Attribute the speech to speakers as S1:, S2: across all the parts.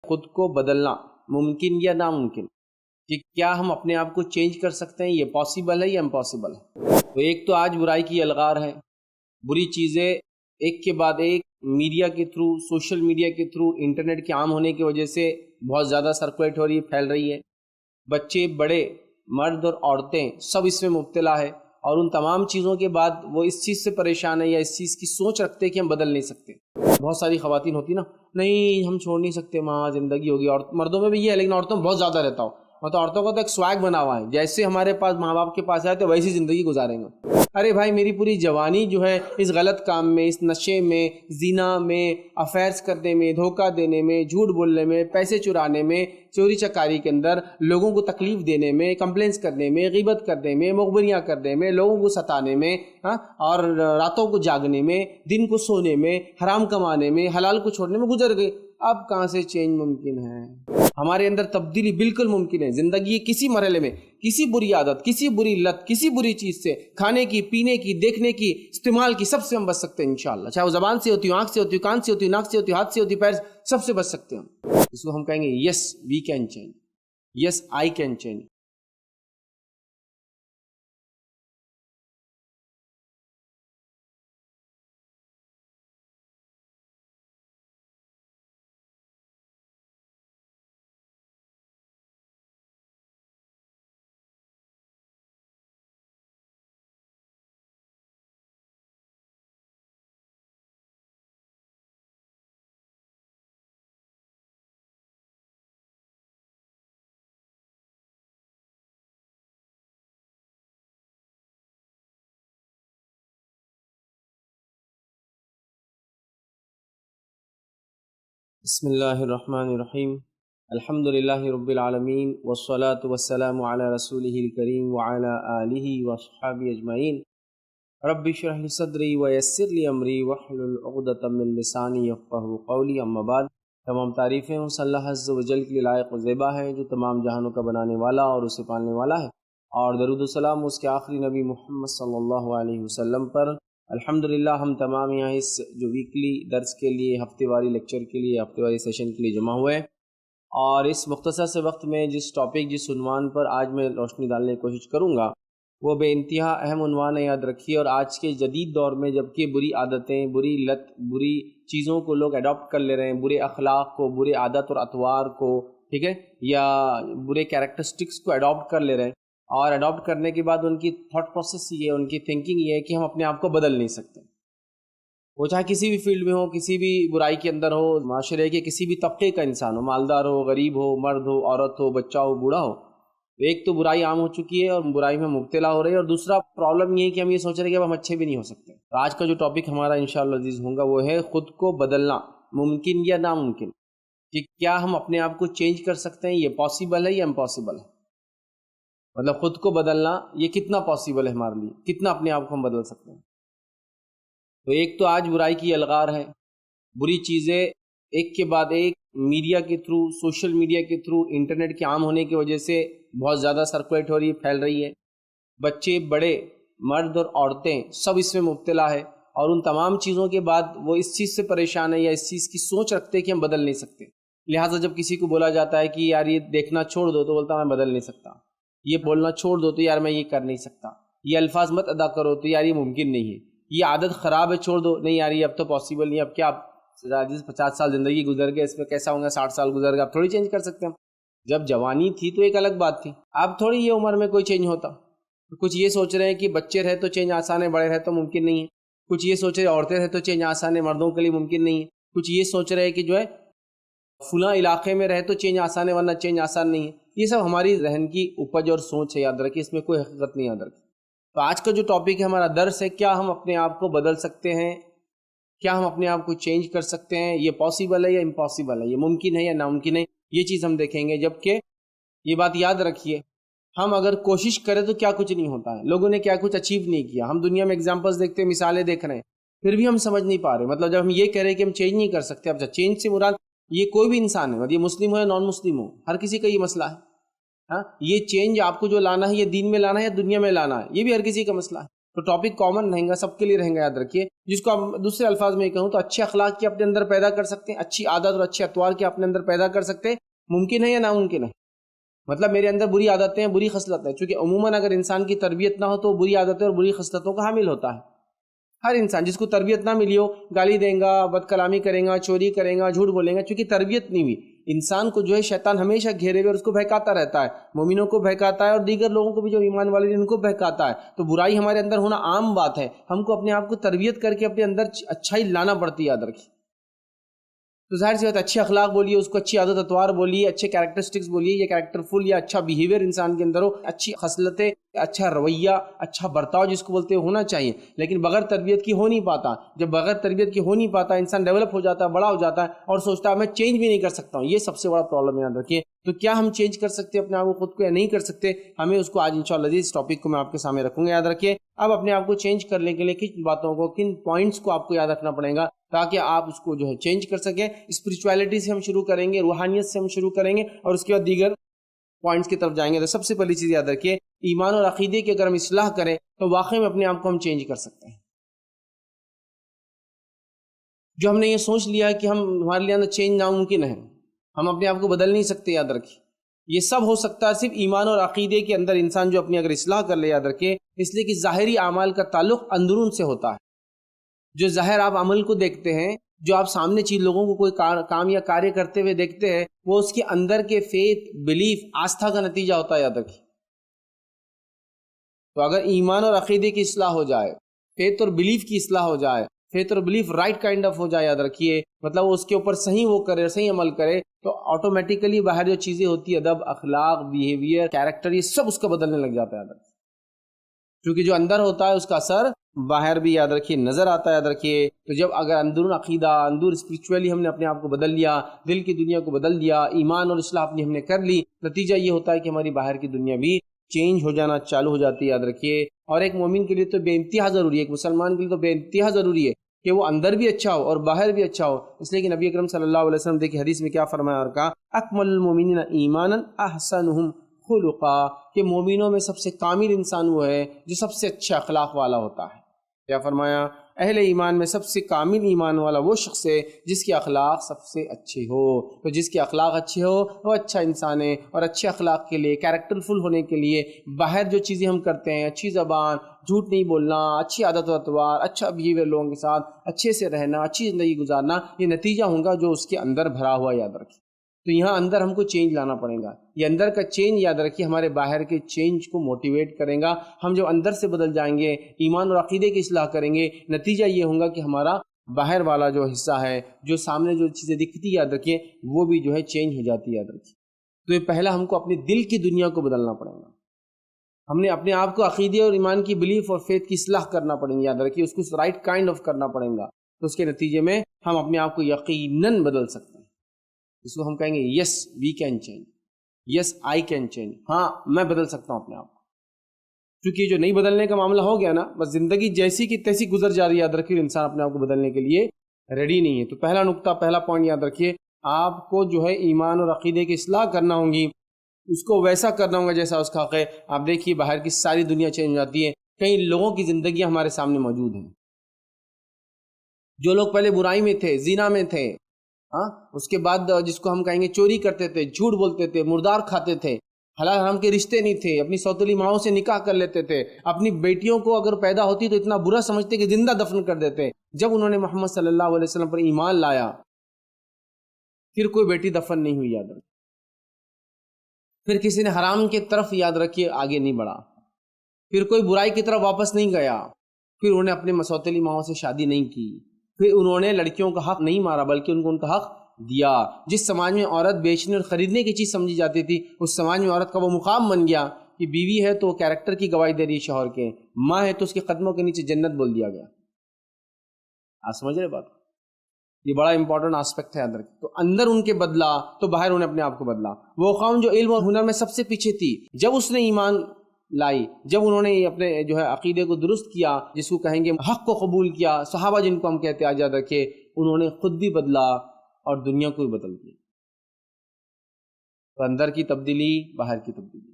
S1: خود کو بدلنا ممکن یا ناممکن، کہ کیا ہم اپنے آپ کو چینج کر سکتے ہیں، یہ پاسبل ہے یا امپاسبل ہے؟ تو ایک تو آج برائی کی الغار ہے، بری چیزیں ایک کے بعد ایک میڈیا کے تھرو، سوشل میڈیا کے تھرو، انٹرنیٹ کے عام ہونے کی وجہ سے بہت زیادہ سرکولیٹ ہو رہی ہے، پھیل رہی ہے. بچے، بڑے، مرد اور عورتیں سب اس میں مبتلا ہے، اور ان تمام چیزوں کے بعد وہ اس چیز سے پریشان ہے یا اس چیز کی سوچ رکھتے ہیں کہ ہم بدل نہیں سکتے. بہت ساری خواتین ہوتی نا، نہیں ہم چھوڑ نہیں سکتے، ماں زندگی ہوگی. اور مردوں میں بھی یہ ہے، لیکن عورتوں میں بہت زیادہ رہتا ہو. مطلب عورتوں کو تو ایک سویگ بنا ہوا ہے، جیسے ہمارے پاس ماں باپ کے پاس آئے تو ویسی زندگی گزاریں گے. ارے بھائی، میری پوری جوانی جو ہے اس غلط کام میں، اس نشے میں، زنا میں، افیئرز کرنے میں، دھوکہ دینے میں، جھوٹ بولنے میں، پیسے چرانے میں، چوری چکاری کے اندر، لوگوں کو تکلیف دینے میں، کمپلینس کرنے میں، غیبت کرنے میں، مخبریاں کرنے میں، لوگوں کو ستانے میں، اور راتوں کو جاگنے میں، دن کو سونے میں، حرام کمانے میں، حلال کو چھوڑنے میں گزر گئی. اب کہاں سے چینج ممکن ہے؟ ہمارے اندر تبدیلی بالکل ممکن ہے. زندگی کے کسی مرحلے میں کسی بری عادت، کسی بری لت، کسی بری چیز سے، کھانے کی، پینے کی، دیکھنے کی، استعمال کی، سب سے ہم بچ سکتے ہیں انشاءاللہ. چاہے وہ زبان سے ہوتی ہو، آنکھ سے ہوتی ہو، کان سے ہوتی ہو، ناک سے ہوتی ہو، ہاتھ سے ہوتی ہو، پیر سے، سب سے بچ سکتے ہیں. اس کو ہم کہیں گے yes we can change, yes I can change. بسم اللہ الرحمن الرحیم. الحمد للہ رب العالمین، والصلاة والسلام علی رسولہ الکریم وعلی آلہ وصحبہ اجمعین. رب اشرح لی صدری ویسر لی امری واحلل عقدۃ من لسانی یفقہوا قولی. اما بعد، تمام تعریفیں اس اللہ عز و جل کے لیے لائق و زیبا ہے جو تمام جہانوں کا بنانے والا اور اسے پالنے والا ہے، اور درود و سلام اس کے آخری نبی محمد صلی اللہ علیہ وسلم پر. الحمدللہ ہم تمام یہاں اس جو ویکلی درس کے لیے، ہفتے واری لیکچر کے لیے، ہفتے واری سیشن کے لیے جمع ہوئے، اور اس مختصر سے وقت میں جس ٹاپک، جس عنوان پر آج میں روشنی ڈالنے کی کوشش کروں گا، وہ بے انتہا اہم عنوان ہے، یاد رکھیے. اور آج کے جدید دور میں جبکہ بری عادتیں، بری لت، بری چیزوں کو لوگ اڈاپٹ کر لے رہے ہیں، برے اخلاق کو، برے عادت اور اطوار کو، ٹھیک ہے، یا برے کیریکٹرسٹکس کو اڈاپٹ کر لے رہے ہیں، اور اڈاپٹ کرنے کے بعد ان کی تھاٹ پروسیس یہ ہے، ان کی تھنکنگ یہ ہے کہ ہم اپنے آپ کو بدل نہیں سکتے. وہ چاہے کسی بھی فیلڈ میں ہو، کسی بھی برائی کے اندر ہو، معاشرے کے کسی بھی طبقے کا انسان ہو، مالدار ہو، غریب ہو، مرد ہو، عورت ہو، بچہ ہو، بوڑھا ہو. ایک تو برائی عام ہو چکی ہے اور برائی میں مبتلا ہو رہی ہے، اور دوسرا پرابلم یہ ہے کہ ہم یہ سوچ رہے ہیں کہ اب ہم اچھے بھی نہیں ہو سکتے. تو آج کا جو ٹاپک ہمارا انشاءاللہ عزیز ہوگا وہ ہے خود کو بدلنا ممکن یا ناممکن، کہ کیا ہم اپنے آپ کو چینج کر سکتے ہیں، یہ پاسبل ہے یا امپاسبل ہے؟ مطلب خود کو بدلنا یہ کتنا پاسبل ہے ہمارے لیے، کتنا اپنے آپ کو ہم بدل سکتے ہیں. تو ایک تو آج برائی کی الغار ہے، بری چیزیں ایک کے بعد ایک میڈیا کے تھرو، سوشل میڈیا کے تھرو، انٹرنیٹ کے عام ہونے کی وجہ سے بہت زیادہ سرکولیٹ ہو رہی ہے، پھیل رہی ہے. بچے، بڑے، مرد اور عورتیں سب اس میں مبتلا ہے، اور ان تمام چیزوں کے بعد وہ اس چیز سے پریشان ہے یا اس چیز کی سوچ رکھتے ہیں کہ ہم بدل نہیں سکتے. لہٰذا جب کسی کو بولا جاتا ہے کہ یار یہ دیکھنا چھوڑ دو، تو بولتا میں بدل نہیں سکتا. یہ بولنا چھوڑ دو تو یار میں یہ کر نہیں سکتا. یہ الفاظ مت ادا کرو تو یار یہ ممکن نہیں ہے. یہ عادت خراب ہے، چھوڑ دو، نہیں یار یہ اب تو پاسبل نہیں. اب کیا، 50 سال زندگی گزر گئے، اس میں کیسا ہوں گا، 60 سال گزر گئے، اب تھوڑی چینج کر سکتے ہیں. جب جوانی تھی تو ایک الگ بات تھی، اب تھوڑی یہ عمر میں کوئی چینج ہوتا. کچھ یہ سوچ رہے ہیں کہ بچے رہے تو چینج آسان ہے، بڑے رہے تو ممکن نہیں ہے. کچھ یہ سوچ رہے ہیں عورتیں رہے تو چینج آسان ہے، مردوں کے لیے ممکن نہیں ہے. کچھ یہ سوچ رہے ہیں کہ جو ہے فلاں علاقے میں رہے تو چینج آسان ہے، ورنہ چینج آسان نہیں ہے. یہ سب ہماری ذہن کی اپج اور سوچ ہے، یاد رکھیں، اس میں کوئی حقیقت نہیں یاد رکھیں. تو آج کا جو ٹاپک ہے ہمارا درس ہے، کیا ہم اپنے آپ کو بدل سکتے ہیں، کیا ہم اپنے آپ کو چینج کر سکتے ہیں، یہ پاسبل ہے یا امپاسبل ہے، یہ ممکن ہے یا ناممکن ہے. یہ چیز ہم دیکھیں گے. جبکہ یہ بات یاد رکھیے، ہم اگر کوشش کریں تو کیا کچھ نہیں ہوتا ہے. لوگوں نے کیا کچھ اچیو نہیں کیا. ہم دنیا میں اگزامپلس دیکھتے ہیں، مثالیں دیکھ رہے ہیں، پھر بھی ہم سمجھ نہیں پا رہے. مطلب جب ہم یہ کہہ رہے ہیں کہ ہم چینج نہیں کر سکتے، اب چینج سے مراد یہ کوئی بھی انسان ہے، مطلب یہ مسلم ہو یا نان مسلم ہو، ہر کسی کا یہ مسئلہ ہے. ہاں، یہ چینج آپ کو جو لانا ہے، یہ دین میں لانا ہے یا دنیا میں لانا ہے، یہ بھی ہر کسی کا مسئلہ ہے. تو ٹاپک کامن رہیں گا، سب کے لیے رہیں گا، یاد رکھیے. جس کو آپ دوسرے الفاظ میں کہوں تو اچھے اخلاق کے اپنے اندر پیدا کر سکتے ہیں، اچھی عادت اور اچھے اطوار کے اپنے اندر پیدا کر سکتے ہیں، ممکن ہے یا ناممکن ہے؟ مطلب میرے اندر بری عادتیں ہیں، بری خصلتیں ہیں، چونکہ عموماً اگر انسان کی تربیت نہ ہو تو بری عادتیں اور بری خصلتوں کا حامل ہوتا ہے۔ ہر انسان جس کو تربیت نہ ملی ہو گالی دیں گا، بد کلامی کریں گا، چوری کریں گا، جھوٹ بولیں گا، چونکہ تربیت نہیں ہوئی۔ انسان کو جو ہے شیطان ہمیشہ گھیرے ہوئے اور اس کو بہکاتا رہتا ہے، مومنوں کو بہکاتا ہے اور دیگر لوگوں کو بھی جو ایمان والے ہیں ان کو بہکاتا ہے۔ تو برائی ہمارے اندر ہونا عام بات ہے، ہم کو اپنے آپ کو تربیت کر کے اپنے اندر اچھائی لانا پڑتی ہے، یاد رکھیے۔ تو ظاہر سی بات ہے اچھے اخلاق بولیے، اس کو اچھی عادت اطوار بولیے، اچھے کیریکٹرسٹکس بولیے، یا کیریکٹر فل یا اچھا بیہیویئر انسان کے اندر ہو، اچھی خصلتیں، اچھا رویہ، اچھا برتاؤ جس کو بولتے ہیں ہونا چاہیے، لیکن بغیر تربیت کی ہو نہیں پاتا۔ جب بغیر تربیت کی ہو نہیں پاتا انسان ڈیولپ ہو جاتا ہے، بڑا ہو جاتا ہے اور سوچتا ہے میں چینج بھی نہیں کر سکتا ہوں، یہ سب سے بڑا پرابلم یاد رکھیے۔ تو کیا ہم چینج کر سکتے ہیں اپنے آپ کو خود کو یا نہیں کر سکتے؟ ہمیں اس کو آج انشاءاللہ اس ٹاپک کو میں آپ کے سامنے رکھوں گا، یاد رکھیے۔ اب اپنے آپ کو چینج کرنے کے لیے کن باتوں کو، کن پوائنٹس کو آپ کو یاد رکھنا پڑے گا تاکہ آپ اس کو جو ہے چینج کر سکیں۔ اسپرچویلٹی سے ہم شروع کریں گے، روحانیت سے ہم شروع کریں گے اور اس کے بعد دیگر پوائنٹس کی طرف جائیں گے۔ تو سب سے پہلی چیز یاد رکھیے، ایمان اور عقیدے کی اگر ہم اصلاح کریں تو واقعی میں اپنے آپ کو ہم چینج کر سکتے ہیں۔ جو ہم نے یہ سوچ لیا کہ ہمارے لیے اندر چینج ناممکن ہے، ہم اپنے آپ کو بدل نہیں سکتے، یاد رکھیے یہ سب ہو سکتا ہے صرف ایمان اور عقیدے کے اندر انسان جو اپنی اگر اصلاح کر لے، یاد رکھیے اس لیے کہ ظاہری اعمال کا تعلق اندرون سے ہوتا ہے۔ جو ظاہر آپ عمل کو دیکھتے ہیں، جو آپ سامنے چیز لوگوں کو کوئی کام یا کاریہ کرتے ہوئے دیکھتے ہیں، وہ اس کے اندر کے فیتھ، بلیف، آستھا کا نتیجہ ہوتا ہے، یاد رکھیے۔ تو اگر ایمان اور عقیدے کی اصلاح ہو جائے، فیتھ اور بلیف کی اصلاح ہو جائے، فیتھ اور بلیف رائٹ کائنڈ آف ہو جائے، یاد رکھیے مطلب وہ اس کے اوپر صحیح وہ کرے، صحیح عمل کرے، تو آٹومیٹیکلی باہر جو چیزیں ہوتی ہے، ادب، اخلاق، بیہیویئر، کیریکٹر، یہ سب اس کا بدلنے لگ جاتا ہے، یاد رکھیے۔ کیونکہ جو اندر ہوتا ہے اس کا اثر باہر بھی، یاد رکھیے، نظر آتا ہے، یاد رکھیے۔ تو جب اگر اندرون عقیدہ، اندر اسپرچولی ہم نے اپنے آپ کو بدل لیا، دل کی دنیا کو بدل دیا، ایمان اور اصلاح اپنی ہم نے کر لی، نتیجہ یہ ہوتا ہے کہ ہماری باہر کی دنیا بھی چینج ہو جانا چالو ہو جاتی ہے، یاد رکھیے۔ اور ایک مومن کے لیے تو بے انتہا ضروری ہے، ایک مسلمان کے لیے تو بے انتہا ضروری ہے کہ وہ اندر بھی اچھا ہو اور باہر بھی اچھا ہو۔ اس لیے کہ نبی اکرم صلی اللہ علیہ وسلم دیکھیے حدیث میں کیا فرمایا اور کہا، اکمل المؤمنین ایمانا احسنہم خلقا، کہ مومنوں میں سب سے کامل انسان وہ ہے جو سب سے اچھا اخلاق والا ہوتا ہے۔ کیا فرمایا؟ اہل ایمان میں سب سے کامل ایمان والا وہ شخص ہے جس کے اخلاق سب سے اچھے ہو۔ تو جس کے اخلاق اچھے ہو وہ اچھا انسان ہے، اور اچھے اخلاق کے لیے، کیریکٹر فل ہونے کے لیے باہر جو چیزیں ہم کرتے ہیں، اچھی زبان، جھوٹ نہیں بولنا، اچھی عادت و اطوار، اچھا بیہیویئر، لوگوں کے ساتھ اچھے سے رہنا، اچھی زندگی گزارنا، یہ نتیجہ ہوگا جو اس کے اندر بھرا ہوا، یاد رکھیے۔ تو یہاں اندر ہم کو چینج لانا پڑے گا، یہ اندر کا چینج یاد رکھیے ہمارے باہر کے چینج کو موٹیویٹ کرے گا۔ ہم جب اندر سے بدل جائیں گے، ایمان اور عقیدے کی اصلاح کریں گے، نتیجہ یہ ہوگا کہ ہمارا باہر والا جو حصہ ہے، جو سامنے جو چیزیں دکھتی، یاد رکھیے وہ بھی جو ہے چینج ہو جاتی ہے، یاد رکھیے۔ تو یہ پہلا ہم کو اپنی دل کی دنیا کو بدلنا پڑے گا، ہم نے اپنے آپ کو عقیدے اور ایمان کی بلیف اور فیتھ کی اصلاح کرنا پڑیں گی، یاد رکھیے اس کو رائٹ کائنڈ آف کرنا پڑے گا، تو اس کے نتیجے میں ہم اپنے آپ کو یقیناً بدل سکتے ہیں۔ اس کو ہم کہیں گے yes we can change, yes I can change, ہاں میں بدل سکتا ہوں اپنے آپ کو۔ کیونکہ جو نہیں بدلنے کا معاملہ ہو گیا نا، بس زندگی جیسی کی تیسی گزر جا رہی ہے، یاد رکھیے انسان اپنے آپ کو بدلنے کے لیے ریڈی نہیں ہے۔ تو پہلا نقطہ، پہلا پوائنٹ یاد رکھیے، آپ کو جو ہے ایمان اور عقیدے کی اصلاح کرنا ہوگی، اس کو ویسا کرنا ہوگا جیسا اس کا حق ہے۔ آپ دیکھیے باہر کی ساری دنیا چینج ہو جاتی ہے، کئی لوگوں کی زندگیاں ہمارے سامنے موجود ہیں، جو لوگ پہلے برائی میں تھے، زنا میں تھے، اس کے بعد جس کو ہم کہیں گے چوری کرتے تھے، جھوٹ بولتے تھے، مردار کھاتے تھے، حلال حرام کے رشتے نہیں تھے، اپنی سوتیلی ماؤں سے نکاح کر لیتے تھے، اپنی بیٹیوں کو اگر پیدا ہوتی تو اتنا برا سمجھتے کہ زندہ دفن کر دیتے۔ جب انہوں نے محمد صلی اللہ علیہ وسلم پر ایمان لایا، پھر کوئی بیٹی دفن نہیں ہوئی، یاد رکھیے۔ پھر کسی نے حرام کی طرف، یاد رکھیے، آگے نہیں بڑھا، پھر کوئی برائی کی طرف واپس نہیں گیا، پھر انہوں نے اپنے مسوتیلی ماؤں سے شادی نہیں کی، پھر انہوں نے لڑکیوں کا حق نہیں مارا بلکہ ان کا حق دیا۔ جس سماج میں عورت بیچنے اور خریدنے کی چیز سمجھی جاتی تھی، اس سماج میں عورت کا وہ مقام بن گیا کہ بیوی ہے تو وہ کیریکٹر کی گواہی دے رہی ہے شوہر کے، ماں ہے تو اس کے قدموں کے نیچے جنت بول دیا گیا۔ آپ سمجھ رہے بات؟ یہ بڑا امپورٹنٹ آسپیکٹ ہے اندر۔ تو اندر ان کے بدلا تو باہر انہیں اپنے آپ کو بدلا۔ وہ قوم جو علم اور ہنر میں سب سے پیچھے تھی، جب اس نے ایمان لائی، جب انہوں نے اپنے جو ہے عقیدے کو درست کیا، جس کو کہیں گے حق کو قبول کیا، صحابہ جن کو ہم کہتے ہیں، یاد رکھے انہوں نے خود بھی بدلا اور دنیا کو بھی بدل دیا۔ تو اندر کی تبدیلی، باہر کی تبدیلی،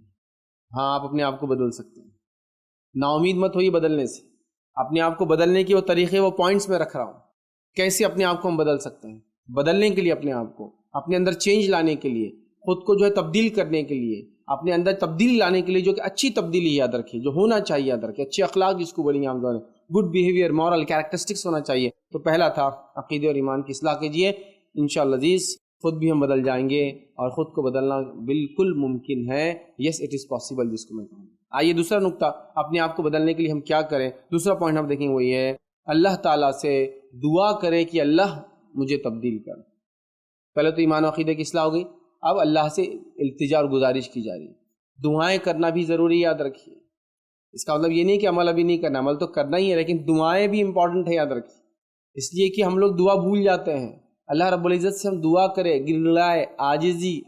S1: ہاں آپ اپنے آپ کو بدل سکتے ہیں، نا امید مت ہوئیے بدلنے سے۔ اپنے آپ کو بدلنے کے وہ طریقے، وہ پوائنٹس میں رکھ رہا ہوں، کیسے اپنے آپ کو ہم بدل سکتے ہیں، بدلنے کے لیے اپنے آپ کو، اپنے اندر چینج لانے کے لیے، خود کو جو ہے تبدیل کرنے کے لیے، اپنے اندر تبدیلی لانے کے لیے، جو کہ اچھی تبدیلی یاد رکھیے، جو ہونا چاہیے یاد رکھیے، اچھے اخلاق جس کو بولیں گے ہم دونوں، گڈ بیہیویئر، مورل کیریکٹرسٹکس ہونا چاہیے۔ تو پہلا تھا عقیدے اور ایمان کی اصلاح کیجیے، انشاءاللہ عزیز خود بھی ہم بدل جائیں گے، اور خود کو بدلنا بالکل ممکن ہے، یس اٹ از پاسبل جس کو میں کہوں۔ آئیے دوسرا نقطہ، اپنے آپ کو بدلنے کے لیے ہم کیا کریں۔ دوسرا پوائنٹ ہم دیکھیں وہ یہ ہے، اللہ تعالیٰ سے دعا کرے کہ اللہ مجھے تبدیل کر۔ پہلے تو ایمان و عقیدے کی اصلاح ہو گئی، اب اللہ سے التجا اور گزارش کی جا رہی ہے۔ دعائیں کرنا بھی ضروری، یاد رکھیے، اس کا مطلب یہ نہیں کہ عمل ابھی نہیں کرنا، عمل تو کرنا ہی ہے، لیکن دعائیں بھی امپورٹنٹ ہے، یاد رکھیے، اس لیے کہ ہم لوگ دعا بھول جاتے ہیں۔ اللہ رب العزت سے ہم دعا کرے، گڑگڑائے، عاجزی،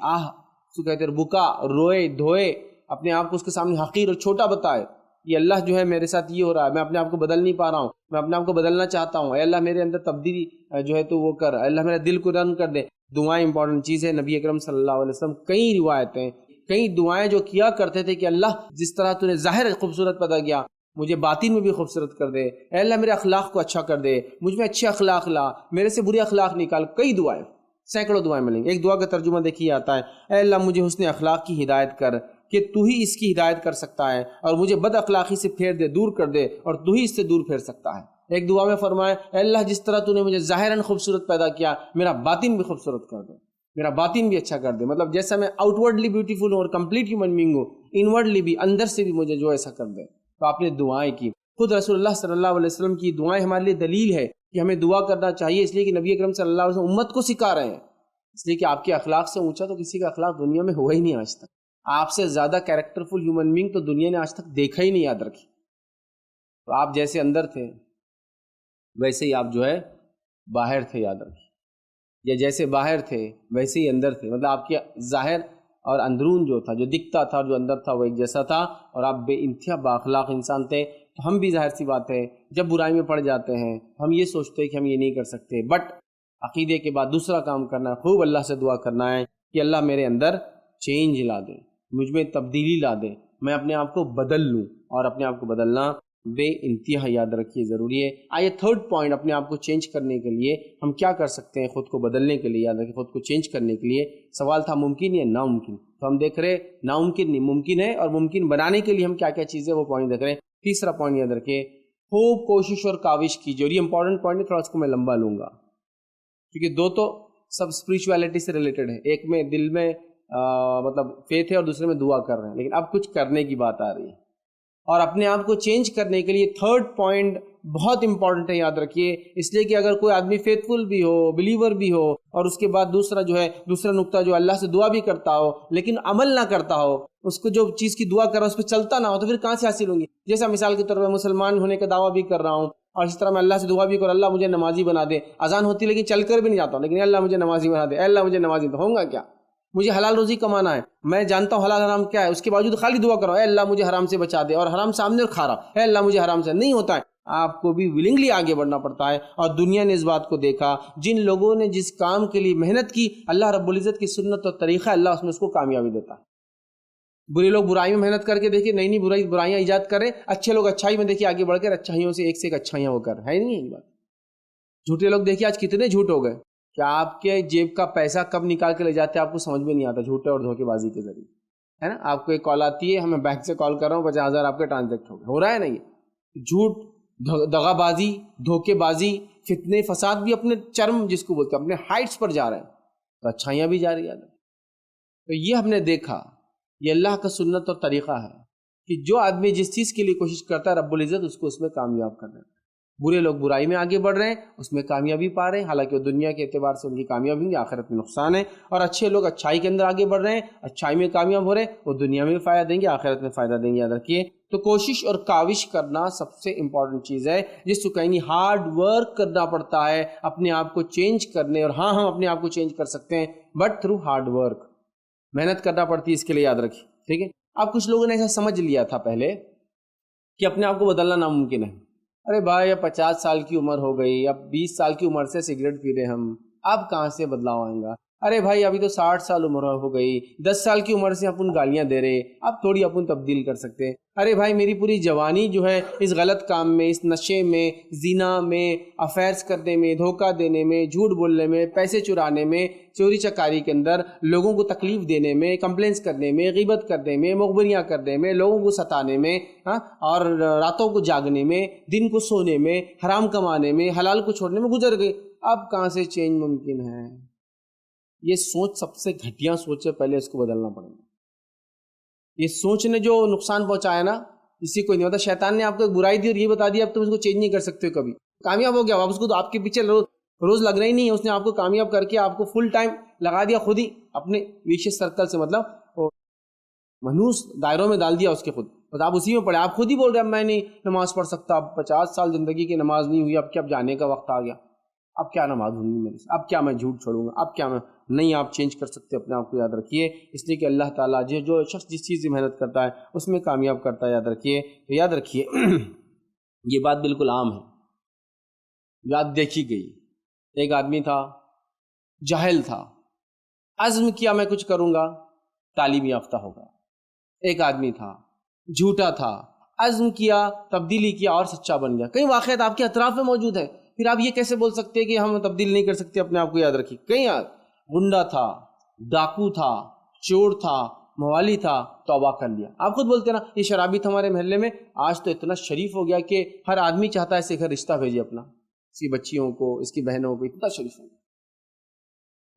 S1: سو کہتے ہیں بکا، روئے دھوئے، اپنے آپ کو اس کے سامنے حقیر اور چھوٹا بتائے، یہ اللہ جو ہے میرے ساتھ یہ ہو رہا ہے، میں اپنے آپ کو بدل نہیں پا رہا ہوں، میں اپنے آپ کو بدلنا چاہتا ہوں، اے اللہ میرے اندر تبدیلی جو ہے تو وہ کر، اے اللہ میرے دل کو رن کر دے۔ دعائیں امپورٹنٹ چیز ہے۔ نبی اکرم صلی اللہ علیہ وسلم کئی روایتیں، کئی دعائیں جو کیا کرتے تھے کہ اللہ جس طرح تو نے ظاہر خوبصورت پیدا کیا، مجھے باطن میں بھی خوبصورت کر دے، اے اللہ میرے اخلاق کو اچھا کر دے، مجھ میں اچھے اخلاق لا، میرے سے برے اخلاق نکال۔ کئی دعائیں، سینکڑوں دعائیں ملیں گی۔ ایک دعا کا ترجمہ دیکھیے آتا ہے، اے اللہ مجھے حسن اخلاق کی ہدایت کر، کہ تو ہی اس کی ہدایت کر سکتا ہے، اور مجھے بد اخلاقی سے پھیر دے، دور کر دے، اور تو ہی اس سے دور پھیر سکتا ہے۔ ایک دعا میں فرمائے، اے اللہ جس طرح تو نے مجھے ظاہراً خوبصورت پیدا کیا، میرا باطن بھی خوبصورت کر دے، میرا باطن بھی اچھا کر دے، مطلب جیسا میں آؤٹ ورڈلی بیوٹیفل ہوں اور کمپلیٹ ہیومن بینگ ہوں، انورڈلی بھی، اندر سے بھی مجھے جو ایسا کر دے۔ تو آپ نے دعائیں کی، خود رسول اللہ صلی اللہ علیہ وسلم کی دعائیں ہمارے لیے دلیل ہے کہ ہمیں دعا کرنا چاہیے، اس لیے کہ نبی اکرم صلی اللہ علیہ وسلم امت کو سکھا رہے ہیں، اس لیے کہ آپ کے اخلاق سے اونچا تو کسی کا اخلاق دنیا میں ہوا ہی نہیں آج تک، آپ سے زیادہ کیریکٹرفل ہیومن بینگ تو دنیا نے آج تک دیکھا ہی نہیں، یاد رکھی۔ تو آپ جیسے اندر تھے ویسے ہی آپ جو ہے باہر تھے، یاد رکھیے، یا جیسے باہر تھے ویسے ہی اندر تھے، مطلب آپ کے ظاہر اور اندرون جو تھا، جو دکھتا تھا، جو اندر تھا، وہ ایک جیسا تھا، اور آپ بے انتہا بااخلاق انسان تھے۔ تو ہم بھی ظاہر سی بات ہے جب برائی میں پڑ جاتے ہیں ہم یہ سوچتے ہیں کہ ہم یہ نہیں کر سکتے، بٹ عقیدے کے بعد دوسرا کام کرنا ہے، خوب اللہ سے دعا کرنا ہے کہ اللہ میرے اندر چینج لا دے، مجھ میں تبدیلی لا دے، میں اپنے آپ کو بدل لوں، اور اپنے آپ کو بدلنا بے انتہا یاد رکھیے ضروری ہے۔ آئیے تھرڈ پوائنٹ، اپنے آپ کو چینج کرنے کے لیے ہم کیا کر سکتے ہیں، خود کو بدلنے کے لیے، یاد رکھیے خود کو چینج کرنے کے لیے۔ سوال تھا ممکن یا ناممکن، تو ہم دیکھ رہے ناممکن نہیں، ممکن ہے، اور ممکن بنانے کے لیے ہم کیا کیا چیزیں وہ پوائنٹ دیکھ رہے ہیں۔ تیسرا پوائنٹ یاد رکھیے، خوب کوشش اور کاوش کیجیے، اور یہ امپورٹنٹ پوائنٹ ہے، تھوڑا اس کو میں لمبا لوں گا کیونکہ دو تو سب اسپریچویلٹی سے ریلیٹڈ ہے، ایک میں دل میں مطلب فیتھ ہے، اور دوسرے میں دعا کر رہے ہیں، لیکن اب کچھ کرنے کی بات آ رہی ہے، اور اپنے آپ کو چینج کرنے کے لیے تھرڈ پوائنٹ بہت امپورٹنٹ ہے، یاد رکھیے، اس لیے کہ اگر کوئی آدمی فیتھ فل بھی ہو، بلیور بھی ہو، اور اس کے بعد دوسرا نقطہ جو اللہ سے دعا بھی کرتا ہو لیکن عمل نہ کرتا ہو، اس کو جو چیز کی دعا کر رہا ہے اس پہ چلتا نہ ہو، تو پھر کہاں سے حاصل ہوں گی؟ جیسا مثال کے طور پر مسلمان ہونے کا دعویٰ بھی کر رہا ہوں، اور اس طرح میں اللہ سے دعا بھی کروں، اللہ مجھے نمازی بنا دے، اذان ہوتی لیکن چل کر بھی نہیں جاتا ہوں، لیکن اللہ مجھے نمازی بنا دے، اللہ مجھے نمازی، تو ہوگا کیا؟ مجھے حلال روزی کمانا ہے، میں جانتا ہوں حلال حرام کیا ہے، اس کے باوجود خالی دعا کرو، اے اللہ مجھے حرام سے بچا دے، اور حرام سامنے کھا رہا، اے اللہ مجھے حرام سے، نہیں ہوتا ہے۔ آپ کو بھی ولنگلی آگے بڑھنا پڑتا ہے، اور دنیا نے اس بات کو دیکھا، جن لوگوں نے جس کام کے لیے محنت کی، اللہ رب العزت کی سنت اور طریقہ، اللہ اس میں اس کو کامیابی دیتا ہے۔ برے لوگ برائی میں محنت کر کے دیکھیے، نئی نئی برائیاں ایجاد کریں، اچھے لوگ اچھائی میں دیکھیے آگے بڑھ کر اچھائیوں سے ایک اچھائیاں ہو کر، ہے نہیں یہ بات؟ جھوٹے لوگ دیکھیے آج کتنے جھوٹ ہو گئے کہ آپ کے جیب کا پیسہ کب نکال کے لے جاتے ہیں آپ کو سمجھ میں نہیں آتا، جھوٹے اور دھوکے بازی کے ذریعے، ہے نا؟ آپ کو ایک کال آتی ہے، ہمیں بینک سے کال کر رہا ہوں، 50,000 آپ کے ٹرانزیکٹ ہو رہا ہے نا؟ یہ جھوٹ، دغا بازی، دھوکے بازی، فتنے فساد بھی اپنے چرم جس کو بولتے ہیں اپنے ہائٹس پر جا رہے ہیں، تو اچھائیاں بھی جاری ہیں۔ تو یہ ہم نے دیکھا، یہ اللہ کا سنت اور طریقہ ہے کہ جو آدمی جس چیز کے لیے کوشش کرتا ہے رب العزت اس کو اس میں کامیاب کر دیتا ہے۔ برے لوگ برائی میں آگے بڑھ رہے ہیں، اس میں کامیابی پا رہے ہیں، حالانکہ وہ دنیا کے اعتبار سے ان کی کامیابی نہیں، آخرت میں نقصان ہے، اور اچھے لوگ اچھائی کے اندر آگے بڑھ رہے ہیں، اچھائی میں کامیاب ہو رہے ہیں، وہ دنیا میں بھی فائدہ دیں گے، آخرت میں فائدہ دیں گے، یاد رکھیے۔ تو کوشش اور کاوش کرنا سب سے امپورٹنٹ چیز ہے، جس کو کہیں گے ہارڈ ورک کرنا پڑتا ہے اپنے آپ کو چینج کرنے، اور ہاں ہم اپنے آپ کو چینج کر سکتے ہیں بٹ تھرو ہارڈ ورک، محنت کرنا پڑتی ہے اس کے لیے، یاد رکھیے، ٹھیک ہے؟ اب کچھ لوگوں نے ایسا سمجھ لیا تھا پہلے کہ اپنے آپ کو بدلنا ناممکن ہے، ارے بھائی اب 50 سال کی عمر ہو گئی، اب 20 سال کی عمر سے سگریٹ پی رہے ہم، اب کہاں سے بدلاؤ آئے گا؟ ارے بھائی ابھی تو 60 سال عمر ہو گئی، 10 سال کی عمر سے اپن گالیاں دے رہے، اب تھوڑی اپن تبدیل کر سکتے ہیں۔ ارے بھائی میری پوری جوانی جو ہے اس غلط کام میں، اس نشے میں، زنا میں، افیئرس کرنے میں، دھوکہ دینے میں، جھوٹ بولنے میں، پیسے چرانے میں، چوری چکاری کے اندر، لوگوں کو تکلیف دینے میں، کمپلینس کرنے میں، غیبت کرنے میں، مخبریاں کرنے میں، لوگوں کو ستانے میں، اور راتوں کو جاگنے میں، دن کو سونے میں، حرام کمانے میں، حلال کو چھوڑنے میں گزر گئے. اب کہاں سے چینج ممکن ہے؟ یہ سوچ سب سے گھٹیا سوچ ہے، پہلے اس کو بدلنا پڑے گا. یہ سوچ نے جو نقصان پہنچایا نا، اسی کو نہیں ہوتا. شیطان نے آپ کو ایک برائی دی اور یہ بتا دیا اب تم اس کو چینج نہیں کر سکتے. کبھی کامیاب ہو گیا اب اس کو تو آپ کے پیچھے روز لگ رہا ہی نہیں ہے. اس نے آپ کو کامیاب کر کے آپ کو فل ٹائم لگا دیا خود ہی اپنے ویشیس سرکل سے، مطلب منحوس دائروں میں ڈال دیا اس کے خود. بس آپ اسی میں پڑے. آپ خود ہی بول رہے ہیں اب میں نہیں نماز پڑھ سکتا، اب 50 سال زندگی کی نماز نہیں ہوئی، اب کیا جانے کا وقت آ گیا، اب کیا نماز ہونی میرے سے، اب کیا میں جھوٹ چھوڑوں گا، اب کیا میں نہیں. آپ چینج کر سکتے اپنے آپ کو، یاد رکھیے. اس لیے کہ اللہ تعالیٰ جو شخص جس چیز کی محنت کرتا ہے اس میں کامیاب کرتا ہے، یاد رکھیے. تو یاد رکھیے یہ بات بالکل عام ہے، یاد دیکھی گئی. ایک آدمی تھا، جاہل تھا، عزم کیا میں کچھ کروں گا، تعلیم یافتہ ہوگا. ایک آدمی تھا، جھوٹا تھا، عزم کیا، تبدیلی کیا اور سچا بن گیا. کئی واقعات آپ کے اطراف میں موجود ہیں. پھر آپ یہ کیسے بول سکتے ہیں کہ ہم تبدیل نہیں کر سکتے اپنے آپ کو؟ یاد رکھیے کئی گنڈا تھا، ڈاکو تھا، چور تھا، موالی تھا، توبہ کر لیا. آپ خود بولتے ہیں نا یہ شرابی تھا ہمارے محلے میں، آج تو اتنا شریف ہو گیا کہ ہر آدمی چاہتا ہے اسے گھر رشتہ بھیجے اپنا، اس کی بچیوں کو، اس کی بہنوں کو. اتنا شریف ہو گیا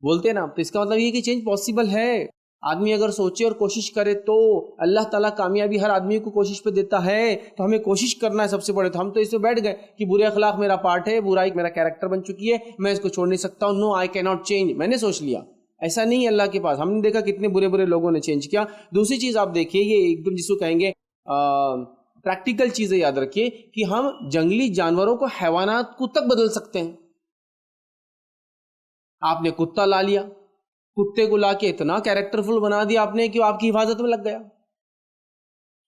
S1: بولتے ہیں نا. تو اس کا مطلب یہ کہ چینج پاسبل ہے. آدمی اگر سوچے اور کوشش کرے تو اللہ تعالیٰ کامیابی ہر آدمی کو کوشش پہ دیتا ہے. تو ہمیں کوشش کرنا ہے سب سے بڑے. تو ہم تو اس میں بیٹھ گئے کہ برے اخلاق میرا پارٹ ہے، برائی میرا کیریکٹر بن چکی ہے، میں اس کو چھوڑ نہیں سکتا ہوں. نو آئی کی ناٹ چینج. میں نے سوچ لیا ایسا نہیں ہے اللہ کے پاس. ہم نے دیکھا کتنے برے برے لوگوں نے چینج کیا. دوسری چیز آپ دیکھیے، یہ ایک دم جس کو کہیں گے پریکٹیکل چیزیں یاد رکھیے کہ ہم جنگلی جانوروں کو حیوانات کو تک بدل سکتے ہیں. آپ نے کتا لا لیا، کتے کو لا کے اتنا کیریکٹرفل بنا دیا آپ نے کہ وہ آپ کی حفاظت میں لگ گیا.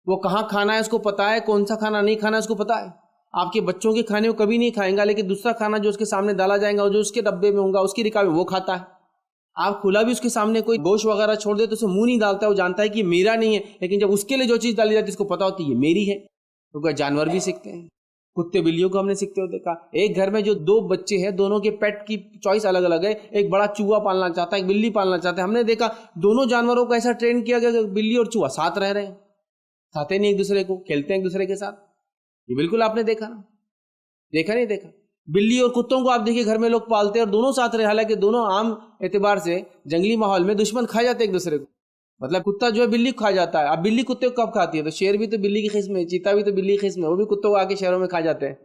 S1: وہ کہاں کھانا ہے اس کو پتا ہے، کون سا کھانا نہیں کھانا ہے اس کو پتا ہے. آپ کے بچوں کے کھانے کو کبھی نہیں کھائیں گا، لیکن دوسرا کھانا جو اس کے سامنے ڈالا جائے گا، جو اس کے ڈبے میں ہوگا، اس کی رکاوٹ میں وہ کھاتا ہے. آپ کھلا بھی اس کے سامنے کوئی گوشت وغیرہ چھوڑ دے تو اسے منہ نہیں ڈالتا ہے. وہ جانتا ہے کہ یہ میرا نہیں ہے، لیکن جب اس کے لیے جو چیز ڈالی جاتی ہے اس کو پتا ہوتی ہے یہ میری ہے. کیونکہ جانور بھی سیکھتے ہیں. کتے بلیوں کو ہم نے سیکھتے ہوئے دیکھا. ایک گھر میں جو دو بچے ہیں، دونوں کے پیٹ کی چوائس الگ الگ ہے. ایک بڑا چوہا پالنا چاہتا ہے، ایک بلی پالنا چاہتا ہے. ہم نے دیکھا دونوں جانوروں کو ایسا ٹرین کیا گیا کہ بلی اور چوہا ساتھ رہ رہے ہیں، کھاتے نہیں ایک دوسرے کو، کھیلتے ہیں ایک دوسرے کے ساتھ. یہ بالکل آپ نے دیکھا نا؟ دیکھا نہیں دیکھا؟ بلی اور کتوں کو آپ دیکھیے گھر میں لوگ پالتے ہیں اور دونوں ساتھ رہے، حالانکہ دونوں عام اعتبار سے جنگلی ماحول میں دشمن کھا جاتے ہیں ایک دوسرے کو. مطلب کتا جو ہے بلی کو کھا جاتا ہے. اب بلی کتے کو کب کھاتی ہے؟ تو شیر بھی تو بلی کی قسم ہے، چیتا بھی تو بلی کی قسم ہے، وہ بھی کتوں کو آ کے شہروں میں کھا جاتے ہیں،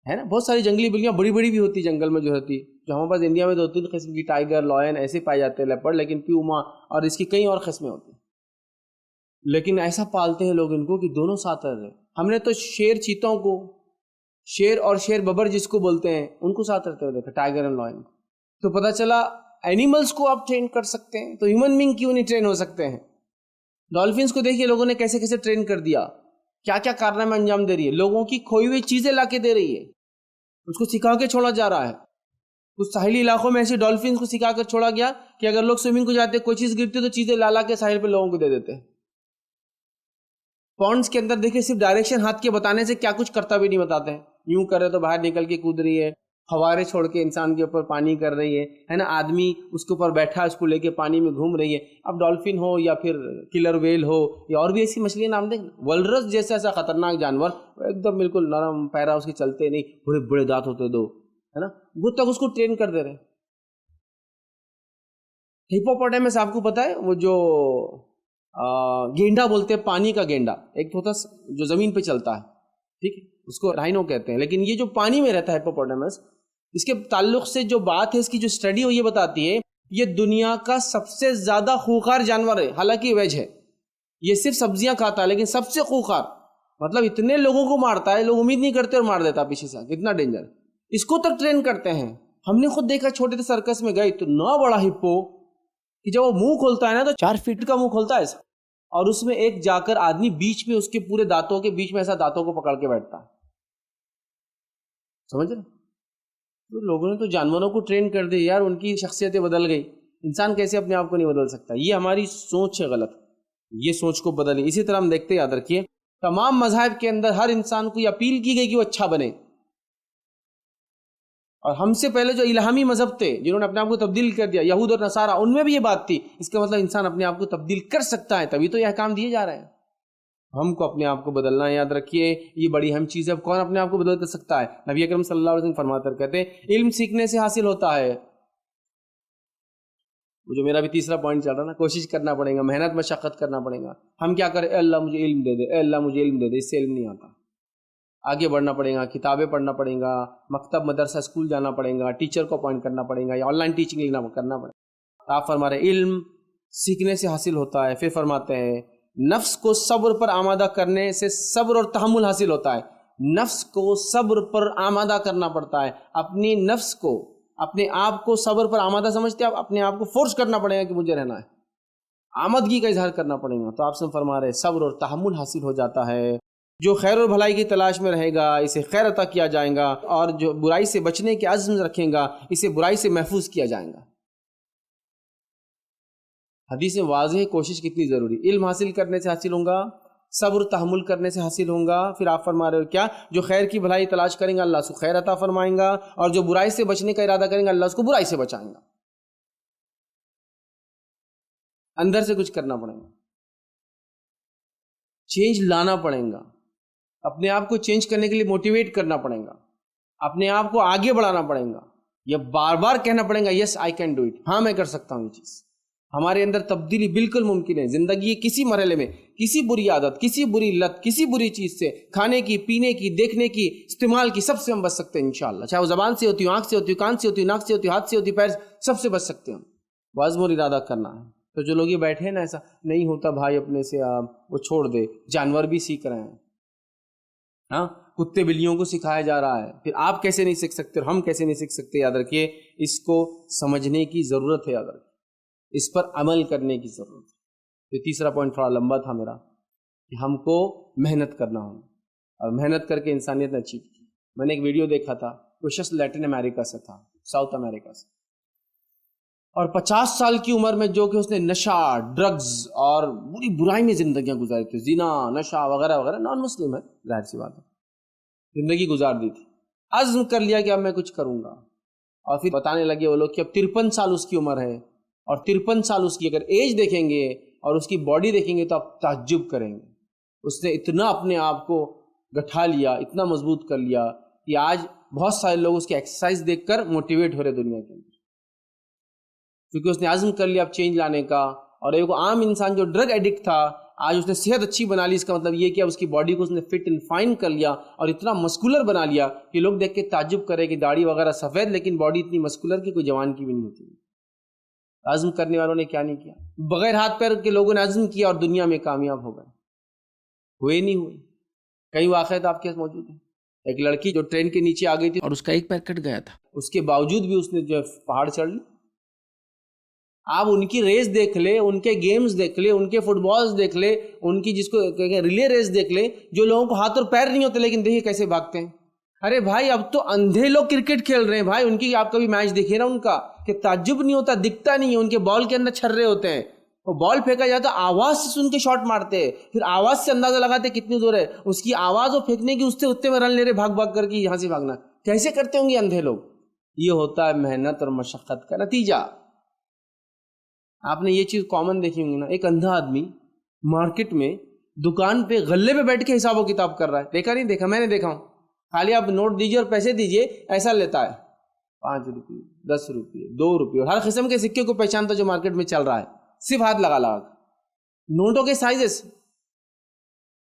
S1: ہے نا. بہت ساری جنگلی بلیاں بڑی بڑی بھی ہوتی جنگل میں جو ہوتی، جو ہمارے پاس انڈیا میں 2-3 قسم کی، ٹائیگر، لائن ایسے پائے جاتے ہیں، لیپرڈ، لیکن پیوما اور اس کی کئی اور قسمیں ہوتی ہیں. لیکن ایسا پالتے ہیں لوگ ان کو کہ دونوں ساتھ رہ رہے. ہم نے تو شیر چیتوں کو، شیر اور شیر ببر جس کو بولتے ہیں، ان کو ساتھ رہتے ہوئے دیکھا، ٹائیگر اینڈ لائن. تو پتہ چلا اینیملز کو آپ ٹرین کر سکتے ہیں، تو ہیومن بینگ کیوں نہیں ٹرین ہو سکتے ہیں؟ ڈالفنس کو دیکھیے لوگوں نے کیسے کیسے ٹرین کر دیا، کیا کیا کارنامے انجام دے رہی ہے، لوگوں کی کھوئی ہوئی چیزیں لا کے دے رہی ہے، اس کو سکھا کے چھوڑا جا رہا ہے. کچھ ساحلی علاقوں میں ایسے ڈالفنس کو سکھا کر چھوڑا گیا کہ اگر لوگ سوئمنگ کو جاتے کوئی چیز گرتی تو چیزیں لا کے ساحل پہ لوگوں کو دے دیتے. پونڈس کے اندر دیکھیں صرف ڈائریکشن ہاتھ کے بتانے سے کیا کچھ کرتا بھی نہیں بتاتے ہیں. یوں کرے تو باہر نکل کے کود رہی ہے، فوارے چھوڑ کے انسان کے اوپر پانی کر رہی ہے نا. آدمی اس کے اوپر بیٹھا اس کو لے کے پانی میں گھوم رہی ہے. اب ڈالفن ہو یا پھر کلر ویل ہو یا اور بھی ایسی مچھلیاں نام دیں. ولرس جیسا ایسا خطرناک جانور، ایک دم بالکل نرم پیرا، اس کے چلتے نہیں، بڑے بڑے دانت ہوتے دو، ہے نا. وہ تک اس کو ٹرین کر دے رہے. ہپوپوٹیمس آپ کو پتا ہے وہ جو گینڈا بولتے ہیں، پانی کا گینڈا، ایک ہوتا جو زمین پہ چلتا ہے، ٹھیک ہے، اس کو رائنو کہتے ہیں. لیکن یہ جو پانی میں رہتا ہے ہپوپوٹیمس، اس کے تعلق سے جو بات ہے، اس کی جو اسٹڈی ہو یہ بتاتی ہے یہ دنیا کا سب سے زیادہ خوخار جانور ہے. حالانکہ ویج ہے، یہ صرف سبزیاں کھاتا ہے، لیکن سب سے خوخار. مطلب اتنے لوگوں کو مارتا ہے، لوگ امید نہیں کرتے اور مار دیتا پیچھے سے. کتنا ڈینجر. اس کو تک ٹرین کرتے ہیں. ہم نے خود دیکھا، چھوٹے سے سرکس میں گئے، اتنا بڑا ہپو کہ جب وہ منہ کھولتا ہے نا تو 4 فٹ کا منہ کھولتا ہے ایسا، اور اس میں ایک جا کر آدمی بیچ میں، اس کے پورے دانتوں کے بیچ میں ایسا دانتوں کو پکڑ کے بیٹھتا ہے. سمجھ رہے؟ تو لوگوں نے تو جانوروں کو ٹرین کر دی یار، ان کی شخصیتیں بدل گئی. انسان کیسے اپنے آپ کو نہیں بدل سکتا؟ یہ ہماری سوچ ہے غلط. یہ سوچ کو بدلیں. اسی طرح ہم دیکھتے یاد رکھیے تمام مذاہب کے اندر ہر انسان کو یہ اپیل کی گئی کہ وہ اچھا بنے. اور ہم سے پہلے جو الہامی مذہب تھے جنہوں نے اپنے آپ کو تبدیل کر دیا، یہود اور نصارہ، ان میں بھی یہ بات تھی. اس کا مطلب انسان اپنے آپ کو تبدیل کر سکتا ہے، تبھی تو یہ احکام دیے جا رہے ہیں. ہم کو اپنے آپ کو بدلنا ہے. یاد رکھیے یہ بڑی اہم چیز ہے. اب کون اپنے آپ کو بدل سکتا ہے؟ نبی اکرم صلی اللہ علیہ وسلم فرماتے کہتے ہیں علم سیکھنے سے حاصل ہوتا ہے. جو میرا بھی تیسرا پوائنٹ چل رہا نا، کوشش کرنا پڑے گا، محنت مشقت کرنا پڑے گا. ہم کیا کریں؟ اے اللہ مجھے علم دے دے، اے اللہ مجھے علم دے دے. اس سے علم نہیں آتا. آگے بڑھنا پڑے گا، کتابیں پڑھنا پڑے گا، مکتب مدرسہ اسکول جانا پڑے گا، ٹیچر کو اپوائنٹ کرنا پڑے گا، یا آن لائن ٹیچنگ لینا کرنا پڑے گا. آپ فرما رہے علم سیکھنے سے حاصل ہوتا ہے. پھر فرماتے ہیں نفس کو صبر پر آمادہ کرنے سے صبر اور تحمل حاصل ہوتا ہے. نفس کو صبر پر آمادہ کرنا پڑتا ہے. اپنی نفس کو، اپنے آپ کو صبر پر آمادہ سمجھتے ہیں، اپنے آپ کو فورس کرنا پڑے گا کہ مجھے رہنا ہے، آمدگی کا اظہار کرنا پڑے گا. تو آپ سے فرما رہے صبر اور تحمل حاصل ہو جاتا ہے. جو خیر اور بھلائی کی تلاش میں رہے گا اسے خیر عطا کیا جائے گا، اور جو برائی سے بچنے کے عزم رکھے گا اسے برائی سے محفوظ کیا جائے گا. حدیث میں واضح ہے کوشش کتنی ضروری. علم حاصل کرنے سے حاصل ہوگا، صبر تحمل کرنے سے حاصل ہوگا. پھر آپ فرما رہے ہو کیا؟ جو خیر کی بھلائی تلاش کریں گا اللہ اس کو خیر عطا فرمائیں گا، اور جو برائی سے بچنے کا ارادہ کریں گا اللہ اس کو برائی سے بچائیں گا. اندر سے کچھ کرنا پڑے گا، چینج لانا پڑے گا، اپنے آپ کو چینج کرنے کے لیے موٹیویٹ کرنا پڑے گا، اپنے آپ کو آگے بڑھانا پڑے گا. یہ بار بار کہنا پڑے گا یس آئی کین ڈو اٹ، ہاں میں کر سکتا ہوں یہ چیز. ہمارے اندر تبدیلی بالکل ممکن ہے. زندگی کسی مرحلے میں کسی بری عادت، کسی بری لت، کسی بری چیز سے، کھانے کی، پینے کی، دیکھنے کی، استعمال کی، سب سے ہم بچ سکتے ہیں انشاءاللہ. چاہے وہ زبان سے ہوتی ہو، آنکھ سے ہوتی ہو، کان سے ہوتی ہو، ناک سے ہوتی ہو، ہاتھ سے ہوتی ہو، پیر سے، سب سے بچ سکتے ہیں ہم. عزم اور ارادہ کرنا ہے. تو جو لوگ یہ بیٹھے ہیں نا ایسا نہیں ہوتا بھائی اپنے سے، وہ چھوڑ دے. جانور بھی سیکھ رہے ہیں، ہاں کتے بلیوں کو سکھایا جا رہا ہے. پھر آپ کیسے نہیں سیکھ سکتے اور ہم کیسے نہیں سیکھ سکتے؟ یاد رکھیے اس کو سمجھنے کی ضرورت ہے. یاد رکھیے اس پر عمل کرنے کی ضرورت ہے. یہ تیسرا پوائنٹ تھوڑا لمبا تھا میرا، کہ ہم کو محنت کرنا ہو، اور محنت کر کے انسانیت نے اچیو کی. میں نے ایک ویڈیو دیکھا تھا، کوئی شخص لیٹن امریکہ سے تھا، ساؤتھ امریکہ سے، اور 50 سال کی عمر میں جو کہ اس نے نشہ، ڈرگز اور بری برائی میں زندگیاں گزاری تھی، زنا، نشہ وغیرہ وغیرہ، نان مسلم ہے ظاہر سی بات ہے، زندگی گزار دی تھی. عزم کر لیا کہ اب میں کچھ کروں گا. اور پھر بتانے لگے وہ لوگ کہ اب 53 سال اس کی عمر ہے، اور 53 سال اس کی اگر ایج دیکھیں گے اور اس کی باڈی دیکھیں گے تو آپ تعجب کریں گے. اس نے اتنا اپنے آپ کو گٹھا لیا، اتنا مضبوط کر لیا کہ آج بہت سارے لوگ اس کی ایکسرسائز دیکھ کر موٹیویٹ ہو رہے دنیا کے اندر، کیونکہ اس نے عزم کر لیا اب چینج لانے کا. اور ایک عام انسان جو ڈرگ ایڈکٹ تھا، آج اس نے صحت اچھی بنا لی. اس کا مطلب یہ کہ اس کی باڈی کو اس نے فٹ اینڈ فائن کر لیا اور اتنا مسکولر بنا لیا کہ لوگ دیکھ کے تعجب کرے کہ داڑھی وغیرہ سفید لیکن باڈی اتنی مسکولر کہ کوئی جوان کی بھی نہیں ہوتی. عزم کرنے والوں نے کیا نہیں کیا، بغیر ہاتھ پیر کے لوگوں نے عزم کیا اور دنیا میں کامیاب ہو گئے. ہوئے نہیں ہوئے. کئی واقعات آپ کے موجود ہیں. ایک لڑکی جو ٹرین کے نیچے آ گئی تھی اور اس کا ایک پیر کٹ گیا تھا، اس کے باوجود بھی اس نے جو پہاڑ چڑھ لی. آپ ان کی ریس دیکھ لے، ان کے گیمز دیکھ لے، ان کے فٹ بالز دیکھ لے، ان کی جس کو ریلے ریس دیکھ لے، جو لوگوں کو ہاتھ اور پیر نہیں ہوتے لیکن دیکھیے کیسے بھاگتے ہیں. ارے بھائی اب تو اندھے لوگ کرکٹ کھیل رہے ہیں بھائی. ان کی آپ کبھی میچ دیکھے نا ان کا، کہ تعجب نہیں ہوتا، دکھتا نہیں ہے. ان کے بال کے اندر چھرے ہوتے ہیں، وہ بال پھینکا جاتا آواز سے سن کے شاٹ مارتے ہیں، پھر آواز سے اندازہ لگاتے کتنی دور ہے. اس کی آواز اور پھینکنے کی اس سے اتنے میں رن لے رہے بھاگ بھاگ کر کے، یہاں سے بھاگنا. کیسے کرتے ہوں گے اندھے لوگ؟ یہ ہوتا ہے محنت اور مشقت کا نتیجہ. آپ نے یہ چیز کامن دیکھی ہوں گی نا، ایک اندھا آدمی مارکیٹ میں دکان پہ غلے پہ بیٹھ کے حساب و کتاب کر رہا ہے. دیکھا نہیں؟ دیکھا، میں نے دیکھا ہوں. خالی آپ نوٹ دیجیے اور پیسے دیجیے، ایسا لیتا ہے 5 روپئے، 10 روپئے، 2 روپئے، اور ہر قسم کے سکے کو پہچانتا جو مارکیٹ میں چل رہا ہے، صرف ہاتھ لگا لگا. نوٹوں کے سائزز،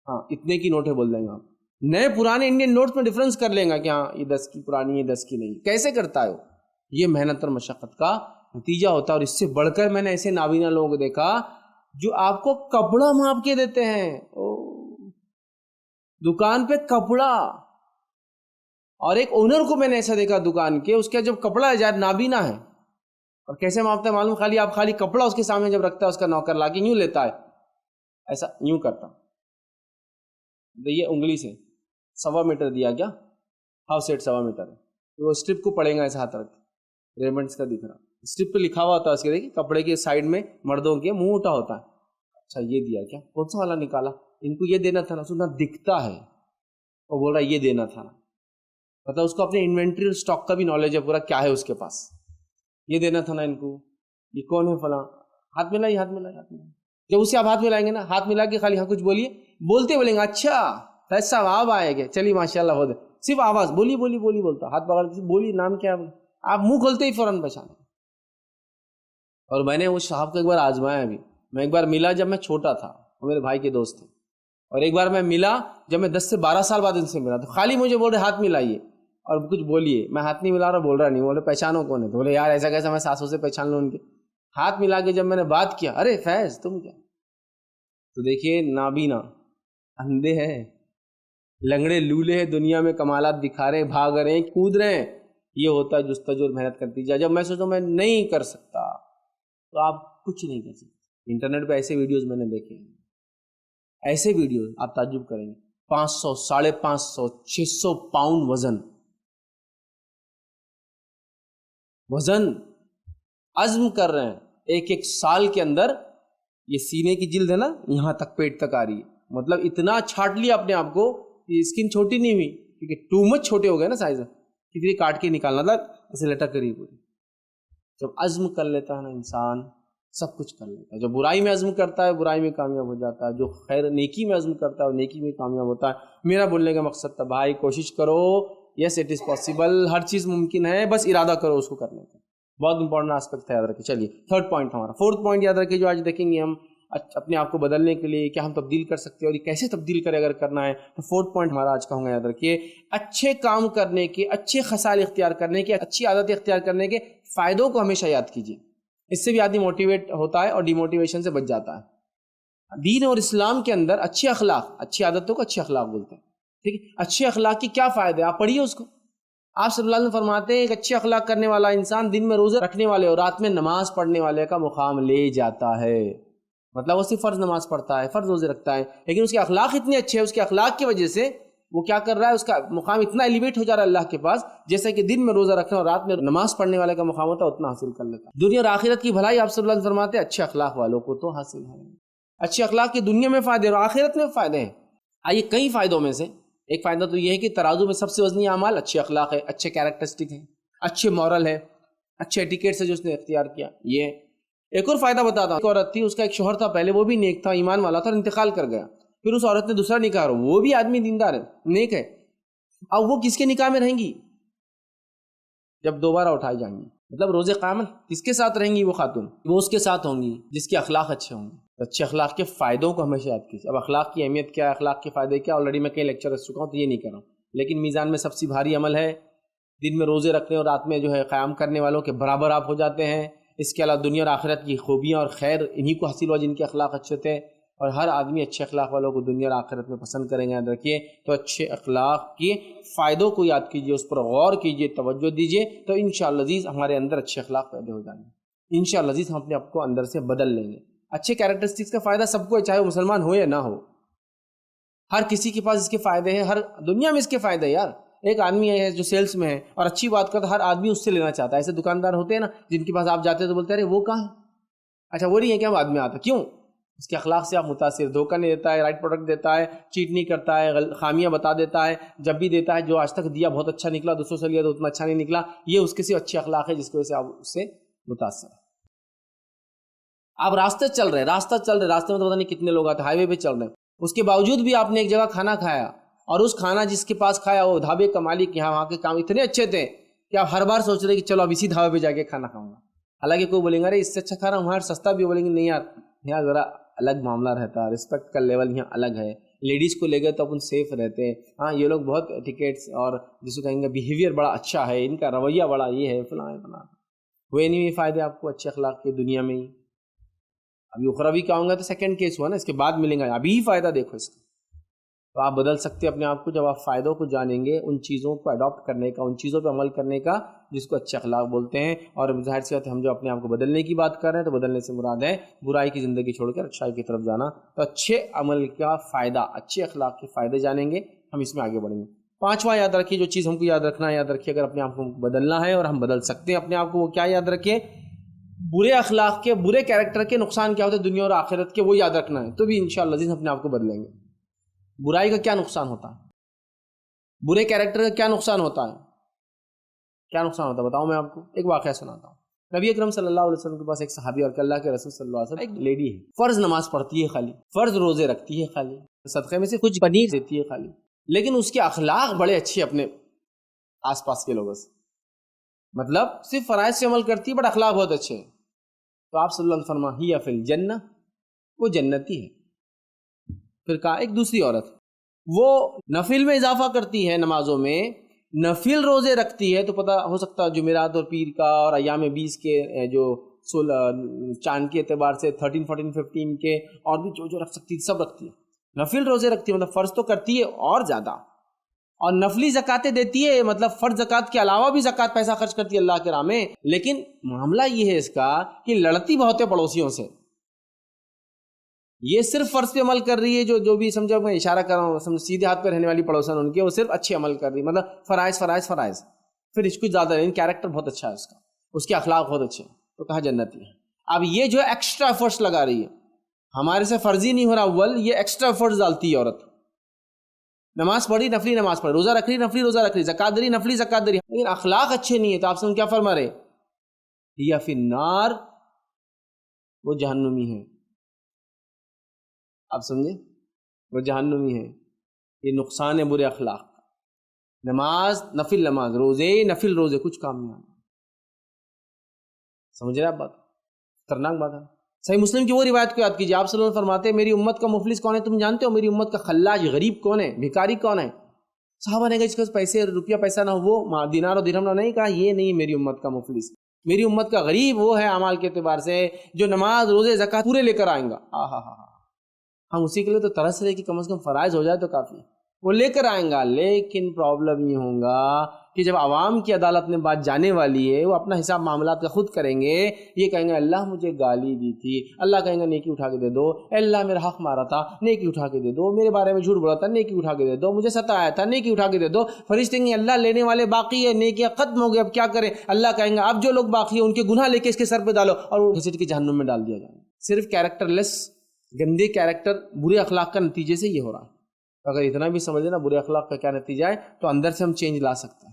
S1: ہاں اتنے کی نوٹ ہے بول دیں گے آپ. نئے پرانے انڈین نوٹ میں ڈفرنس کر لیں گا کہ ہاں یہ 10 کی پرانی ہے، 10 کی نہیں. کیسے کرتا ہے وہ؟ یہ محنت اور مشقت کا نتیجہ ہوتا ہے. اور اس سے بڑھ کر میں نے ایسے نابینا لوگوں کو دیکھا جو آپ کو کپڑا ماپ کے دیتے ہیں. دکان پہ کپڑا، اور ایک اونر کو میں نے ایسا دیکھا دکان کے، اس کا جب کپڑا ہے جائے نابینا ہے، اور کیسے ماپتا ہے معلوم؟ خالی کپڑا اس کے سامنے جب رکھتا ہے، اس کا نوکر لا کے یوں لیتا ہے، ایسا یوں کرتا. یہ انگلی سے 1.25 میٹر دیا کیا، ہاف سیٹ 1.25 میٹر ہے. وہ اسٹرپ کو پڑے گا ایسا ہاتھ رکھ کے، ریمنڈس کا دکھ رہا، اسٹرپ پہ لکھا ہوا ہوتا ہے اس کے، دیکھیے کپڑے کے سائڈ میں مردوں کے منہ اٹھا ہوتا ہے. اچھا یہ دیا کیا, کون سا والا نکالا, ان کو یہ دینا تھا نا, سنا دکھتا ہے اور بول رہا ہے یہ دینا تھا نا, مطلب اس کو اپنے انوینٹری اور اسٹاک کا بھی نالج ہے پورا, کیا ہے اس کے پاس, یہ دینا تھا نا ان کو, یہ کون ہے فلاں, ہاتھ ملائیے ہاتھ ملائیے ہاتھ ملائیے. جب اسے آپ ہاتھ ملائیں گے نا, ہاتھ ملا کے خالی ہاں کچھ بولیے, بولتے بولیں گے اچھا فیض صاحب آپ آئے گے, چلیے ماشاء اللہ ہو دے, صرف آواز بولی بولی بولی بولتا, ہاتھ پکڑ کے بولی نام کیا ہے, آپ منہ کھولتے ہی فوراً پہچانے. اور میں نے اس صاحب کو ایک بار آزمایا بھی, میں ایک بار ملا جب میں چھوٹا تھا, وہ میرے بھائی کے دوست تھے, اور ایک بار میں ملا جب میں 10 سے 12 سال بعد ان سے ملا, تو خالی مجھے بول رہے ہاتھ ملائیے اور کچھ بولیے, میں ہاتھ نہیں ملا رہا, بول رہا نہیں, بولے پہچانو کون ہے, تو بولے یار ایسا کیسا میں سانسوں سے پہچان لوں ان کے, ہاتھ ملا کے جب میں نے بات کیا, ارے فیض تم کیا, تو دیکھیے نابینا, اندھے ہیں, لنگڑے لولے ہیں, دنیا میں کمالات دکھا رہے, بھاگ رہے ہیں, کود رہے ہیں, یہ ہوتا ہے جستجو اور محنت کرتی جائے. جب میں سوچتا ہوں میں نہیں کر سکتا تو آپ کچھ نہیں کر سکتے. انٹرنیٹ پہ ایسے ویڈیوز میں نے دیکھے ہیں, ایسے ویڈیوز آپ تعجب کریں گے, 500 550 600 پاؤنڈ وزن عزم کر رہے ہیں, ایک سال کے اندر یہ سینے کی جلد ہے نا یہاں تک پیٹ تک آ رہی ہے, مطلب اتنا چھاٹ لیا اپنے آپ کو, یہ اسکن چھوٹی نہیں ہوئی کیونکہ ٹو مچ چھوٹے ہو گئے نا سائز, کتنی کاٹ کے نکالنا تھا, ایسے لٹک کری پوری. جب عزم کر لیتا ہے نا انسان سب کچھ کر لیتا ہے. جو برائی میں عزم کرتا ہے برائی میں کامیاب ہو جاتا ہے, جو خیر نیکی میں عزم کرتا ہے وہ نیکی میں کامیاب ہوتا ہے. میرا بولنے کا مقصد تھا بھائی کوشش کرو, یس اٹ از پاسبل, ہر چیز ممکن ہے, بس ارادہ کرو اس کو کرنے کا. بہت امپورٹنٹ آسپیکٹ ہے, یاد رکھیں. چلیے تھرڈ پوائنٹ ہمارا, فورتھ پوائنٹ یاد رکھیں جو آج دیکھیں گے ہم, اپنے آپ کو بدلنے کے لیے کیا ہم تبدیل کر سکتے ہیں اور یہ کیسے تبدیل کرے اگر کرنا ہے. تو فورتھ پوائنٹ ہمارا آج کا ہوگا, یاد رکھیے اچھے کام کرنے کے, اچھے خصال اختیار کرنے کے, اچھی عادت اختیار کرنے کے فائدوں کو ہمیشہ یاد کیجیے. اس سے بھی آدمی موٹیویٹ ہوتا ہے اور ڈی موٹیویشن سے بچ جاتا ہے. دین اور اسلام کے اندر اچھے اخلاق, اچھی عادتوں کو اچھے اخلاق بولتے ہیں, ٹھیک ہے. اچھے اخلاق کی کیا فائدے, آپ پڑھیے اس کو. آپ صلی اللہ علیہ وسلم فرماتے ہیں ایک اچھے اخلاق کرنے والا انسان دن میں روزے رکھنے والے اور رات میں نماز پڑھنے والے کا مقام لے جاتا ہے. مطلب وہ صرف فرض نماز پڑھتا ہے, فرض روزے رکھتا ہے, لیکن اس کے اخلاق اتنے اچھے ہیں, اس کے اخلاق کی وجہ سے وہ کیا کر رہا ہے, اس کا مقام اتنا ایلیویٹ ہو جا رہا ہے اللہ کے پاس, جیسے کہ دن میں روزہ رکھنا اور رات میں نماز پڑھنے والے کا مقام ہوتا ہے اتنا حاصل کر لیتا ہے. دنیا اور آخرت کی بھلائی آپ صلی اللہ علیہ وسلم فرماتے ہیں اچھے اخلاق والوں کو تو حاصل ہے. اچھے اخلاق کی دنیا میں فائدے اور آخرت میں فائدے ہیں. آئیے کئی فائدوں میں سے ایک فائدہ تو یہ ہے کہ ترازو میں سب سے وزنی اعمال اچھے اخلاق ہے, اچھے کیریکٹرسٹک ہیں, اچھے مورل ہے, اچھے ایٹیکیٹ سے جو اس نے اختیار کیا. یہ ایک اور فائدہ بتاتا ہوں. ایک عورت تھی, اس کا ایک شوہر تھا پہلے, وہ بھی نیک تھا, ایمان والا تھا, اور انتقال کر گیا. پھر اس عورت نے دوسرا نکاح, وہ بھی آدمی دیندار ہے, نیک ہے. اب وہ کس کے نکاح میں رہیں گی جب دوبارہ اٹھائی جائیں گی, مطلب روز قیامت کس کے ساتھ رہیں گی وہ خاتون, وہ اس کے ساتھ ہوں گی جس کے اخلاق اچھے ہوں گے. اچھے اخلاق کے فائدوں کو ہمیشہ یاد کیجیے. اب اخلاق کی اہمیت کیا ہے, اخلاق کے فائدے کیا, آلریڈی میں کئی لیکچر رکھ چکا ہوں تو یہ نہیں کر رہا ہوں, لیکن میزان میں سب سے بھاری عمل ہے دن میں روزے رکھنے اور رات میں جو ہے قیام کرنے والوں کے برابر آپ ہو جاتے ہیں. اس کے علاوہ دنیا اور آخرت کی خوبیاں اور خیر انہی کو حاصل ہوا جن کے اخلاق اچھے تھے, اور ہر آدمی اچھے اخلاق والوں کو دنیا اور آخرت میں پسند کریں گے. یاد رکھیے, تو اچھے اخلاق کے فائدوں کو یاد کیجیے, اس پر غور کیجیے, توجہ دیجیے, تو انشاءاللہ عزیز ہمارے اندر اچھے اخلاق پیدا ہو جائیں گے. انشاءاللہ عزیز ہم اپنے آپ کو اندر سے بدل لیں گے. اچھے کیریکٹرسٹکس کا فائدہ سب کو ہے, چاہے وہ مسلمان ہو یا نہ ہو, ہر کسی کے پاس اس کے فائدے ہیں, ہر دنیا میں اس کے فائدے ہیں. یار ایک آدمی ہے جو سیلس میں ہے اور اچھی بات کرتا ہے, ہر آدمی اس سے لینا چاہتا ہے. ایسے دکاندار ہوتے ہیں نا جن کے پاس آپ جاتے ہیں تو بولتے ہیں ارے وہ کہاں ہے, اچھا وہ نہیں ہے کیا, وہ آدمی آتا, کیوں, اس کے اخلاق سے آپ متاثر, دھوکہ نہیں دیتا ہے, رائٹ پروڈکٹ دیتا ہے, چیٹ نہیں کرتا ہے, خامیاں بتا دیتا ہے, جب بھی دیتا ہے جو آج تک دیا بہت اچھا نکلا, دوسروں سے لیا تو اتنا اچھا نہیں نکلا. یہ اس کے صرف اچھے اخلاق ہے جس کی وجہ سے آپ اس سے متاثر ہیں. آپ راستے چل رہے ہیں, راستے میں تو پتہ نہیں کتنے لوگ آتے, ہائی وے پہ چل رہے ہیں, اس کے باوجود بھی آپ نے ایک جگہ کھانا کھایا, اور اس کھانا جس کے پاس کھایا وہ ڈھابے کا مالک, یہاں وہاں کے کام اتنے اچھے تھے کہ آپ ہر بار سوچ رہے کہ چلو اب اسی ڈھابے پہ جا کے کھانا کھاؤں گا. حالانکہ کوئی بولیں گے ارے اس سے اچھا کھانا وہاں سستا بھی, بولیں گے نہیں یار یہاں ذرا الگ معاملہ رہتا ہے, رسپیکٹ کا لیول یہاں الگ ہے, لیڈیز کو لے گئے تو اپن سیف رہتے ہیں. ہاں یہ لوگ بہت ٹکٹس اور جس کو کہیں گے بیہیویئر بڑا اچھا ہے, ان کا رویہ بڑا یہ ہے, فلاں فلاں. ہوئے نہیں فائدے آپ کو اچھے اخلاق کے دنیا میں ہی. ابھی اخروی کا ہوں گا تو سیکنڈ کیس ہوا نا, اس کے بعد ملیں گا, ابھی ہی فائدہ دیکھو اس کا. تو آپ بدل سکتے اپنے آپ کو جب آپ فائدوں کو جانیں گے, ان چیزوں کو اڈاپٹ کرنے کا, ان چیزوں پہ عمل کرنے کا جس کو اچھے اخلاق بولتے ہیں. اور ظاہر سی بات ہے ہم جو اپنے آپ کو بدلنے کی بات کر رہے ہیں تو بدلنے سے مراد ہے برائی کی زندگی چھوڑ کر اچھائی کی طرف جانا. تو اچھے عمل کا فائدہ, اچھے اخلاق کے فائدے جانیں گے, ہم اس میں آگے بڑھیں گے. پانچواں یاد رکھیے, جو چیز ہم کو یاد رکھنا ہے, یاد رکھیے اگر اپنے آپ کو بدلنا ہے اور ہم بدل سکتے ہیں اپنے آپ کو, وہ کیا یاد رکھیے, برے اخلاق کے، برے کیریکٹر کے نقصان کیا ہوتے ہیں دنیا اور آخرت کے، وہ یاد رکھنا ہے، تو بھی انشاءاللہ عزیز اپنے آپ کو بدلیں گے۔ برائی کا کیا نقصان ہوتا ہے، برے کیریکٹر کا کیا نقصان ہوتا ہے، کیا نقصان ہوتا ہے بتاؤں میں آپ کو ایک واقعہ سناتا ہوں۔ نبی اکرم صلی اللہ علیہ وسلم کے پاس ایک صحابی اور کہ اللہ کے رسول صلی اللہ علیہ وسلم، ایک لیڈی ہے، فرض نماز پڑھتی ہے خالی، فرض روزے رکھتی ہے خالی، صدقے میں سے کچھ پنیر دیتی ہے خالی، لیکن اس کے اخلاق بڑے اچھے اپنے آس پاس کے لوگوں سے، مطلب صرف فرائض سے عمل کرتی ہے بٹ اخلاق بہت اچھے ہیں۔ تو آپ صلی اللہ علیہ وسلم فرمایا ہی فی الجنہ، وہ جنتی ہے۔ پھر کہا ایک دوسری عورت، وہ نفل میں اضافہ کرتی ہے، نمازوں میں نفل روزے رکھتی ہے، تو پتہ ہو سکتا ہے جمعرات اور پیر کا اور ایام 20 کے جو چاند کے اعتبار سے 13 14 15 کے اور بھی جو رکھ سکتی ہے سب رکھتی ہے، نفل روزے رکھتی ہے، مطلب فرض تو کرتی ہے اور زیادہ، اور نفلی زکاتیں دیتی ہے، مطلب فرض زکات کے علاوہ بھی زکات پیسہ خرچ کرتی ہے اللہ کے راہ میں، لیکن معاملہ یہ ہے اس کا کہ لڑتی بہت ہے پڑوسیوں سے۔ یہ صرف فرض پہ عمل کر رہی ہے، جو بھی سمجھو میں اشارہ کر رہا ہوں، سیدھے ہاتھ پہ رہنے والی پڑوسن ان کے، وہ صرف اچھے عمل کر رہی ہے، مطلب فرائض فرائض فرائض، پھر اس کچھ زیادہ نہیں، کیریکٹر بہت اچھا ہے اس کا، اس کے اخلاق بہت اچھے ہیں، تو کہا جنتی ہے۔ اب یہ جو ایکسٹرا ایفرٹس لگا رہی ہے، ہمارے سے فرضی نہیں ہو رہا اول، یہ ایکسٹرا ایفرٹس ڈالتی ہے عورت، نماز پڑھی نفلی نماز پڑھی، روزہ رکھ رہی نفلی روزہ رکھ رہی، زکات دے رہی نفلی زکات دے رہی، لیکن اخلاق اچھے نہیں ہے، تو آپ سے کیا فرما رہے یا فی النار، وہ جہنمی ہے۔ آپ سمجھے، وہ جہنمی ہے، یہ نقصان ہے برے اخلاق۔ نماز نفل نماز، روزے نفل روزے، کچھ کام نہیں آنا، سمجھ رہے آپ بات، خطرناک بات ہے۔ صحیح مسلم کی وہ روایت کو یاد کیجیے، آپ صلی اللہ علیہ وسلم فرماتے ہیں میری امت کا مفلس کون ہے تم جانتے ہو؟ میری امت کا خلاج غریب کون ہے، بھکاری کون ہے؟ صحابہ نے کہا جس کے پاس پیسے روپیہ پیسہ نہ ہو، وہ دینار و درہم نہ، نہیں کہا یہ نہیں میری امت کا مفلس، میری امت کا غریب وہ ہے اعمال کے اعتبار سے جو نماز روزے زکات پورے لے کر آئیں گا۔ ہم اسی کے لیے تو ترس رہے کہ کم از کم فرائض ہو جائے تو کافی ہے، وہ لے کر آئیں گا، لیکن پرابلم یہ ہوگا کہ جب عوام کی عدالت میں بات جانے والی ہے، وہ اپنا حساب معاملات کا خود کریں گے، یہ کہیں گے اللہ مجھے گالی دی تھی، اللہ کہیں گا نیکی اٹھا کے دے دو، اللہ میرا حق مارا تھا نیکی اٹھا کے دے دو، میرے بارے میں جھوٹ بولا تھا نیکی اٹھا کے دے دو، مجھے ستایا تھا نیکی اٹھا کے دے دو، فرشتے کہیں اللہ لینے والے باقی ہے، نیکیاں ختم ہو گئے اب کیا کریں، اللہ کہیں گا اب جو لوگ باقی ہیں ان کے گناہ لے کے اس کے سر پہ ڈالو، اور وہ گھسیٹ کے جہنم میں ڈال دیا جائے گا۔ صرف کیریکٹر لیس، گندے کیریکٹر، برے اخلاق کا نتیجے سے یہ ہو رہا ہے۔ اگر اتنا بھی سمجھ لینا برے اخلاق کا کیا نتیجہ ہے، تو اندر سے ہم چینج لا سکتے ہیں۔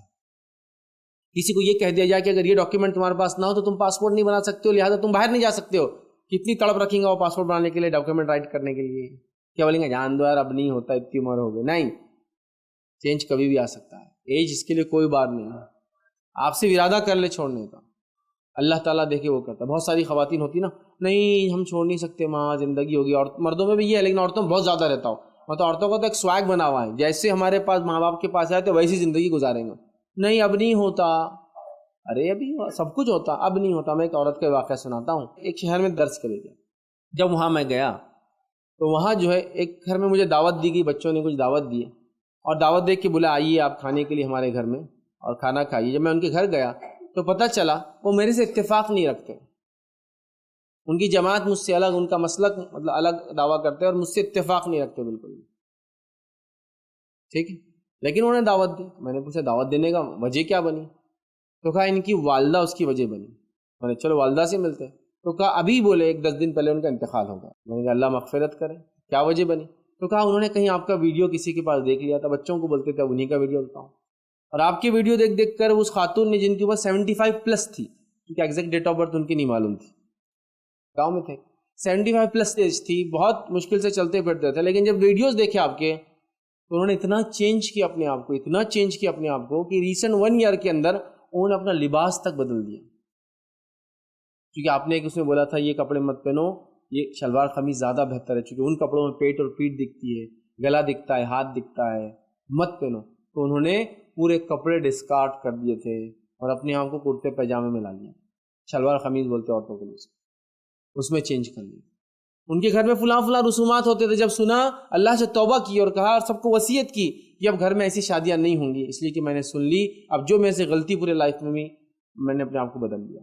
S1: کسی کو یہ کہہ دیا جائے کہ اگر یہ ڈاکیومنٹ تمہارے پاس نہ ہو تو تم پاسپورٹ نہیں بنا سکتے ہو، لہٰذا تم باہر نہیں جا سکتے ہو، کتنی تڑپ رکھیں گا وہ پاسپورٹ بنانے کے لیے، ڈاکیومنٹ رائٹ کرنے کے لیے، کیا بولیں گے جان دو یار اب نہیں ہوتا، اتنی عمر ہو گئی، نہیں، چینج کبھی بھی آ سکتا ہے، ایج اس کے لیے کوئی بات نہیں ہے، آپ سے ارادہ کر لے چھوڑنے کا، اللہ تعالیٰ دیکھے وہ کرتا ہے۔ بہت ساری خواتین ہوتی نا، نہیں ہم چھوڑ نہیں سکتے ماں زندگی ہوگی، اور مردوں میں بھی یہ ہے لیکن عورتوں میں بہت زیادہ رہتا ہو، مطلب عورتوں کا تو ایک سواگ بنا ہوا ہے، جیسے ہمارے پاس ماں باپ کے پاس آئے تو ویسی زندگی گزاریں گے، نہیں اب نہیں ہوتا، ارے ابھی سب کچھ ہوتا، اب نہیں ہوتا۔ میں ایک عورت کا واقعہ سناتا ہوں، ایک شہر میں درس کرے گیا، جب وہاں میں گیا تو وہاں جو ہے ایک گھر میں مجھے دعوت دی گئی، بچوں نے کچھ دعوت دی اور دعوت دے کے بولا آئیے آپ کھانے کے لیے ہمارے گھر میں اور کھانا کھائیے۔ جب میں ان کے گھر گیا تو پتہ چلا وہ میرے سے اتفاق نہیں رکھتے، ان کی جماعت مجھ سے الگ، ان کا مسلک مطلب الگ دعویٰ کرتے اور مجھ سے اتفاق نہیں رکھتے بالکل، ٹھیک ہے، لیکن انہوں نے دعوت دی۔ میں نے پوچھا دعوت دینے کا وجہ کیا بنی؟ تو کہا ان کی والدہ اس کی وجہ بنی۔ میں نے چلو والدہ سے ملتے، تو کہا ابھی بولے ایک 10 دن پہلے ان کا انتقال ہوگا۔ میں نے کہا اللہ مغفرت کرے، کیا وجہ بنی؟ تو کہا انہوں نے کہیں آپ کا ویڈیو کسی کے پاس دیکھ لیا تھا، بچوں کو بولتے تھے اب انہیں کا ویڈیو بتاؤں، اور آپ کی ویڈیو دیکھ دیکھ کر اس خاتون نے جن کی عمر 75+ تھی، کیونکہ ایگزیکٹ ڈیٹ آف برتھ ان کی نہیں معلوم تھی، گاؤں میں تھے، 75+ ایج تھی، بہت مشکل سے چلتے پھرتے تھے، لیکن جب ویڈیوز دیکھے آپ کے تو انہوں نے اتنا چینج کیا اپنے آپ کو، اتنا چینج کیا اپنے آپ کو کہ ریسنٹ 1 ایئر کے اندر انہوں نے اپنا لباس تک بدل دیا، کیونکہ آپ نے ایک اس میں بولا تھا یہ کپڑے مت پہنو، یہ شلوار قمیض زیادہ بہتر ہے، چونکہ ان کپڑوں میں پیٹ اور پیٹ دکھتی ہے، گلا دکھتا ہے، ہاتھ دکھتا ہے، مت پہنو۔ تو انہوں نے پورے کپڑے ڈسکارڈ کر دیے تھے اور اپنے آپ کو کرتے پاجامے میں لا لیا، شلوار قمیض بولتے عورتوں کے لیے، اس میں چینج کر لیا۔ ان کے گھر میں فلاں فلاں رسومات ہوتے تھے، جب سنا اللہ سے توبہ کی اور کہا اور سب کو وصیت کی کہ اب گھر میں ایسی شادیاں نہیں ہوں گی، اس لیے کہ میں نے سن لی، اب جو میں سے غلطی پورے لائف میں بھی میں نے اپنے آپ کو بدل لیا۔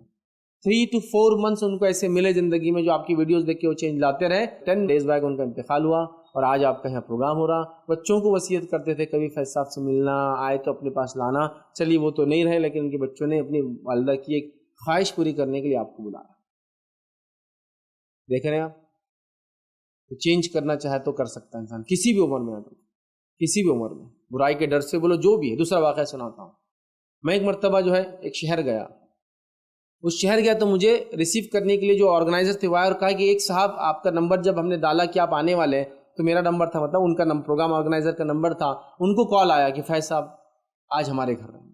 S1: 3 to 4 months ان کو ایسے ملے زندگی میں جو آپ کی ویڈیوز دیکھ کے وہ چینج لاتے رہے۔ 10 days بعد ان کا انتقال ہوا اور آج آپ کا یہاں پروگرام ہو رہا۔ بچوں کو وصیت کرتے تھے کبھی فیض صاحب سے ملنا آئے تو اپنے پاس لانا، چلیے وہ تو نہیں رہے، لیکن ان کے بچوں نے اپنی والدہ کی ایک خواہش پوری کرنے کے لیے آپ کو بلایا۔ دیکھ رہے ہیں آپ, تو چینج کرنا چاہے تو کر سکتا ہے انسان کسی بھی عمر میں, کسی بھی عمر میں, برائی کے ڈر سے بولو جو بھی ہے. دوسرا واقعہ سناتا ہوں. میں ایک مرتبہ جو ہے ایک شہر گیا, اس شہر گیا تو مجھے ریسیو کرنے کے لیے جو آرگنائزر تھے وہ آئے اور کہا کہ ایک صاحب آپ کا نمبر جب ہم نے ڈالا کہ آپ آنے والے ہیں, تو میرا نمبر تھا, مطلب ان کا پروگرام آرگنائزر کا نمبر تھا, ان کو کال آیا کہ فیض صاحب آج ہمارے گھر رہیں.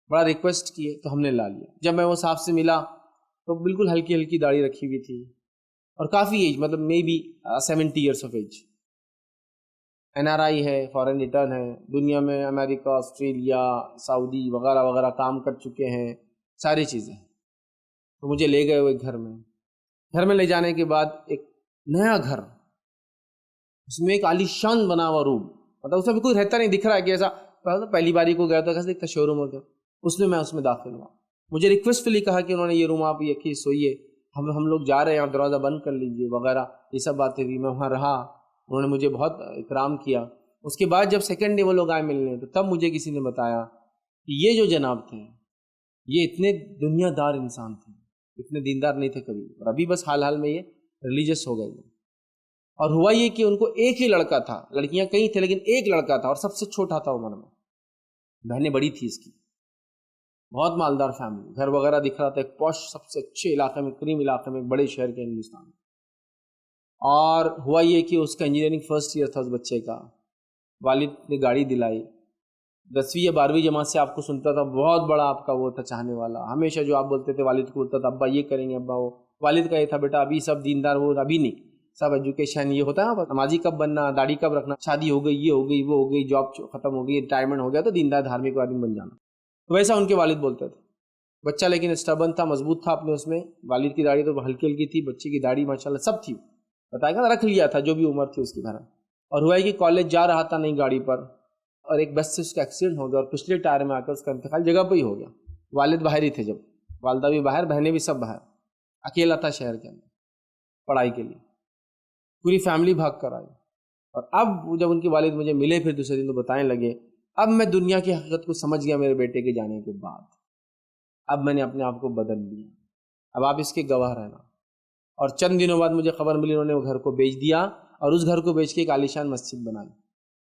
S1: بڑا ریکویسٹ کیے تو ہم نے لا لیا. جب میں وہ صاحب سے ملا تو بالکل ہلکی ہلکی داڑھی رکھی ہوئی تھی اور کافی ایج, مطلب may be 70 years of age. NRI ہے, فارن ریٹرن ہے, دنیا میں امریکہ, آسٹریلیا, سعودی وغیرہ وغیرہ کام کر چکے ہیں, ساری چیزیں. تو مجھے لے گئے وہ ایک گھر میں لے جانے کے بعد ایک نیا گھر, اس میں ایک عالی شان بنا ہوا روم, مطلب اس میں بھی کوئی رہتا نہیں, دکھ رہا ہے کہ ایسا پہلی باری کو گیا تو کیسے دیکھتا شو روم ہو گیا. اس میں داخل ہوا. مجھے ریکویسٹفلی کہا کہ انہوں نے یہ روم آپ یہ سوئیے, ہم لوگ جا رہے ہیں, آپ دروازہ بند کر لیجئے وغیرہ, یہ سب باتیں ہوئی. میں وہاں رہا, انہوں نے مجھے بہت اکرام کیا. اس کے بعد جب سیکنڈ ڈے وہ لوگ آئے ملنے, تو تب مجھے کسی نے بتایا کہ یہ جو جناب تھے یہ اتنے دنیا دار انسان تھے, اتنے دیندار نہیں تھے کبھی, اور ابھی بس حال میں یہ ریلیجس ہو گئے. اور ہوا یہ کہ ان کو ایک ہی لڑکا تھا, لڑکیاں کئی تھے لیکن ایک لڑکا تھا, اور سب سے چھوٹا تھا عمر میں, بہنیں بڑی تھی اس کی. بہت مالدار فیملی, گھر وغیرہ دکھ رہا تھا, ایک پوش سب سے اچھے علاقے میں, کریم علاقے میں, بڑے شہر کے ہندوستان میں. اور ہوا یہ کہ اس کا انجینئرنگ فرسٹ ایئر تھا اس بچے کا. والد نے گاڑی دلائی, 10ویں یا 12ویں جماعت سے آپ کو سنتا تھا, بہت بڑا آپ کا وہ تھا چاہنے والا, ہمیشہ جو آپ بولتے تھے والد کو بولتا تھا ابا یہ کریں گے, ابا وہ. والد کا یہ تھا بیٹا ابھی سب دیندار, وہ ابھی نہیں, سب ایجوکیشن یہ ہوتا ہے نا, نمازی کب بننا, داڑھی کب رکھنا, شادی ہو گئی, یہ ہو گئی, وہ ہو گئی, جاب ختم ہو گئی, ریٹائرمنٹ ہو گیا, تو دیندار دھارمک آدمی بن جانا. تو ویسا ان کے والد بولتے تھے. بچہ لیکن اسٹبن تھا, مضبوط تھا اپنے اس میں. والد کی داڑھی تو ہلکی ہلکی تھی, بچے کی داڑھی ماشاءاللہ سب تھی, بتائے گا رکھ لیا تھا جو بھی عمر تھی اس کی طرح. اور ہوا ہے کہ کالج جا رہا تھا نئی گاڑی پر, اور ایک بس سے اس کا ایکسیڈنٹ ہو گیا, اور پچھلے ٹائر میں آ کر اس کا انتقال جگہ پہ ہی ہو گیا. والد باہر ہی تھے جب, والدہ بھی باہر, بہنیں بھی سب باہر, اکیلا تھا شہر کے اندر پڑھائی کے لیے. پوری فیملی بھاگ کر آئی. اور اب جب ان کے والد مجھے ملے پھر دوسرے دن تو بتانے لگے, اب میں دنیا کی حقیقت کو سمجھ گیا میرے بیٹے کے جانے کے بعد. اب میں نے اپنے آپ کو بدل لیا, اب آپ اس کے گواہ رہنا. اور چند دنوں بعد مجھے خبر ملی انہوں نے وہ گھر کو بیچ دیا, اور اس گھر کو بیچ کے ایک عالیشان مسجد بنائی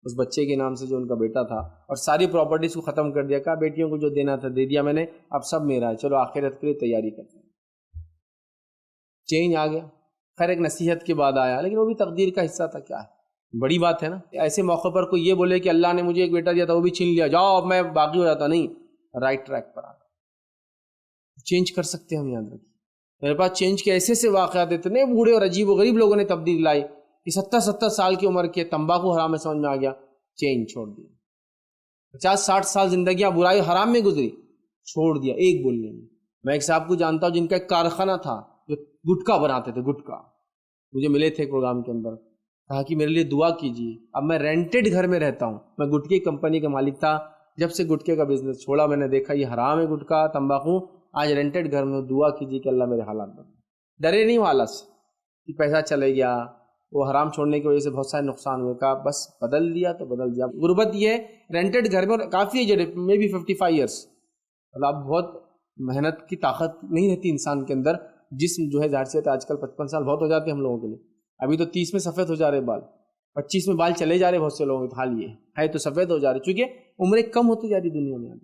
S1: اس بچے کے نام سے جو ان کا بیٹا تھا, اور ساری پراپرٹیز کو ختم کر دیا. کہا بیٹیوں کو جو دینا تھا دے دیا میں نے, اب سب میرا ہے, چلو آخرت کے لیے تیاری کرتے ہیں. چینج آ گیا. خیر ایک نصیحت کے بعد آیا, لیکن وہ بھی تقدیر کا حصہ تھا. کیا ہے, بڑی بات ہے نا. ایسے موقع پر کوئی یہ بولے کہ اللہ نے مجھے ایک بیٹا دیا تھا وہ بھی چھین لیا, جاؤ اب میں باقی ہو جاتا, نہیں, رائٹ ٹریک پر آ. چینج کر سکتے ہیں ہم, یاد رکھیں. میرے پاس چینج کے ایسے واقعات اتنے بوڑھے اور عجیب و غریب لوگوں نے تبدیلی لائی کہ 70 سال کی عمر کے تمباکو حرام میں سمجھ میں آ گیا, چینج چھوڑ دیا. 50-60 سال زندگیاں برائی حرام میں گزری, چھوڑ دیا ایک بولنے میں. میں ایک صاحب کو جانتا ہوں جن کا ایک کارخانہ تھا جو گٹکا بناتے تھے, گٹکا. مجھے ملے تھے پروگرام کے اندر, کہا کہ میرے لیے دعا کیجیے. اب میں رینٹڈ گھر میں رہتا ہوں, میں گٹکے کمپنی کا مالک تھا, جب سے گٹکے کا بزنس چھوڑا میں نے دیکھا یہ حرام ہے گٹکا تمباکو, آج رینٹڈ گھر میں دعا کیجیے کہ اللہ میرے حالات بدلے. ڈرے نہیں حالات سے کہ پیسہ چلے گیا, وہ حرام چھوڑنے کی وجہ سے بہت سارے نقصان ہوئے, کا بس بدل دیا تو بدل دیا. غربت یہ رینٹڈ گھر میں, اور کافی ایجڈ, مے بی 55 ایئرس, مطلب بہت محنت کی طاقت نہیں رہتی انسان کے اندر. جسم جو ہے ظاہر سے آج کل 55 سال بہت ہو جاتے ہیں ہم لوگوں کے لیے. ابھی تو 30 میں سفید ہو جا رہے بال, 25 میں بال چلے جا رہے بہت سے لوگوں کے, حال یہ ہے تو سفید ہو جا رہے, چونکہ عمریں کم ہوتی جا رہی دنیا میں.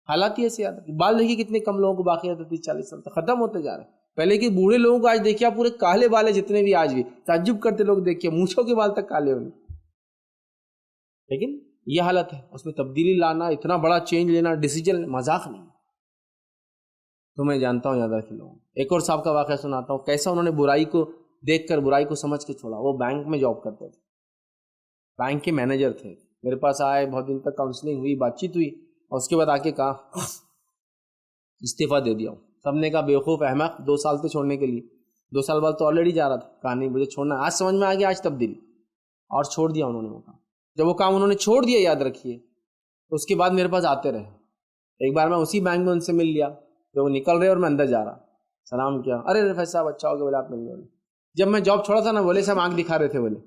S1: حالات ہی ایسے آتے, بال دیکھیے کتنے کم لوگوں کو باقی رہتے, 30-40 سال تک ختم ہوتے جا رہے ہیں. پہلے کے بوڑھے لوگوں کو آج دیکھیے آپ, پورے کالے بال ہیں جتنے بھی, آج بھی تعجب کرتے لوگ دیکھیے, مونچھوں کے بال تک کالے ہونے. لیکن یہ حالت ہے, اس میں تبدیلی لانا, اتنا بڑا چینج لینا, ڈیسیجن مذاق نہیں. تو میں جانتا ہوں یاد رکھیں لوگوں. ایک اور صاحب کا واقعہ سناتا ہوں, کیسا انہوں نے برائی کو دیکھ کر برائی کو سمجھ کے چھوڑا. وہ بینک میں جاب کرتے تھے, بینک کے مینیجر تھے. میرے پاس آئے, بہت دن تک کاؤنسلنگ ہوئی, بات چیت ہوئی, اور اس کے بعد آ کے کہا استعفیٰ دے دیا ہوں. سب نے کہا بیوقوف احمق, 2 سال تھے چھوڑنے کے لیے, 2 سال بعد تو آلریڈی جا رہا تھا. کہا نہیں مجھے چھوڑنا, آج سمجھ میں آ گیا, آج تبدیلی, اور چھوڑ دیا انہوں نے وہ کام. جب وہ کام انہوں نے چھوڑ دیا, یاد رکھیے, تو اس کے بعد میرے پاس آتے رہے. ایک بار میں اسی بینک میں ان سے مل لیا, جب وہ نکل رہے اور میں اندر جا رہا, سلام کیا, ارے فیض صاحب اچھا ہو گیا, بولے آپ مل گئے. جب میں جاب چھوڑا تھا نا, بولے صاحب آنکھ دکھا رہے تھے, بولے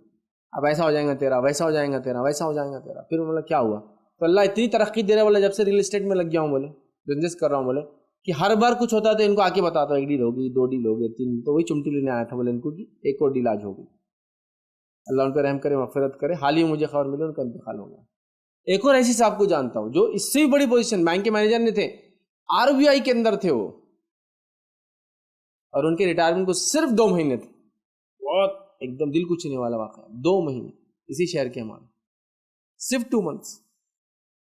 S1: اب ایسا ہو جائے گا تیرا, ویسا ہو جائے گا تیرا, ویسا ہو جائے گا تیرا. پھر بولا کیا ہوا, تو اللہ اتنی ترقی دے رہا ہے, بولے جب سے ریل اسٹیٹ میں لگ گیا ہوں, بولے بزنس کر رہا ہوں, بولے کہ ہر بار کچھ ہوتا تو ان کو آ کے بتاتا ہوں 1 ڈیل ہوگی 2 ڈیل ہو گئے 3، تو وہی چمٹی لینے آیا تھا بولے ان کو کہ ایک اور ڈیل آج ہو گئی، اللہ ان پہ رحم کرے مغفرت کرے. حال ہی مجھے خبر ملی ان کا انتقال ہو گیا. ایک اور ایسی صاحب کو جانتا ہوں جو اس سے بھی بڑی پوزیشن، بینک کے مینیجر نہیں تھے، RBI کے اندر تھے وہ، اور ان کے ریٹائرمنٹ کو صرف 2 مہینے تھے. بہت ایک دم دل کو چھونے والا واقعہ، 2 مہینے اسی شہر کے ہمارے، صرف 2 months.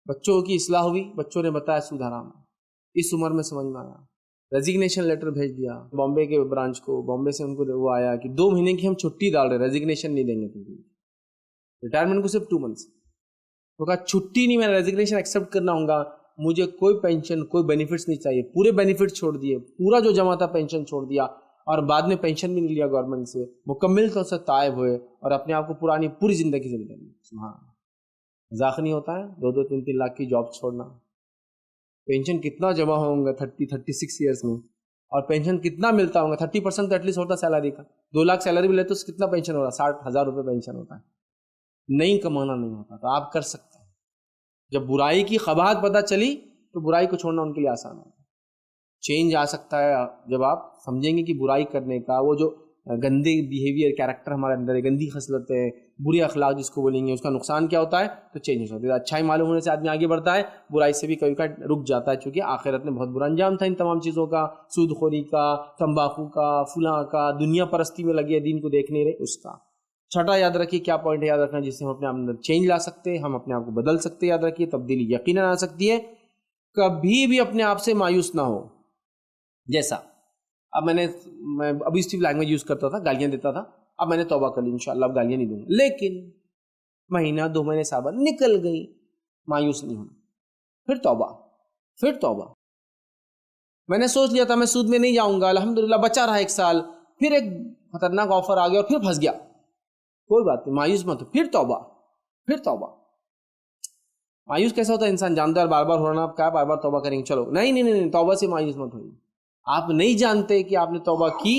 S1: بچوں کی اصلاح ہوئی، بچوں نے بتایا سود حرام ہے، اس عمر میں سمجھ میں آیا، ریزگنیشن لیٹر بھیج دیا بامبے کے برانچ کو. بامبے سے ان کو وہ آیا کہ 2 مہینے کی ہم چھٹی ڈال رہے، ریزگنیشن نہیں دیں گے تم کو، ریٹائرمنٹ کو صرف 2 months. تو کہا چھٹی نہیں، میں ریزگنیشن ایکسیپٹ کرنا ہوں گا، مجھے کوئی پینشن کوئی بینیفٹس نہیں چاہیے. پورے بینیفٹ چھوڑ دیے، پورا جو جمع تھا پینشن چھوڑ دیا، اور بعد میں پینشن بھی نہیں لیا گورنمنٹ سے، مکمل طور سے تائب ہوئے اور اپنے آپ کو پرانی پوری زندگی سے بدل. سبحان اللہ، مذاق نہیں ہوتا ہے 2-2 3-3 لاکھ کی جاب چھوڑنا. پینشن کتنا جمع ہوں گا 36 ایئرس میں، اور پینشن کتنا ملتا ہوگا، 30% تو ایٹ لیسٹ ہوتا سیلری کا. 2 لاکھ سیلری بھی لے تو کتنا پینشن ہو رہا، 60,000 روپے پینشن ہوتا ہے. نہیں کمانا نہیں ہوتا تو آپ کر سکتے ہیں. جب برائی کی قباحت پتہ چلی تو برائی کو چھوڑنا ان کے لیے آسان ہوتا ہے. چینج آ سکتا ہے جب آپ سمجھیں گے کہ برائی کرنے کا وہ جو گندے بیہیویئر کیریکٹر ہمارے اندر ہے، گندی خصلتیں، برے اخلاق جس کو بولیں گے، اس کا نقصان کیا ہوتا ہے تو چینج ہو جاتا ہے. اچھائی معلوم ہونے سے آدمی آگے بڑھتا ہے، برائی سے بھی کبھی کبھی رک جاتا ہے، چونکہ آخرت میں بہت برا انجام تھا ان تمام چیزوں کا، سود خوری کا، تمباکو کا، فلاں کا، دنیا پرستی میں لگے دین کو دیکھ نہیں رہے اس کا. چھٹا یاد رکھیے کیا پوائنٹ ہے یاد رکھنا جس سے ہم اپنے آپ اندر چینج لا سکتے ہیں، ہم اپنے آپ کو بدل سکتے ہیں. یاد رکھیے تبدیلی یقیناً آ سکتی ہے. کبھی بھی اپنے آپ سے مایوس نہ ہو. جیسا اب میں ابیوسٹو لینگویج یوز کرتا تھا، گالیاں دیتا تھا، اب میں نے توبہ کر لی، انشاءاللہ اب گالیاں نہیں دوں گا. لیکن مہینہ 2 مہینے صحابہ نکل گئی، مایوس نہیں ہونا. پھر توبہ. میں نے سوچ لیا تھا میں سود میں نہیں جاؤں گا، الحمدللہ بچا رہا 1 سال، پھر ایک خطرناک آفر آ گیا اور پھر پھنس گیا. کوئی بات نہیں، مایوس مت ہو، پھر توبہ. مایوس کیسا ہوتا ہے انسان جانتا ہے بار بار ہونا، آپ کیا بار بار توبہ کریں گے، چلو نہیں، توبہ سے مایوس مت ہوئیے. آپ نہیں جانتے کہ آپ نے توبہ کی